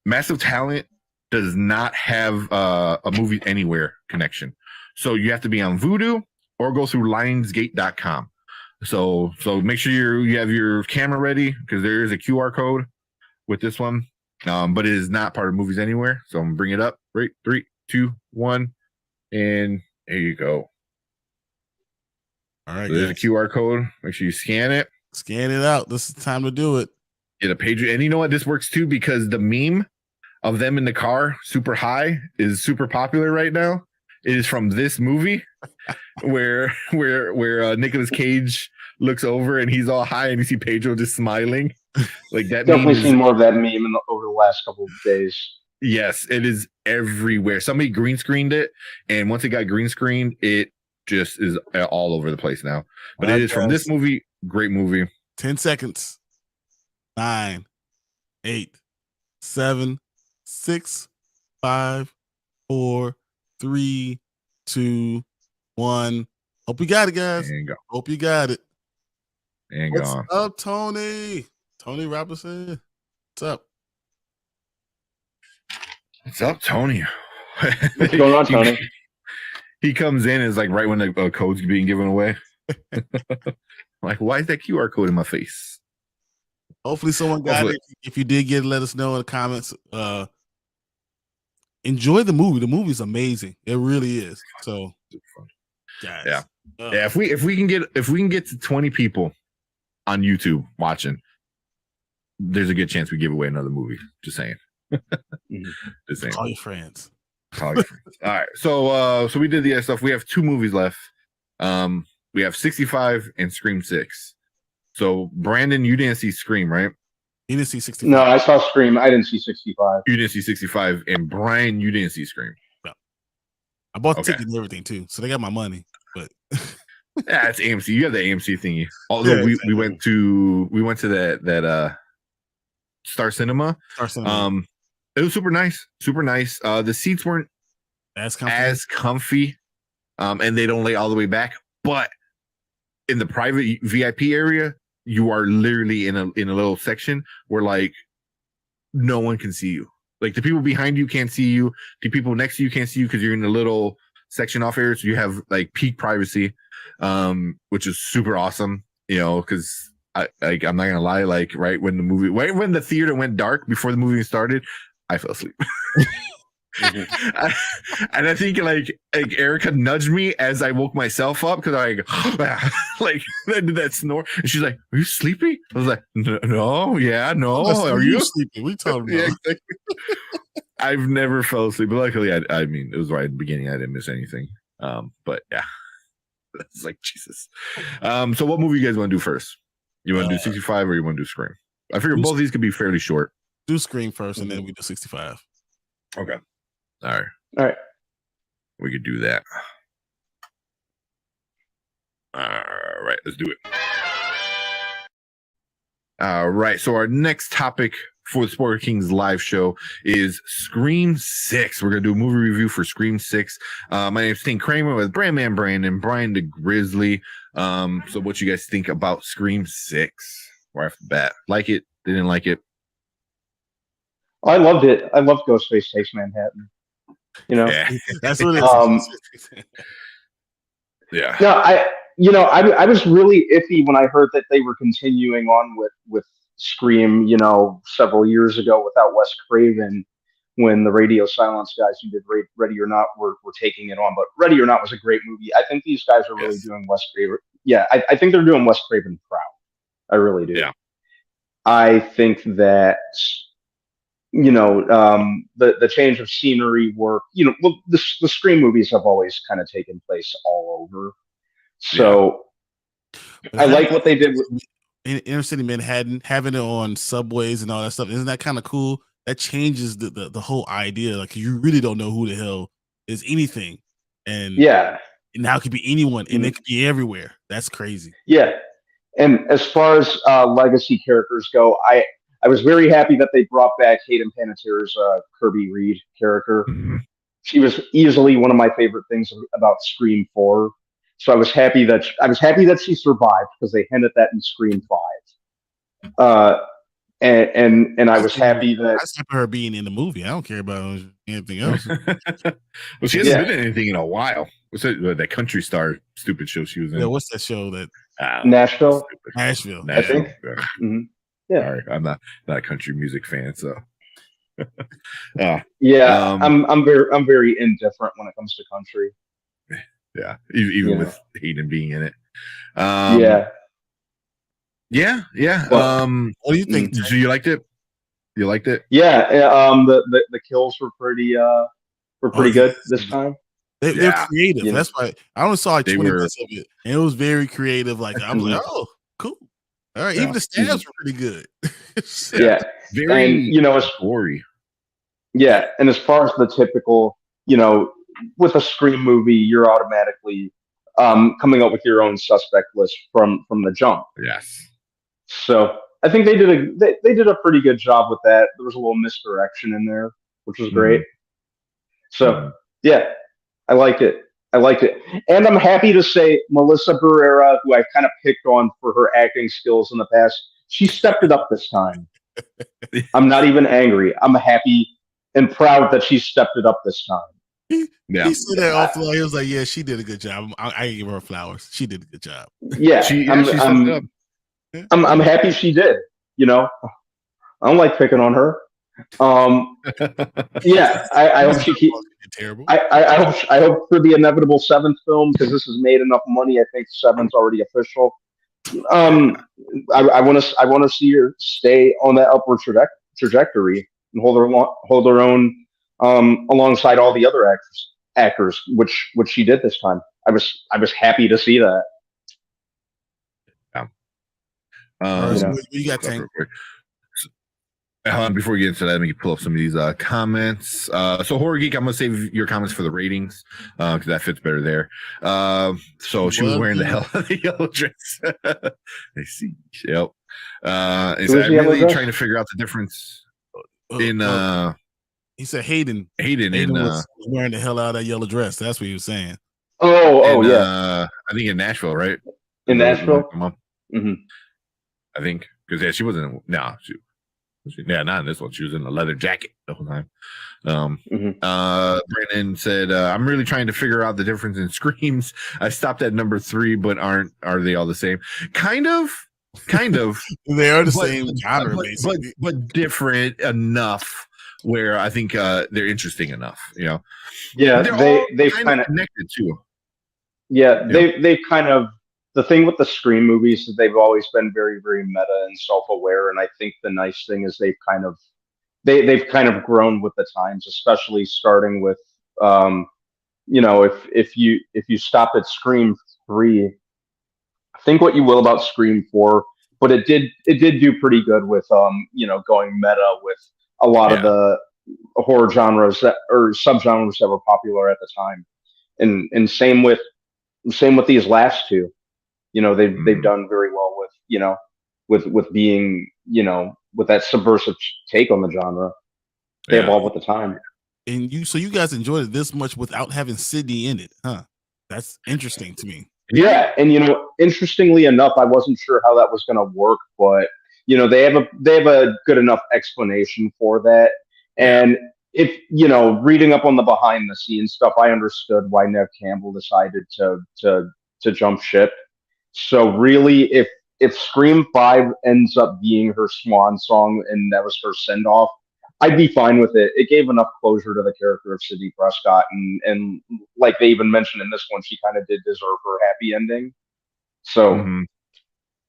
Massive Talent does not have a movie anywhere connection. So you have to be on Vudu or go through lionsgate.com. So make sure you have your camera ready, because there is a QR code with this one, but it is not part of Movies Anywhere. So I'm gonna bring it up. Right, 3, 2, 1, and there you go. All right, So there's a QR code. Make sure you scan it. Scan it out. This is the time to do it. Get a page, and you know what? This works too because the meme of them in the car, super high, is super popular right now. It is from this movie where Nicolas Cage looks over and he's all high and you see Pedro just smiling. Like that. Definitely seen more of that meme over the last couple of days. Yes, it is everywhere. Somebody green screened it, and once it got green screened, it just is all over the place now. But it is from this movie. Great movie. 10 seconds. 9, 8, 7, 6, 5, 4, 3, 2, 1. Hope you got it, guys. And go. Hope you got it. And What's gone. up, Tony? Tony Robinson. What's up? What's up, Tony? What's going on, Tony? He comes in, is like right when the code's being given away. Like, why is that QR code in my face? Hopefully someone got it. If you did get it, let us know in the comments. Enjoy the movie. The movie's amazing. It really is. So, guys, yeah. If we can get to 20 people on YouTube watching, there's a good chance we give away another movie. Just saying. Just saying. Call your friends. All right. So we did the other stuff. We have 2 movies left. We have 65 and Scream 6. So Brandon, you didn't see Scream, right? You didn't see 65. No, I saw Scream. I didn't see 65. You didn't see 65, and Brian, you didn't see Scream. No. I bought the ticket and everything too, so they got my money. But yeah, it's AMC. You have the AMC thingy. Although we went to that Star Cinema. It was super nice. Super nice. The seats weren't as comfy, and they don't lay all the way back. But in the private VIP area, you are literally in a little section where like no one can see you. Like the people behind you can't see you. The people next to you can't see you because you're in a little section off area. So you have like peak privacy, which is super awesome. You know, because I'm not gonna lie. Like right when the theater went dark before the movie started, I fell asleep. And I think like Erica nudged me as I woke myself up because I like I did that snore, and she's like, "Are you sleepy?" I was like, "No, yeah, no." Are you sleepy? We told him. Yeah, exactly. I've never fell asleep, but luckily, I mean, it was right at the beginning. I didn't miss anything. But yeah, it's like Jesus. So what movie you guys want to do first? You want to do 65 or you want to do Scream? I figure both of these could be fairly short. Do Scream first, and then we do 65. Okay. All right. We could do that. All right, let's do it. All right. So our next topic for the Spoiler Kings live show is Scream 6. We're going to do a movie review for Scream 6. My name is Sting Kramer with Brandman Brandon, Brian the Grizzly. So what you guys think about Scream 6? Right off the bat. Like it? Didn't like it? I loved it. I loved Ghostface Takes Manhattan. You know, yeah. That's what it is. Yeah. No, I was really iffy when I heard that they were continuing on with Scream, you know, several years ago without Wes Craven, when the Radio Silence guys who did Ready or Not were taking it on. But Ready or Not was a great movie. I think these guys are really doing Wes Craven. Yeah, I think they're doing Wes Craven proud. I really do. Yeah. I think that, you know, the change of scenery work, you know, well, the Scream movies have always kind of taken place all over. So I like what they did with in inner city Manhattan, having it on subways and all that stuff. Isn't that kind of cool? That changes the whole idea. Like you really don't know who the hell is anything. And now it could be anyone and it could be everywhere. That's crazy. Yeah. And as far as legacy characters go, I was very happy that they brought back Hayden Panettiere's Kirby Reed character. Mm-hmm. She was easily one of my favorite things about Scream 4. So I was happy that she survived because they hinted that in Scream 5. And I was happy that I see her being in the movie. I don't care about anything else. Well, she hasn't been in anything in a while. What's that Country Star stupid show she was in? Yeah, what's that show that Nashville? Nashville. I think. Yeah. Mm-hmm. Yeah. Sorry, I'm not a country music fan, so. Yeah, I'm very indifferent when it comes to country. Yeah, even with Hayden being in it. Yeah. What do you think? So you liked it? You liked it? Yeah. The kills were pretty good this time. They're creative. Yeah. That's why I only saw like 20 were- minutes of it, and it was very creative. Like I was like, oh, cool. All right, even the stabs were pretty good. Yeah. Very And it's gory. Yeah, and as far as the typical, with a Scream movie, you're automatically coming up with your own suspect list from the jump. Yes. So I think they did a pretty good job with that. There was a little misdirection in there, which was great. So yeah, I liked it. And I'm happy to say Melissa Barrera, who I've kind of picked on for her acting skills in the past, she stepped it up this time. I'm not even angry. I'm happy and proud that she stepped it up this time. He said that offline. He was like, "Yeah, she did a good job. I give her flowers. She did a good job." Yeah, she stepped it up. I'm happy she did. I don't like picking on her. Yeah, I hope she keeps. Terrible. I hope for the inevitable 7th film, because this has made enough money. I think 7's already official. I want to see her stay on that upward trajectory and hold her own alongside all the other actors, which she did this time. I was happy to see that. So what you got, Tank? Before we get into that, let me pull up some of these comments. So Horror Geek, I'm gonna save your comments for the ratings because that fits better there. So she was wearing the hell of the yellow dress. I see. Yep. Is that really trying to figure out the difference in he said Hayden was wearing the hell out of that yellow dress. That's what he was saying. Yeah. I think in Nashville, right? In Nashville. Mm-hmm. I think because she wasn't. No, not in this one. She was in a leather jacket the whole time. Brandon said, "I'm really trying to figure out the difference in screams. I stopped at number 3, but are they all the same? Kind of. They are the same genre, basically, but different enough where I think they're interesting enough. Yeah, they've kind of connected too. Yeah, they've kind of. The thing with the Scream movies is they've always been very, very meta and self-aware, and I think the nice thing is they've kind of grown with the times, especially starting with if you stop at Scream 3, think what you will about Scream 4, but it did do pretty good with going meta with a lot of the horror genres or subgenres that were popular at the time, and same with these last two. They've done very well with being with that subversive take on the genre. They evolve with the time. And you guys enjoyed it this much without having Sydney in it, huh? That's interesting to me. Yeah, and interestingly enough, I wasn't sure how that was going to work, but they have a good enough explanation for that. And if reading up on the behind the scenes stuff, I understood why Nev Campbell decided to jump ship. So really, if Scream 5 ends up being her swan song and that was her send off, I'd be fine with it. It gave enough closure to the character of Sidney Prescott, and like they even mentioned in this one, she kind of did deserve her happy ending. So,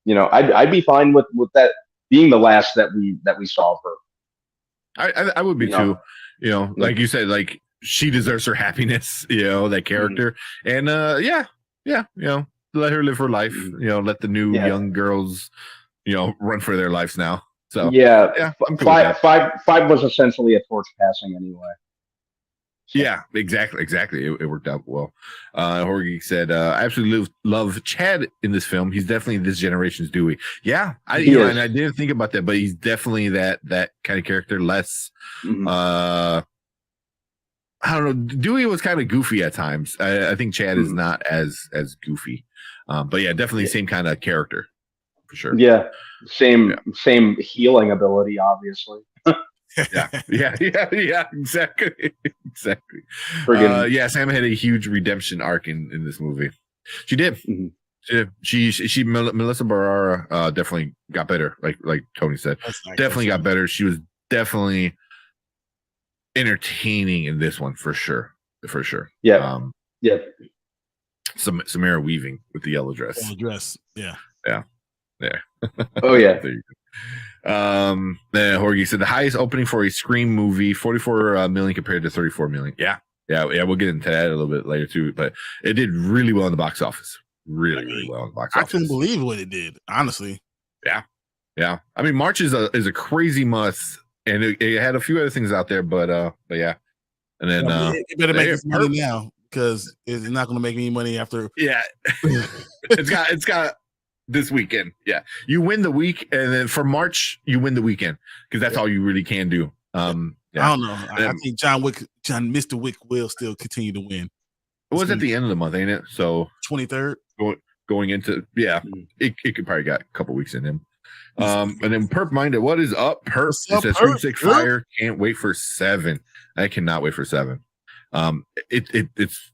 I'd be fine with that being the last that we saw of her. I would be too. Like you said, like she deserves her happiness. That character, and let her live her life. Let the new young girls, run for their lives now. So I'm cool with that. Five was essentially a torch passing anyway. So. Yeah, exactly. It worked out well. Horgy said, "I absolutely love Chad in this film. He's definitely this generation's Dewey." Yeah, and I didn't think about that, but he's definitely that kind of character. Less, I don't know. Dewey was kind of goofy at times. I think Chad is not as goofy, but yeah, definitely same kind of character for sure. Yeah, same healing ability, obviously. yeah, exactly. Sam had a huge redemption arc in this movie. She did. She Melissa Barrera definitely got better. Like Tony said, definitely got better. She was definitely entertaining in this one for sure. Yeah. Yeah. Samara Weaving with the yellow dress. Yeah. Oh yeah. There you go. Jorge said the highest opening for a Scream movie, 44 million compared to 34 million. Yeah. We'll get into that a little bit later too, but it did really well in the box office. Really well in the box office. I couldn't believe what it did, honestly. Yeah. I mean, March is a crazy month, and it had a few other things out there, but yeah. And then it better make this money now because it's not going to make any money after. Yeah, it's got this weekend. Yeah, you win the week, and then for March you win the weekend because that's all you really can do. Yeah. I don't know. I think Mr. Wick will still continue to win. It was at the end of the month, ain't it? So 23rd. Going into it could probably got a couple weeks in him. And then Perp Minded, what is up? Perp it says Scream 6 Fire. Can't wait for 7. I cannot wait for 7. It's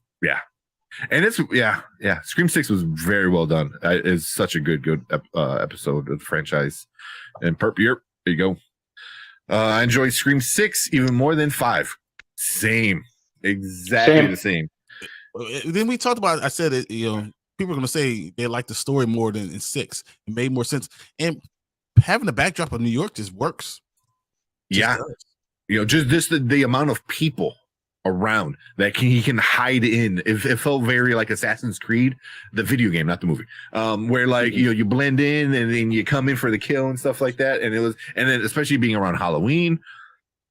and it's Scream 6 was very well done. It's such a good episode of the franchise. And Perp, there you go. I enjoyed Scream 6 even more than 5. Exactly the same. Then we talked about. I said it. People are going to say they like the story more than in 6. It made more sense, and having the backdrop of New York just works. Just the amount of people around that he can hide in. It felt very like Assassin's Creed, the video game, not the movie. Where like you blend in and then you come in for the kill and stuff like that. And then especially being around Halloween.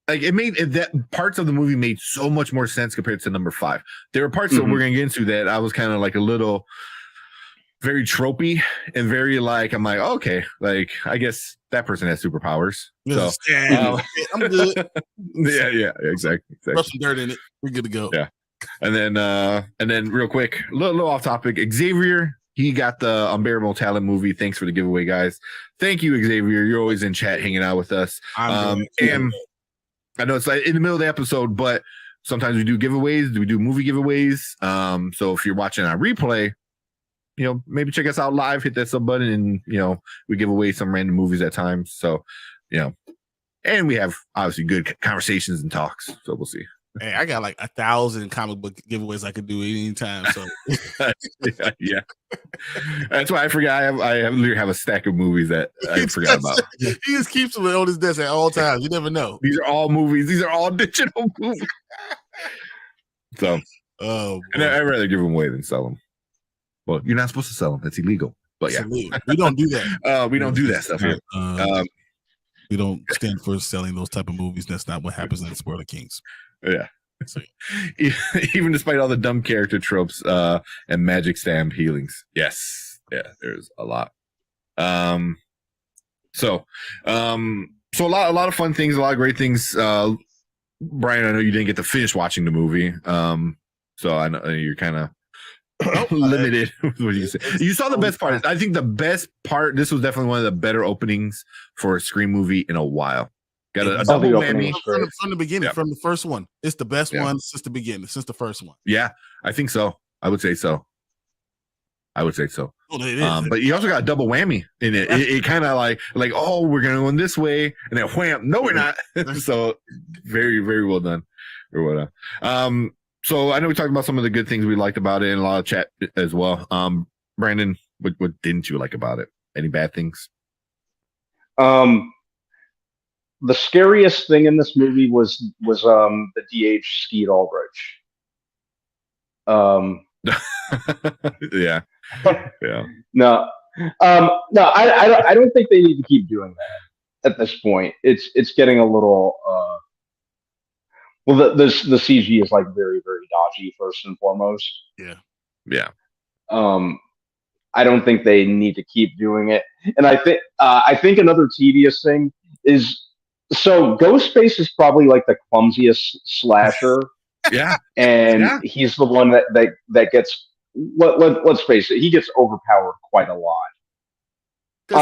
Like it made that parts of the movie made so much more sense compared to number 5. There were parts that we're gonna get into that I was kind of like a little very tropey and very like I'm like okay, like I guess that person has superpowers. So I'm good. yeah, exactly. Rub some dirt in it. We're good to go. Yeah, and then real quick, little off topic. Xavier, he got the Unbearable Talent movie. Thanks for the giveaway, guys. Thank you, Xavier. You're always in chat, hanging out with us. And I know it's like in the middle of the episode, but sometimes we do giveaways. We do movie giveaways. So if you're watching our replay, maybe check us out live, hit that sub button, and we give away some random movies at times. So, and we have obviously good conversations and talks. So we'll see. Hey, I got like 1,000 comic book giveaways I could do anytime. So yeah. That's why I forgot. I literally have a stack of movies that I forgot about. He just keeps them on his desk at all times. You never know. These are all movies. These are all digital movies. So, and I'd rather give them away than sell them. Well, you're not supposed to sell them. That's illegal. But yeah, we don't do that. We don't do that stuff here. We don't stand for selling those type of movies. That's not what happens in the Spoiler Kings. Yeah. Even despite all the dumb character tropes and magic stamp healings. Yes. Yeah, there's a lot. So a lot of fun things, a lot of great things. Brian, I know you didn't get to finish watching the movie. So I know you're kind of limited with what you say. You saw the best part. I think the best part, this was definitely one of the better openings for a Scream movie in a while. Got a double whammy from the beginning, from the first one. It's the best one since the beginning, since the first one. Yeah, I think so. I would say so. Well, it is. But you also got a double whammy in it. It kind of like, oh, we're gonna go this way, and then wham, no, we're not. So very, very well done. Very well done. So I know we talked about some of the good things we liked about it, and a lot of chat as well. Brandon, what didn't you like about it? Any bad things? The scariest thing in this movie was the DH Skeet Ulrich. Yeah. No, I don't think they need to keep doing that at this point. It's getting a little. Well, the CG is like very, very dodgy first and foremost. Yeah. I don't think they need to keep doing it, and I think another tedious thing is. So Ghostface is probably like the clumsiest slasher. Yeah. And he's the one that gets let's face it, he gets overpowered quite a lot. This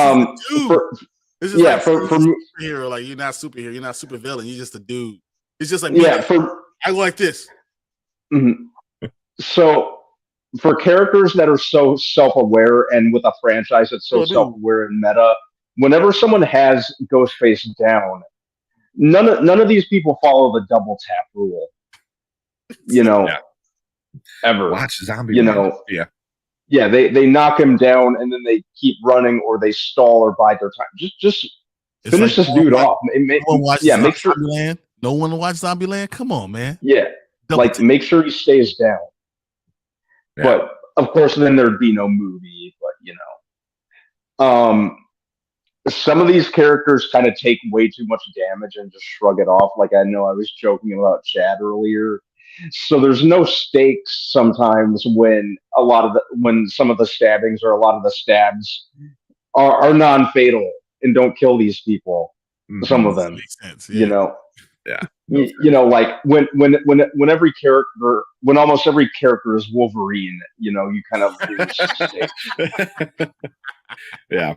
is for superhero, like you're not superhero, you're not super villain, you're just a dude. It's just like me. I go like this. Mm-hmm. So for characters that are so self-aware and with a franchise that's so Sure do. self-aware and meta, whenever someone has Ghostface down, none of these people follow the double tap rule. Yeah. Ever. Watch Zombie. Yeah, they knock him down and then they keep running or they stall or bide their time. Just finish this dude off. No one watches make sure. Zombieland. No one watch Zombieland. Come on, man. Yeah, make sure he stays down. Yeah. But of course, then there'd be no movie. But some of these characters kind of take way too much damage and just shrug it off. Like I know I was joking about Chad earlier. So there's no stakes sometimes when some of the stabbings or a lot of the stabs are non-fatal and don't kill these people. Mm-hmm. Some of them, makes sense, yeah. Like when every character, when almost every character is Wolverine, you kind of lose stakes. Yeah.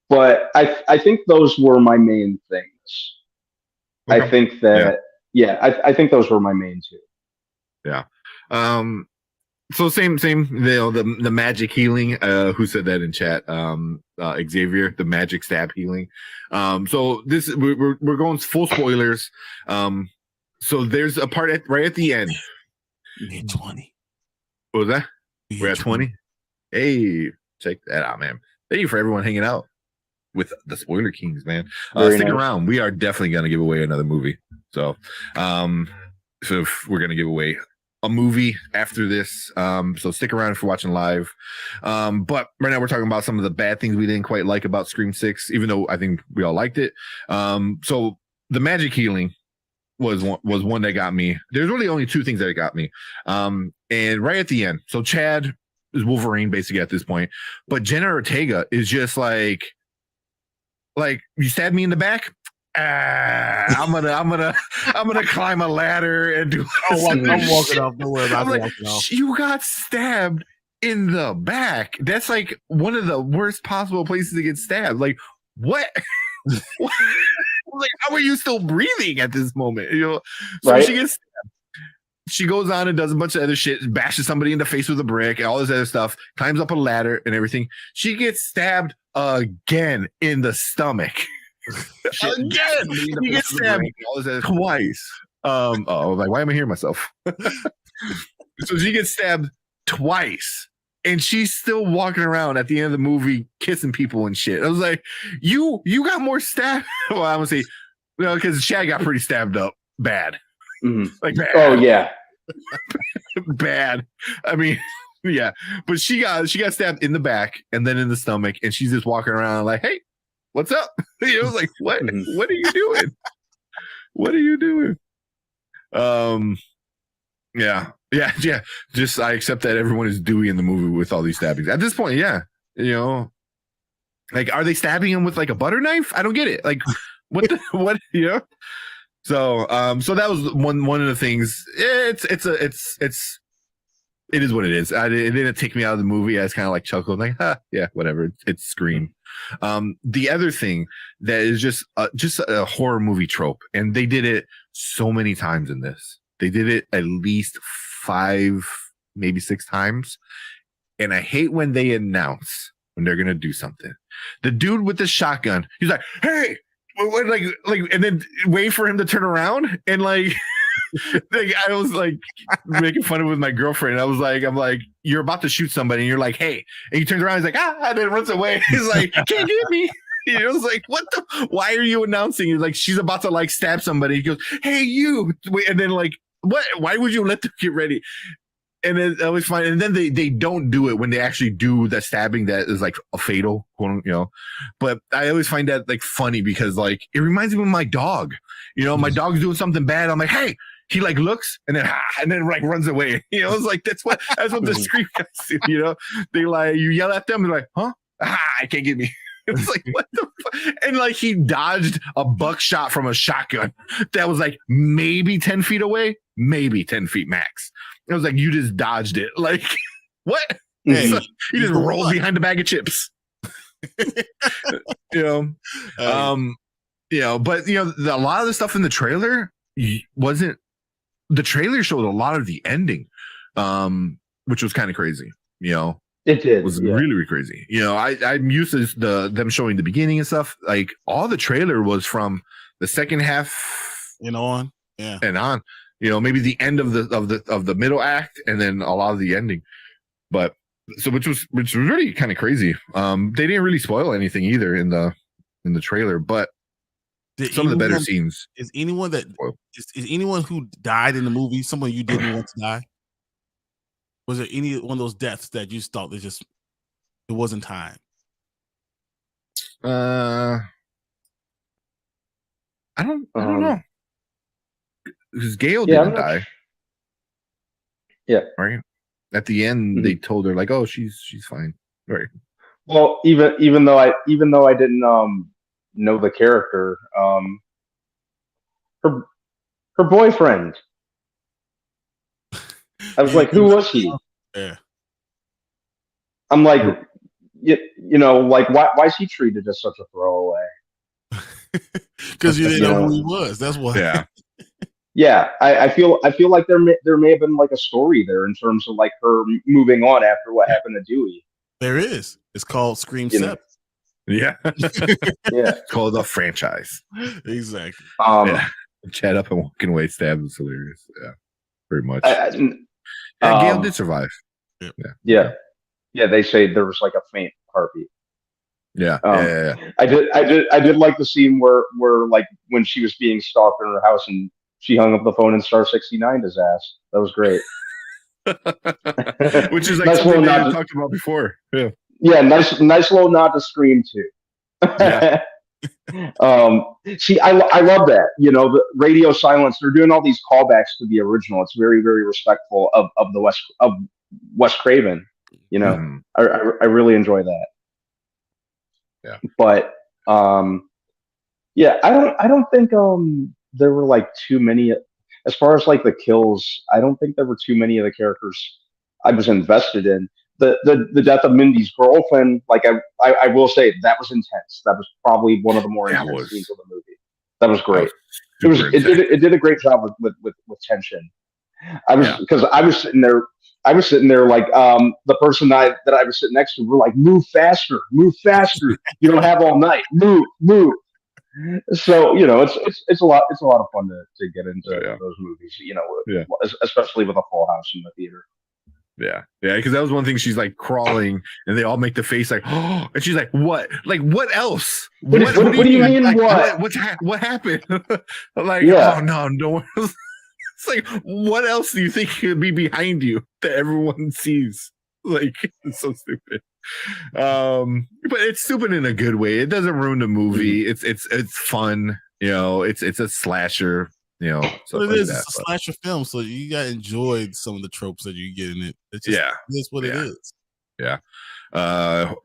But I think those were my main things. Okay. I think that, I think those were my main two. Yeah. So same, the magic healing, who said that in chat? Xavier, the magic stab healing. So this, we're going full spoilers. So there's a part right at the end. 20. What was that? We're at 20. Hey, check that out, man. Thank you for everyone hanging out with the Spoiler Kings, man. Stick around. We are definitely going to give away another movie. So if we're going to give away a movie after this. So stick around if you're watching live. But right now we're talking about some of the bad things we didn't quite like about Scream 6, even though I think we all liked it. So the magic healing was one that got me. There's really only two things that got me. And right at the end, so Chad is Wolverine basically at this point, but Jenna Ortega is just like you stab me in the back. I'm gonna climb a ladder and do. I'm walking off. Don't worry about it. Like, you got stabbed in the back. That's like one of the worst possible places to get stabbed. Like what? Like how are you still breathing at this moment? So right? She gets stabbed. She goes on and does a bunch of other shit, bashes somebody in the face with a brick, and all this other stuff, climbs up a ladder and everything. She gets stabbed again in the stomach. Again, she gets stabbed twice. Like, why am I hearing myself? So she gets stabbed twice, and she's still walking around at the end of the movie kissing people and shit. I was like, you got more stabbed. Well, I'm gonna say, because Chad got pretty stabbed up bad. Mm-hmm. Like bad. Oh yeah. Bad. I mean, yeah, but she got stabbed in the back and then in the stomach, and she's just walking around like, "Hey, what's up?" It was like, "What? What are you doing? What are you doing?" Yeah. Just I accept that everyone is Dewey in the movie with all these stabbings at this point. Yeah, like, are they stabbing him with like a butter knife? I don't get it. Like, what? So that was one of the things. It is what it is. It didn't take me out of the movie. I was kind of like chuckled, like, yeah, whatever. It's Scream. The other thing that is just a horror movie trope, and they did it so many times in this. They did it at least 5, maybe 6 times, and I hate when they announce when they're gonna do something. The dude with the shotgun, he's like, "Hey." Like, and then wait for him to turn around, and like I was like making fun of it with my girlfriend. I'm like, you're about to shoot somebody, and you're like, "Hey," and he turns around, he's like, and then runs away. He's like, "Can't get me." I was like, "What the? Why are you announcing?" He's like, "She's about to like stab somebody." He goes, "Hey, you!" And then like, what? Why would you let them get ready? And then that was fine. And then they don't do it when they actually do the stabbing that is like a fatal, But I always find that like funny because like it reminds me of my dog. My dog's doing something bad. I'm like, "Hey," he like looks and then like runs away. It's like that's what the Scream guys do. They like you yell at them and like, "Huh? I can't get me." It's like, what the fuck? And like he dodged a buckshot from a shotgun that was like maybe 10 feet away, maybe 10 feet max. I was like, you just dodged it. Like, what? Hey, so you just rolled behind a bag of chips. But a lot of the stuff in the trailer wasn't the trailer showed a lot of the ending, which was kind of crazy. You know, it did. It was really, really crazy. You know, I'm used to them showing the beginning and stuff. Like all the trailer was from the second half and on, and on. You know, maybe the end of the middle act, and then a lot of the ending. But so which was really kind of crazy. They didn't really spoil anything either in the trailer, but some of the better scenes. Is anyone who died in the movie someone you didn't want to die? Was there any one of those deaths that you thought it wasn't time? I don't know. Because Gail didn't die. Yeah. Right. At the end, they told her like, "Oh, she's fine." Right. Well, even though I didn't know the character, her boyfriend. I was like, who was he? Yeah. I'm like, you know, like why is he treated as such a throwaway? Because you didn't know who he was. That's why. Yeah. Yeah, I feel like there may have been like a story there in terms of like her moving on after what happened to Dewey. There is. It's called Scream 7. Yeah. Yeah. It's called a franchise. Exactly. Chat up and walking away stab was hilarious. Yeah. Pretty much. Gail did survive. Yeah. They say there was like a faint heartbeat. Yeah. I did like the scene where like when she was being stalked in her house and she hung up the phone and star 69 his ass. That was great. Which is like nice something that we talked about before. Yeah. Yeah, nice little nod to Scream too. Yeah. See, I love that. You know, the radio silence. They're doing all these callbacks to the original. It's very, very respectful of Wes Craven. You know, I really enjoy that. Yeah, but yeah, I don't think there were like too many as far as like the kills. I don't think there were too many of the characters I was invested in. The death of Mindy's girlfriend, like I will say that was intense. That was probably one of the more intense scenes of the movie. That was great. It did a great job with tension. I was sitting there like the person that I was sitting next to were like, move faster. You don't have all night. Move. So, you know, it's a lot of fun to get into those movies, you know, especially with a full house in the theater. Yeah, because that was one thing. She's like crawling, and they all make the face like, oh, and she's like, "What? Like, what else? What do you mean? Like, what happened? Like, oh no. It's like, what else do you think could be behind you that everyone sees? Like, it's so stupid. But it's stupid in a good way. It doesn't ruin the movie. It's fun. You know, it's a slasher. You know, but it is. It's a slasher film, so you got to enjoy some of the tropes that you get in it. It's just, it's what it is. Yeah.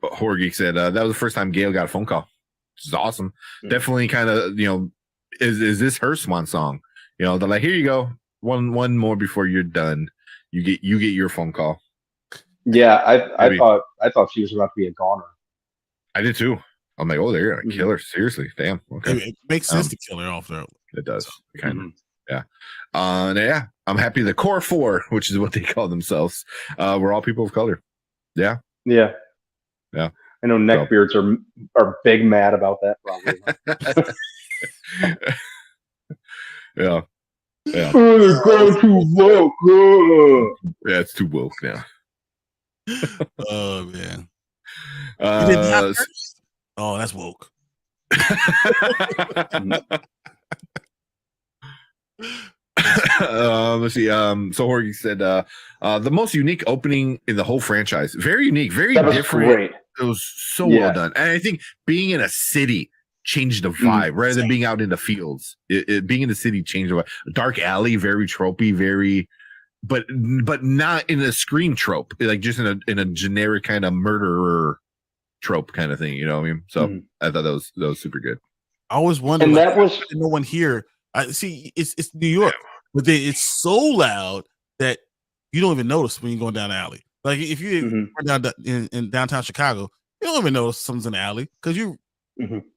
Horror Geek said that was the first time Gail got a phone call, which is awesome. Definitely kind of, you know, is this her swan song? You know, they're like, here you go, one more before you're done. You get your phone call. Yeah, I thought she was about to be a goner. I did too. I'm like, oh, they're gonna kill her. Seriously, damn. Okay, it makes sense to kill her off there. It does, kind of. Yeah. I'm happy the Core 4, which is what they call themselves, we're all people of color. Yeah. I know neckbeards are big mad about that. Probably. Yeah. It's going too woke. Yeah, it's too woke now. Oh man. You did not first? Oh, that's woke. Let's see. So Horgy said the most unique opening in the whole franchise. Very unique, very different. Great. It was so well done. And I think being in a city changed the vibe rather than being out in the fields. Being in the city changed the vibe. Dark alley, very tropey, very but not in a Scream trope, like just in a generic kind of murderer trope kind of thing, you know what I mean? So I thought that was super good. I always wondered, and like, that was no one here. I see it's New York, but it's so loud that you don't even notice when you're going down the alley. Like if you down in downtown Chicago, you don't even notice something's in the alley because you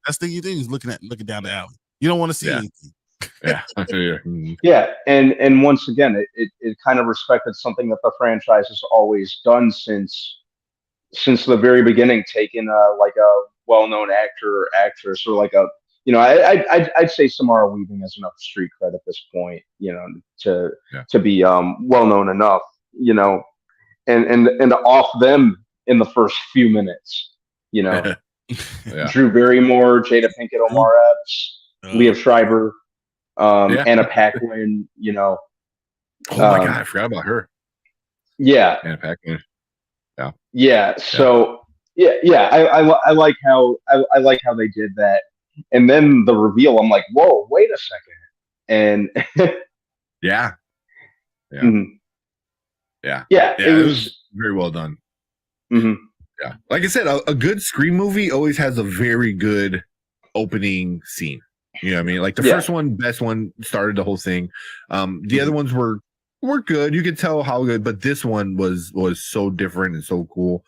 that's the thing you do is looking down the alley. You don't want to see anything. Yeah. Mhm. Yeah, and once again, it kind of respected something that the franchise has always done since the very beginning, taking like a well-known actor or actress, or like a, I'd say Samara Weaving has enough street cred at this point, to Yeah. to be well-known enough, and to off them in the first few minutes, Yeah. Drew Barrymore, Jada Pinkett Omar Epps, Liev Schreiber, Yeah. Anna Paquin, Oh my god, um, I forgot about her. yeah, Anna Paquin. yeah. So yeah, I like how I like how they did that, and then the reveal. I'm like, whoa, wait a second, and Yeah. Yeah. mhm. Yeah. Yeah, Yeah. It was very well done. mhm. Yeah. Like I said, a good Scream movie always has a very good opening scene. You know what I mean? Like the Yeah. first one, best one, started the whole thing. The other ones were good. You could tell how good, but this one was so different and so cool.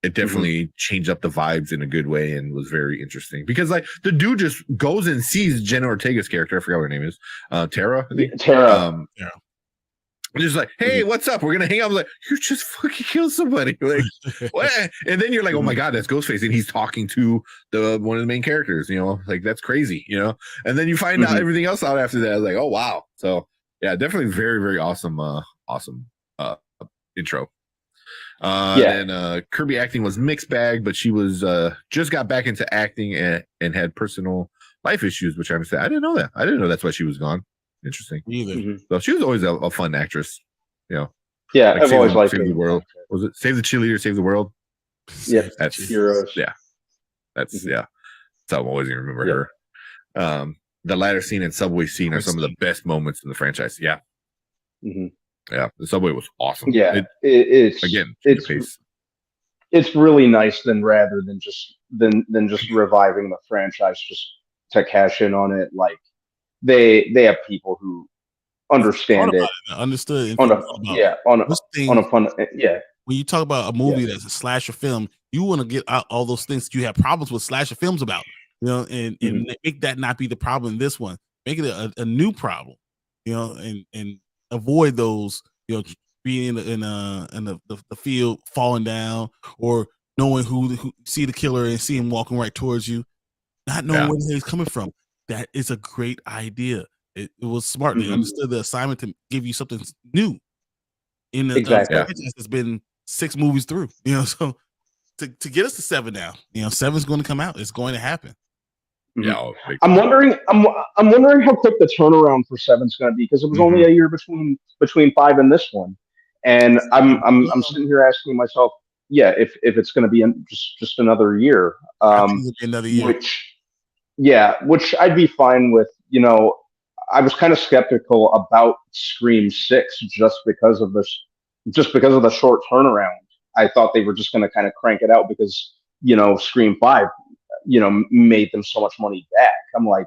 It definitely changed up the vibes in a good way and was very interesting. Because like the dude just goes and sees Jenna Ortega's character. I forgot what her name is. Tara, I think. Tara. Yeah. Just like, hey, what's up? We're gonna hang out. I'm like, you just fucking killed somebody. Like, what? And then you're like, oh my god, that's Ghostface, and he's talking to one of the main characters. Like that's crazy. And then you find out everything else out after that. I was like, oh wow. So yeah, definitely very very awesome. Awesome intro. And Kirby acting was mixed bag, but she was just got back into acting and had personal life issues, which I didn't know that. I didn't know that's why she was gone. Interesting. Either. So she was always a fun actress. Yeah, like I've always liked Save the World. Was it Save the Cheerleader, Save the World? Yeah, That's Heroes. Yeah, that's yeah. So I'm always gonna remember her. The ladder scene and subway scene are some of the best moments in the franchise. Yeah. Yeah, the subway was awesome. Yeah, it's again, it's really nice than rather than just reviving the franchise just to cash in on it. Like they have people who understand it, understood. on a fun. Yeah, when you talk about a movie that's a slasher film, you want to get out all those things that you have problems with slasher films about, and make that not be the problem in this one. Make it a new problem, and avoid those, being in the field, falling down, or knowing who see the killer and see him walking right towards you, not knowing where he's coming from. That is a great idea. It was smart. They understood the assignment to give you something new. In the it's been 6 movies through, so to get us to 7 now, 7's going to come out. It's going to happen. Yeah, I'm wondering how quick the turnaround for 7's going to be, because it was only a year between 5 and this one, and I'm sitting here asking myself, if it's going to be just another year, another year, which I'd be fine with. I was kind of skeptical about Scream 6 just because of the short turnaround. I thought they were just going to kind of crank it out because Scream 5 made them so much money back. I'm like,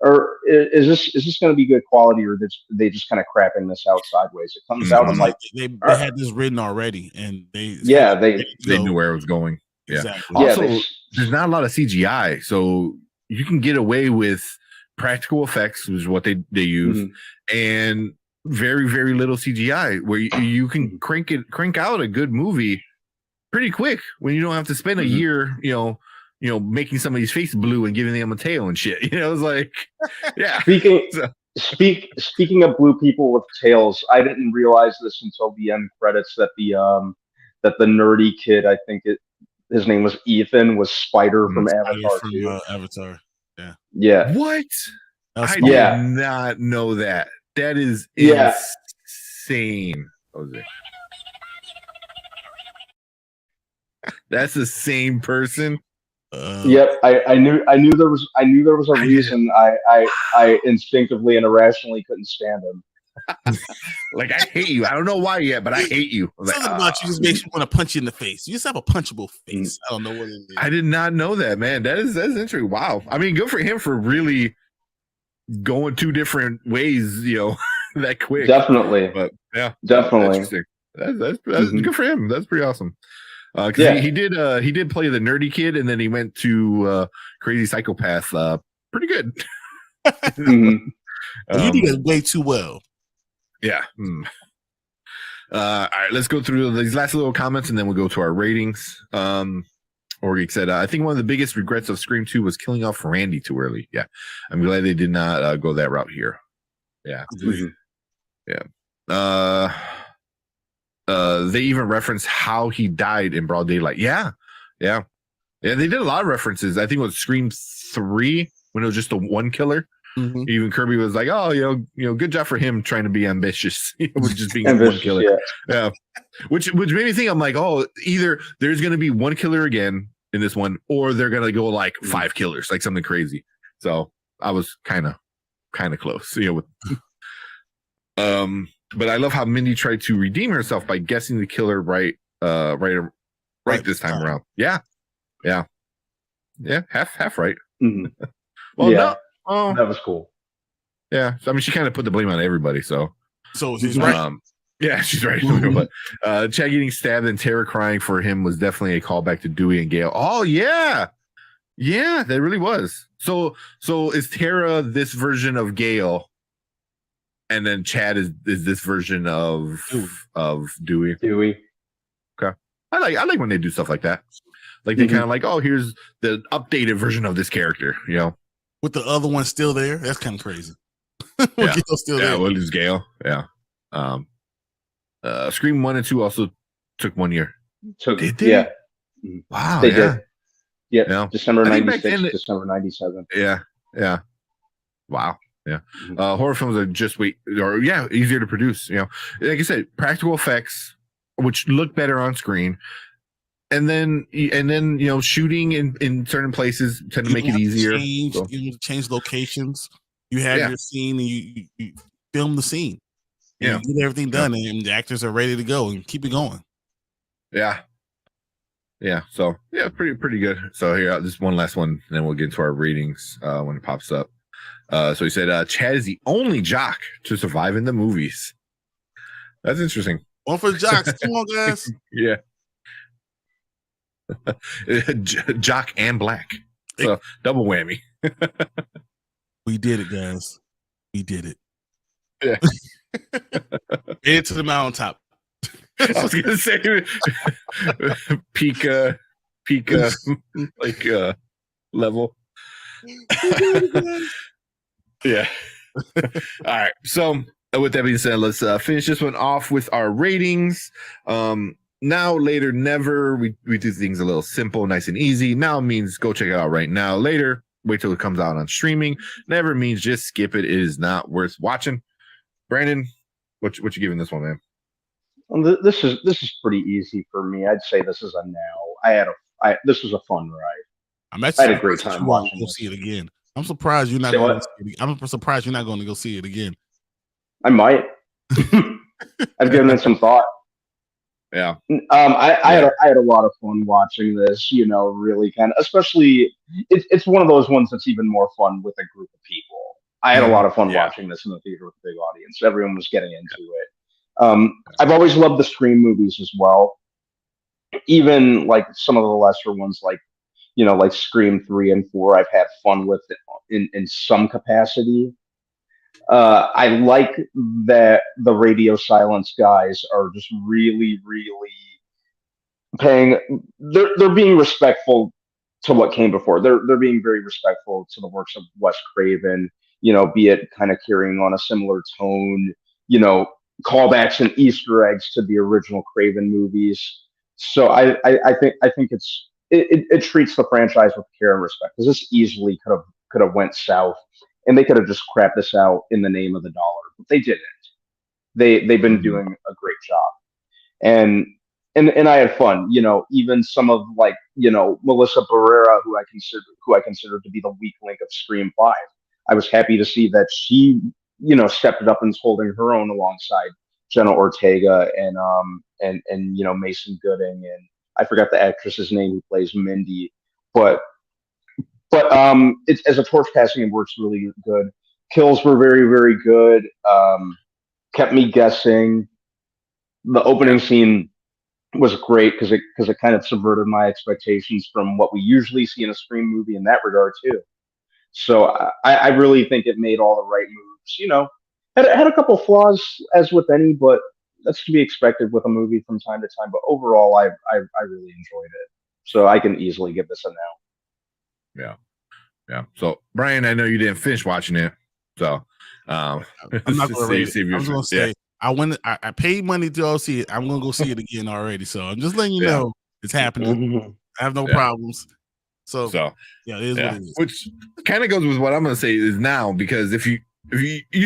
or is this going to be good quality, or they just kind of crapping this out sideways? It comes out, I'm like, they had this written already, and they knew where it was going. Yeah. Exactly. Also, there's not a lot of CGI, so you can get away with practical effects, which is what they use, and very very little CGI, where you can crank out a good movie pretty quick when you don't have to spend a year, making somebody's face blue and giving them a tail and shit. It's like, yeah. Speaking of blue people with tails, I didn't realize this until the end credits that the nerdy kid, I think his name was Ethan, was Spider from Avatar 2. Avatar. Yeah. What? I did not know that. That is insane, Jose. That's the same person. Yep, I knew there was a reason I instinctively and irrationally couldn't stand him. Like, I hate you. I don't know why yet, but I hate you. Something about you just makes you want to punch you in the face. You just have a punchable face. I don't know what it is. I did not know that, man. That's interesting. Wow. I mean, good for him for really going 2 different ways, that quick. Definitely. But yeah, definitely. That's good for him. That's pretty awesome. Because he did play the nerdy kid, and then he went to Crazy Psychopath. Pretty good. You do that way too well. Yeah. All right, let's go through these last little comments and then we'll go to our ratings. Orgeek said, I think one of the biggest regrets of Scream 2 was killing off Randy too early. Yeah. I'm glad they did not go that route here. Yeah. Yeah. They even reference how he died in broad daylight. Yeah. They did a lot of references. I think it was Scream 3 when it was just the one killer. Mm-hmm. Even Kirby was like, "Oh, you know, good job for him trying to be ambitious with just being one killer." Yeah, which made me think. I'm like, oh, either there's going to be one killer again in this one, or they're going to go like 5 killers, like something crazy. So I was kind of close, with. But I love how Mindy tried to redeem herself by guessing the killer right this time around. Yeah, half right. Mm-hmm. Well, no. Oh, that was cool. Yeah, so I mean, she kind of put the blame on everybody. So she's right. Yeah, she's right. But Chad getting stabbed and Tara crying for him was definitely a callback to Dewey and Gale. Oh yeah, that really was. So is Tara this version of Gale, and then Chad is this version of Dewey? Okay, I like when they do stuff like that. Like they kind of like, oh, here's the updated version of this character, With the other one still there, that's kind of crazy. Still there. Well, it's Gale. Yeah. Scream 1 and 2 also took 1 year. Did they? Yeah. Wow. They did. Yep. Yeah. December 96, December 97. Yeah. Wow. Yeah. Horror films are just easier to produce. Like I said, practical effects, which look better on screen. And then shooting in certain places tend to make it easier. You change locations. You have your scene and you film the scene. You get everything done and the actors are ready to go and keep it going. Yeah. So pretty good. So here, this one last one, and then we'll get into our ratings when it pops up. So he said, Chad is the only jock to survive in the movies. That's interesting. One for the jocks. Come on, guys. Yeah. Jock and black, so double whammy. We did it, guys. We did it. Yeah. Into the mountaintop. I was gonna say Pika like level. Yeah. All right. So with that being said, let's finish this one off with our ratings. Now, later, never. We do things a little simple, nice and easy. Now means go check it out right now. Later, wait till it comes out on streaming. Never means just skip it. It is not worth watching. Brandon, what you giving this one, man? Well, this is pretty easy for me. I'd say this is a now. This was a fun ride. I had a great time watching. Go see it again. I'm surprised you're not going. I'm surprised you're not going to go see it again. I might. I've given it some thought. Yeah. I had a lot of fun watching this, really kind of, especially it's one of those ones that's even more fun with a group of people. I had a lot of fun watching this in the theater with a big audience. Everyone was getting into it. I've always loved the Scream movies as well. Even like some of the lesser ones, like Scream 3 and 4, I've had fun with it in some capacity. I like that the Radio Silence guys are just really, really they're being respectful to what came before. They're being very respectful to the works of Wes Craven, be it kind of carrying on a similar tone, callbacks and Easter eggs to the original Craven movies. So I think it treats the franchise with care and respect, because this easily could have went south. And they could have just crapped this out in the name of the dollar, but they didn't. They've been doing a great job, and I had fun. Even some of Melissa Barrera, who I consider to be the weak link of Scream 5. I was happy to see that she stepped it up and is holding her own alongside Jenna Ortega and Mason Gooding, and I forgot the actress's name who plays Mindy, but it's, as a torch passing, it works really good. Kills were very, very good. Kept me guessing. The opening scene was great because it kind of subverted my expectations from what we usually see in a Scream movie in that regard too. So I really think it made all the right moves. had a couple flaws as with any, but that's to be expected with a movie from time to time. But overall, I really enjoyed it, so I can easily give this a now. Yeah. So Brian, I know you didn't finish watching it, so I'm not going to rate it. I was going to say I paid money to go see it. I'm going to go see it again already. So I'm just letting you know it's happening. Mm-hmm. I have no problems. So yeah, it is what it is. Which kind of goes with what I'm going to say is now, because if you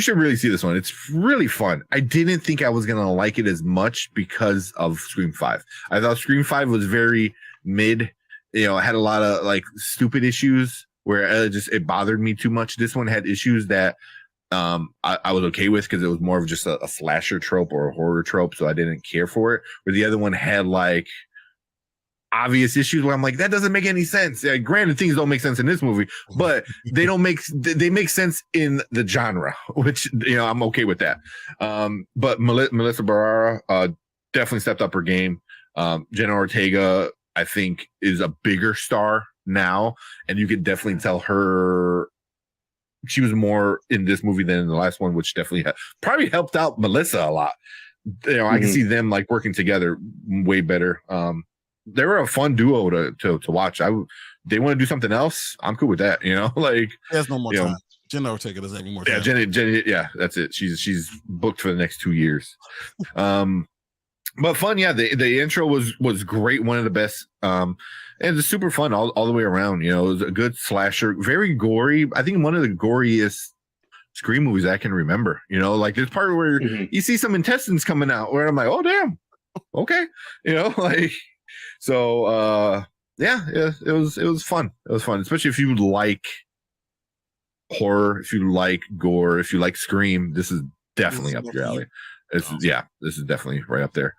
should really see this one. It's really fun. I didn't think I was going to like it as much because of Scream 5. I thought Scream 5 was very mid, it had a lot of like stupid issues where it bothered me too much. This one had issues that I was okay with because it was more of just a slasher trope or a horror trope, so I didn't care for it. Where the other one had like obvious issues where I'm like, that doesn't make any sense. Granted, things don't make sense in this movie, but they make sense in the genre, which I'm okay with that. But Melissa Barrera definitely stepped up her game. Jenna Ortega, I think, is a bigger star now, and you could definitely tell her she was more in this movie than in the last one, which definitely probably helped out Melissa a lot. I can see them like working together way better. They were a fun duo to watch. They want to do something else, I'm cool with that. Like there's no more time. Jenna Ortega doesn't have any more time. Yeah, Jenny, yeah, that's it. She's booked for the next 2 years. But fun, yeah. The intro was great, one of the best. And it's super fun all the way around. It was a good slasher, very gory. I think one of the goriest Scream movies I can remember. Like there's part where you see some intestines coming out, where I'm like, oh damn, okay, like. So yeah, it was fun. It was fun, especially if you like horror, if you like gore, if you like Scream. This is definitely up your alley. This is definitely right up there.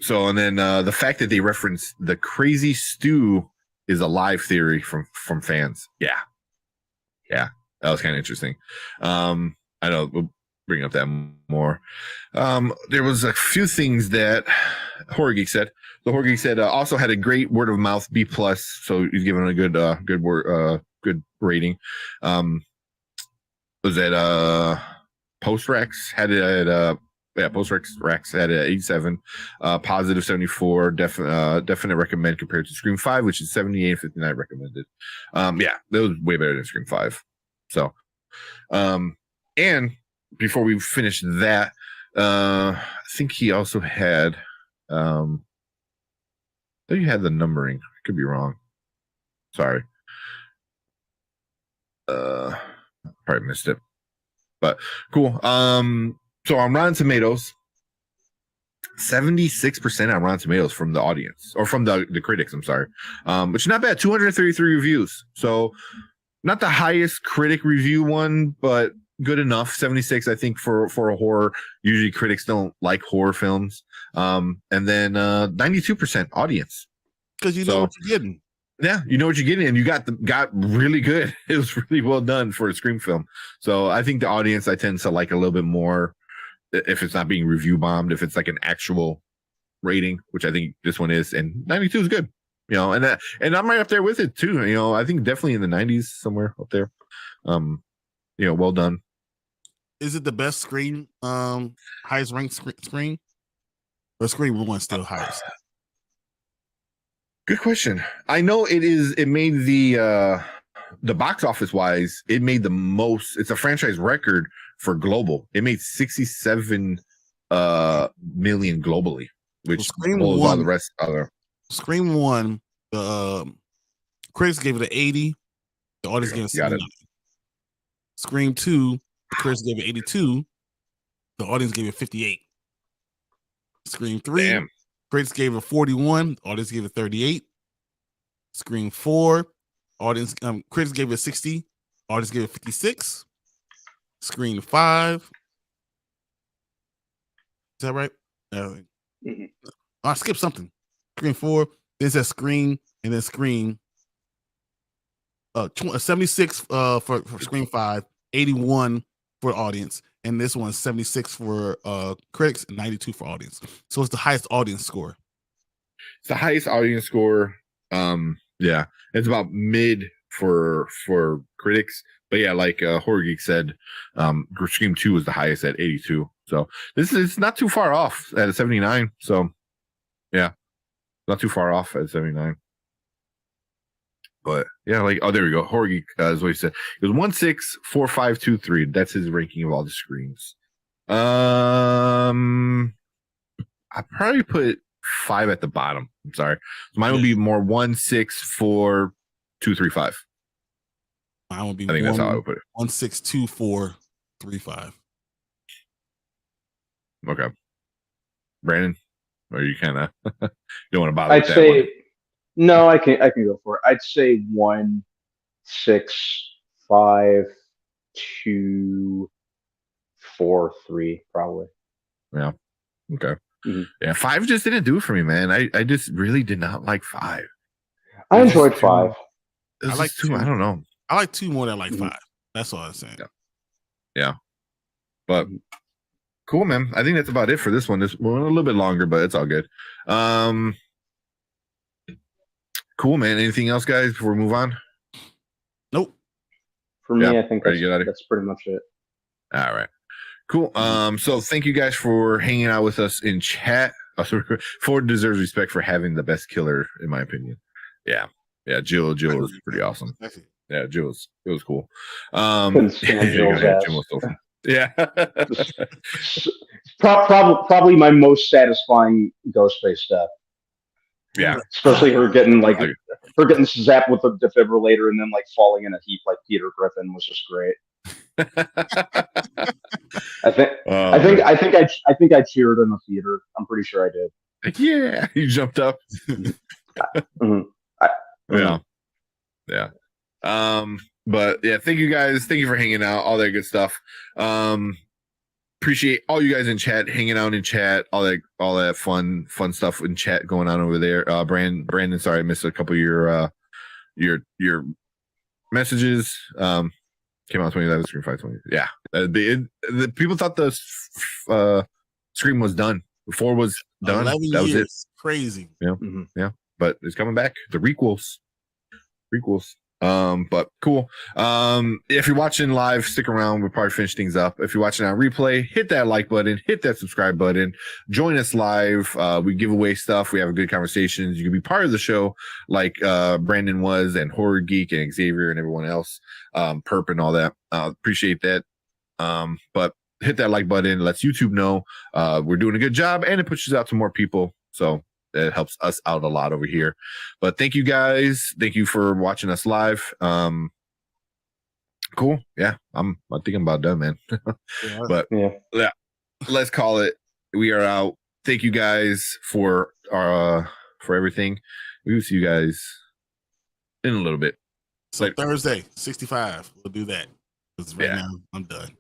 So and then the fact that they reference the crazy stew is a live theory from fans. Yeah, that was kind of interesting. I know we'll bring up that more. There was a few things that Horror Geek said. The Horror Geek said also had a great word of mouth, B+, so he's given a good rating. Was that Post-Rex had it at Post-Rex had it at 87, positive 74, definite recommend compared to Scream 5, which is 78, 59 recommended. That was way better than Scream 5. So, and before we finish that, I think he also had, I thought you had the numbering. I could be wrong. Sorry. Probably missed it, but cool. So on Rotten Tomatoes, 76% on Rotten Tomatoes from the audience, or from the critics, I'm sorry, which is not bad. 233 reviews. So not the highest critic review one, but good enough. 76, I think, for a horror. Usually critics don't like horror films. And then 92% audience. Because you know what you're getting. Yeah, you know what you're getting, and you got really good. It was really well done for a Scream film. So I think the audience I tend to like a little bit more if it's not being review bombed, if it's like an actual rating, which I think this one is, and 92 is good. And I'm right up there with it too. I think definitely in the 90s, somewhere up there. Well done. Is it the best Scream, highest ranked Scream, or Scream 1 still highest? Good question. I know it is. It made the box office wise, it made the most. It's a franchise record for global. It made 67 million globally, which blows all the rest other. Scream 1, the critics gave it an 80. The audience gave it 79. Scream 2, the critics gave it 82. The audience gave it 58. Scream 3, critics gave it 41. The audience gave it 38. Scream 4, critics gave it 60. Audience gave it 56. Scream 5. Is that right? I skipped something. Scream 4. Then it says Scream, and then Scream. 76 for Scream 5, 81 for audience, and this one's 76 for critics and 92 for audience. So it's the highest audience score. It's the highest audience score. It's about mid for critics, But yeah, like Horror Geek said, Scream 2 was the highest at 82. So this is not too far off at a 79. So yeah, not too far off at 79. But yeah, like, oh, there we go. Horror Geek is what he said. It was 164523. That's his ranking of all the Screams. I probably put 5 at the bottom. I'm sorry. So mine would be more 164235. Mine would be I think that's how I would put it. 162435. Okay. Brandon, or you kind of don't want to bother I'd with that say one? no. I can go for it. I'd say 1, 6, 5, 2, 4, 3, probably. Yeah. Okay. Mhm. Yeah, 5 just didn't do it for me, man. I just really did not like 5. I It was enjoyed just 5. It was I like just too. 2. I don't know. I like 2 more than I like Mhm. 5. That's all I'm saying. Yeah. But cool, man. I think that's about it for this one. This one a little bit longer, but it's all good. Cool, man. Anything else, guys, before we move on? Nope. For me, Yeah, I think ready to get out of here? that's pretty much it. All right. Cool. So thank you guys for hanging out with us in chat. Ford deserves respect for having the best killer, in my opinion. Yeah. Yeah, Jill was pretty awesome. Yeah, it was cool. Couldn't stand Jill's ass. Jim was so fun. Yeah. Probably my most satisfying Ghostface death. Yeah. Especially her getting zapped with a defibrillator and then like falling in a heap like Peter Griffin was just great. I think I cheered in the theater. I'm pretty sure I did. Yeah, you jumped up. Mhm. Yeah. Yeah. But yeah, thank you guys. Thank you for hanging out, all that good stuff. Appreciate all you guys in chat, hanging out in chat, all that fun stuff in chat going on over there. Brandon, sorry I missed a couple of your messages. Came out 2011, Scream 520. Yeah. The people thought the Scream was done. 4 was done. 11 That was years. it. Crazy. Yeah. Mhm. Yeah. But it's coming back. The prequels. But cool. If you're watching live, stick around. We'll probably finish things up. If you're watching on replay, hit that like button, hit that subscribe button, join us live. We give away stuff. We have good conversations. You can be part of the show like Brandon was, and Horror Geek and Xavier and everyone else, Perp and all that. Appreciate that. But hit that like button, lets YouTube know we're doing a good job, and it pushes out to more people. So it helps us out a lot over here. But thank you guys. Thank you for watching us live. Cool. Yeah, I think I'm about done, man. But yeah, let's call it. We are out. Thank you guys for everything. We will see you guys in a little bit. So Thursday, 65. We'll do that. Because right now I'm done.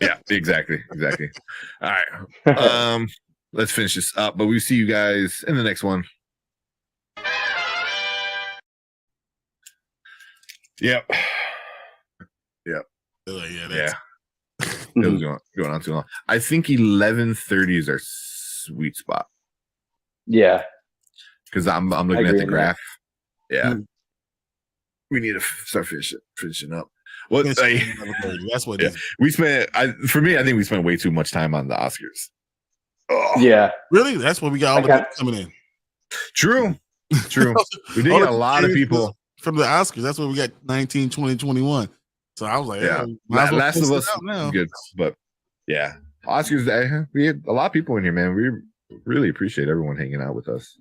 Yeah, exactly. All right. Let's finish this up, but we'll see you guys in the next one. Yep. Yeah. It was going on too long. I think 11:30 is our sweet spot. Yeah. Because I'm looking at the graph. Yeah. We need to start finishing up. Well, that's what it is. We spent. For me, I think we spent way too much time on the Oscars. Oh. Yeah. Really? That's when we got all the people coming in. True. We did get a lot of people from the Oscars. That's when we got 19, 20, 21. So I was like, yeah. Last of Us was good. But yeah, Oscars, we had a lot of people in here, man. We really appreciate everyone hanging out with us.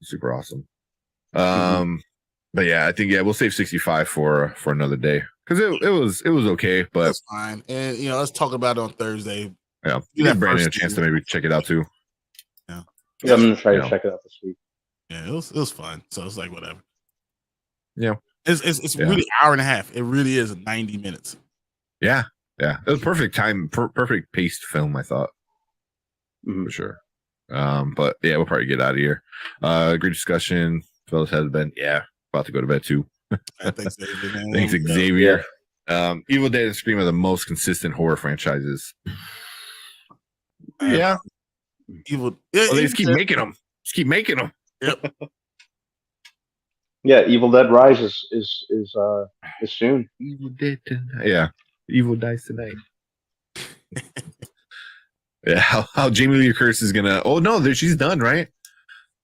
Super awesome. But yeah, I think we'll save 65 for another day because it was okay, but that's fine. And let's talk about it on Thursday. Yeah, give Brandon a chance to maybe check it out too. Yeah, I'm gonna try to check it out this week. Yeah, it was fun. So it's like whatever. Yeah, it's really an hour and a half. It really is 90 minutes. Yeah, it was perfect time, perfect paced film. I thought for sure. But yeah, we'll probably get out of here. Great discussion, fellas. Has been about to go to bed too. Thanks, Xavier. Thanks, Xavier. Evil Dead and Scream are the most consistent horror franchises. Yeah. Evil. They just keep making them. Yep. Yeah, Evil Dead Rise is soon. Evil Dead tonight. Yeah, Evil dies tonight. Yeah, how Jamie Lee Curtis is gonna? Oh no, she's done, right?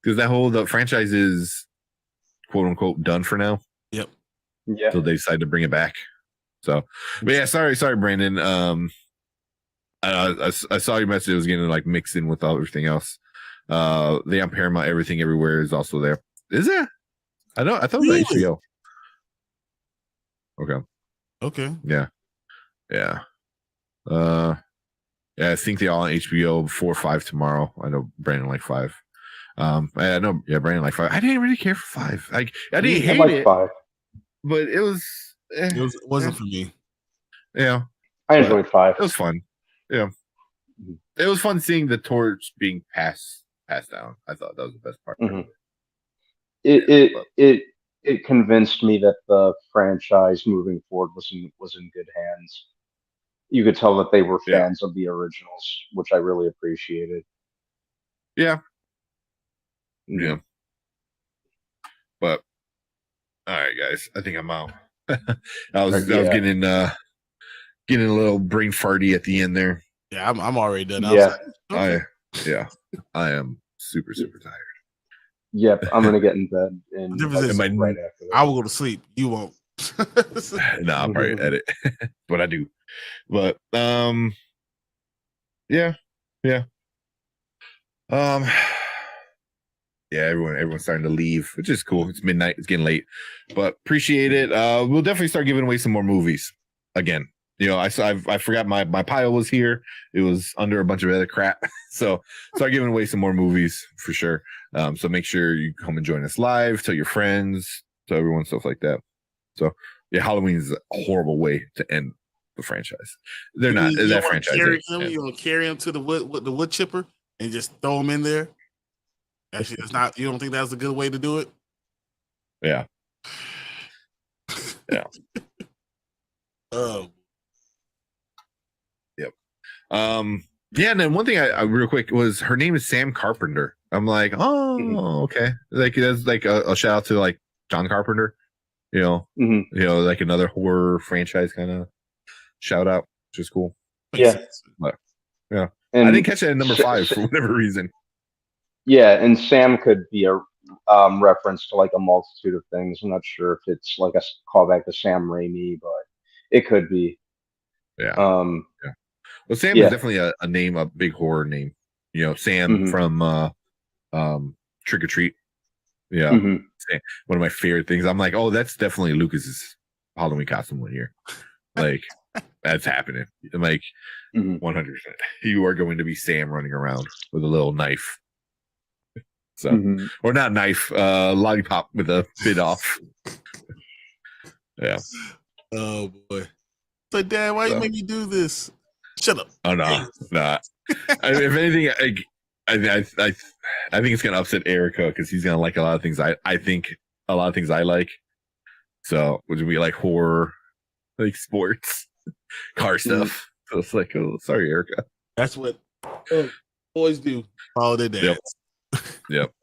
Because the franchise is quote unquote done for now. Yep. Yeah. So they decided to bring it back. So, but yeah, sorry, Brandon. I saw your message. It was getting like mixed in with everything else. The on Paramount, Everything Everywhere is also there. Is there? I thought it was HBO. Okay. Okay. Yeah. Yeah. Yeah, I think they all on HBO 4 or 5 tomorrow. I know Brandon like 5. I know, yeah, Brandon like 5. I didn't really care for 5. I didn't hate like it, 5. but it was. It wasn't for me. Yeah, I enjoyed 5. It was fun. Yeah, it was fun seeing the torch being passed down. I thought that was the best part. Mm-hmm. It convinced me that the franchise moving forward was in good hands. You could tell that they were fans of the originals, which I really appreciated. Yeah. Mm-hmm. Yeah. But all right, guys, I think I'm out. I was getting a little brain farty at the end there. Yeah, I'm already done. Yeah. I am super tired. Yep, I'm gonna get in bed and right after that. I will go to sleep. You won't. No, I'll probably edit what I do. But yeah. Yeah, everyone's starting to leave, which is cool. It's midnight, it's getting late, but appreciate it. We'll definitely start giving away some more movies again. You know, I forgot my pile was here. It was under a bunch of other crap. So start giving away some more movies for sure. So make sure you come and join us live, tell your friends, tell everyone, stuff like that. So yeah, Halloween is a horrible way to end the franchise. They're not that franchise. You want to carry him to the wood chipper and just throw him in there? Actually, it's not. You don't think that's a good way to do it? Yeah. Yeah. Oh. Yep. Yeah, and then one thing I real quick was her name is Sam Carpenter. I'm like, oh, okay. Like that's like a shout out to like John Carpenter, you know, like another horror franchise kind of shout out, which is cool. Yeah. But, yeah. And I didn't catch it at number 5 for whatever reason. Yeah, and Sam could be a reference to like a multitude of things. I'm not sure if it's like a callback to Sam Raimi, but it could be. Yeah. Yeah. Well, Sam is definitely a name, a big horror name. You know, Sam from Trick or Treat. Yeah. One of my favorite things. I'm like, oh, that's definitely Lucas's Halloween costume one year. Like, that's happening. I'm like, 100%. You are going to be Sam running around with a little knife. So, or not knife, lollipop with a bit off. Yeah. Oh boy. So, Dad, why you make me do this? Shut up. Oh no, nah. If anything, I think it's gonna upset Erica because he's gonna like a lot of things. I think a lot of things I like. So, which would be like horror, like sports, car stuff. So it's like, oh, sorry, Erica. That's what boys do. Follow their dads. Yep.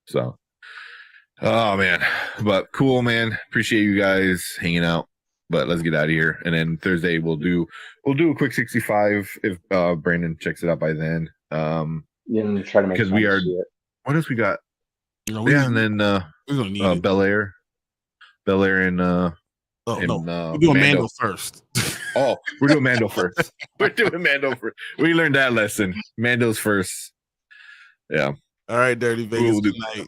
So, oh man, but cool, man. Appreciate you guys hanging out. But let's get out of here. And then Thursday we'll do a quick 65 if Brandon checks it out by then. And try to make because we are. What else we got? And then we're gonna need Bel Air, and we're doing Mando first. Oh, we're doing Mando first. We're doing Mando first. We learned that lesson. Mando's first. Yeah. All right, Dirty Vegas tonight.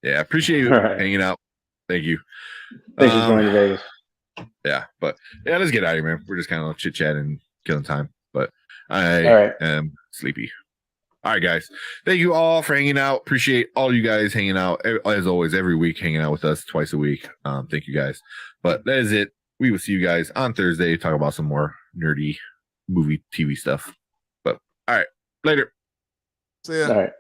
Yeah, appreciate you hanging out. Thank you. Thanks for joining Vegas. Yeah, but yeah, let's get out of here, man. We're just kind of chit chatting, killing time. But I am sleepy. All right, guys. Thank you all for hanging out. Appreciate all you guys hanging out as always every week, hanging out with us twice a week. Thank you guys. But that is it. We will see you guys on Thursday. Talk about some more nerdy movie, TV stuff. But all right, later. See ya. All right.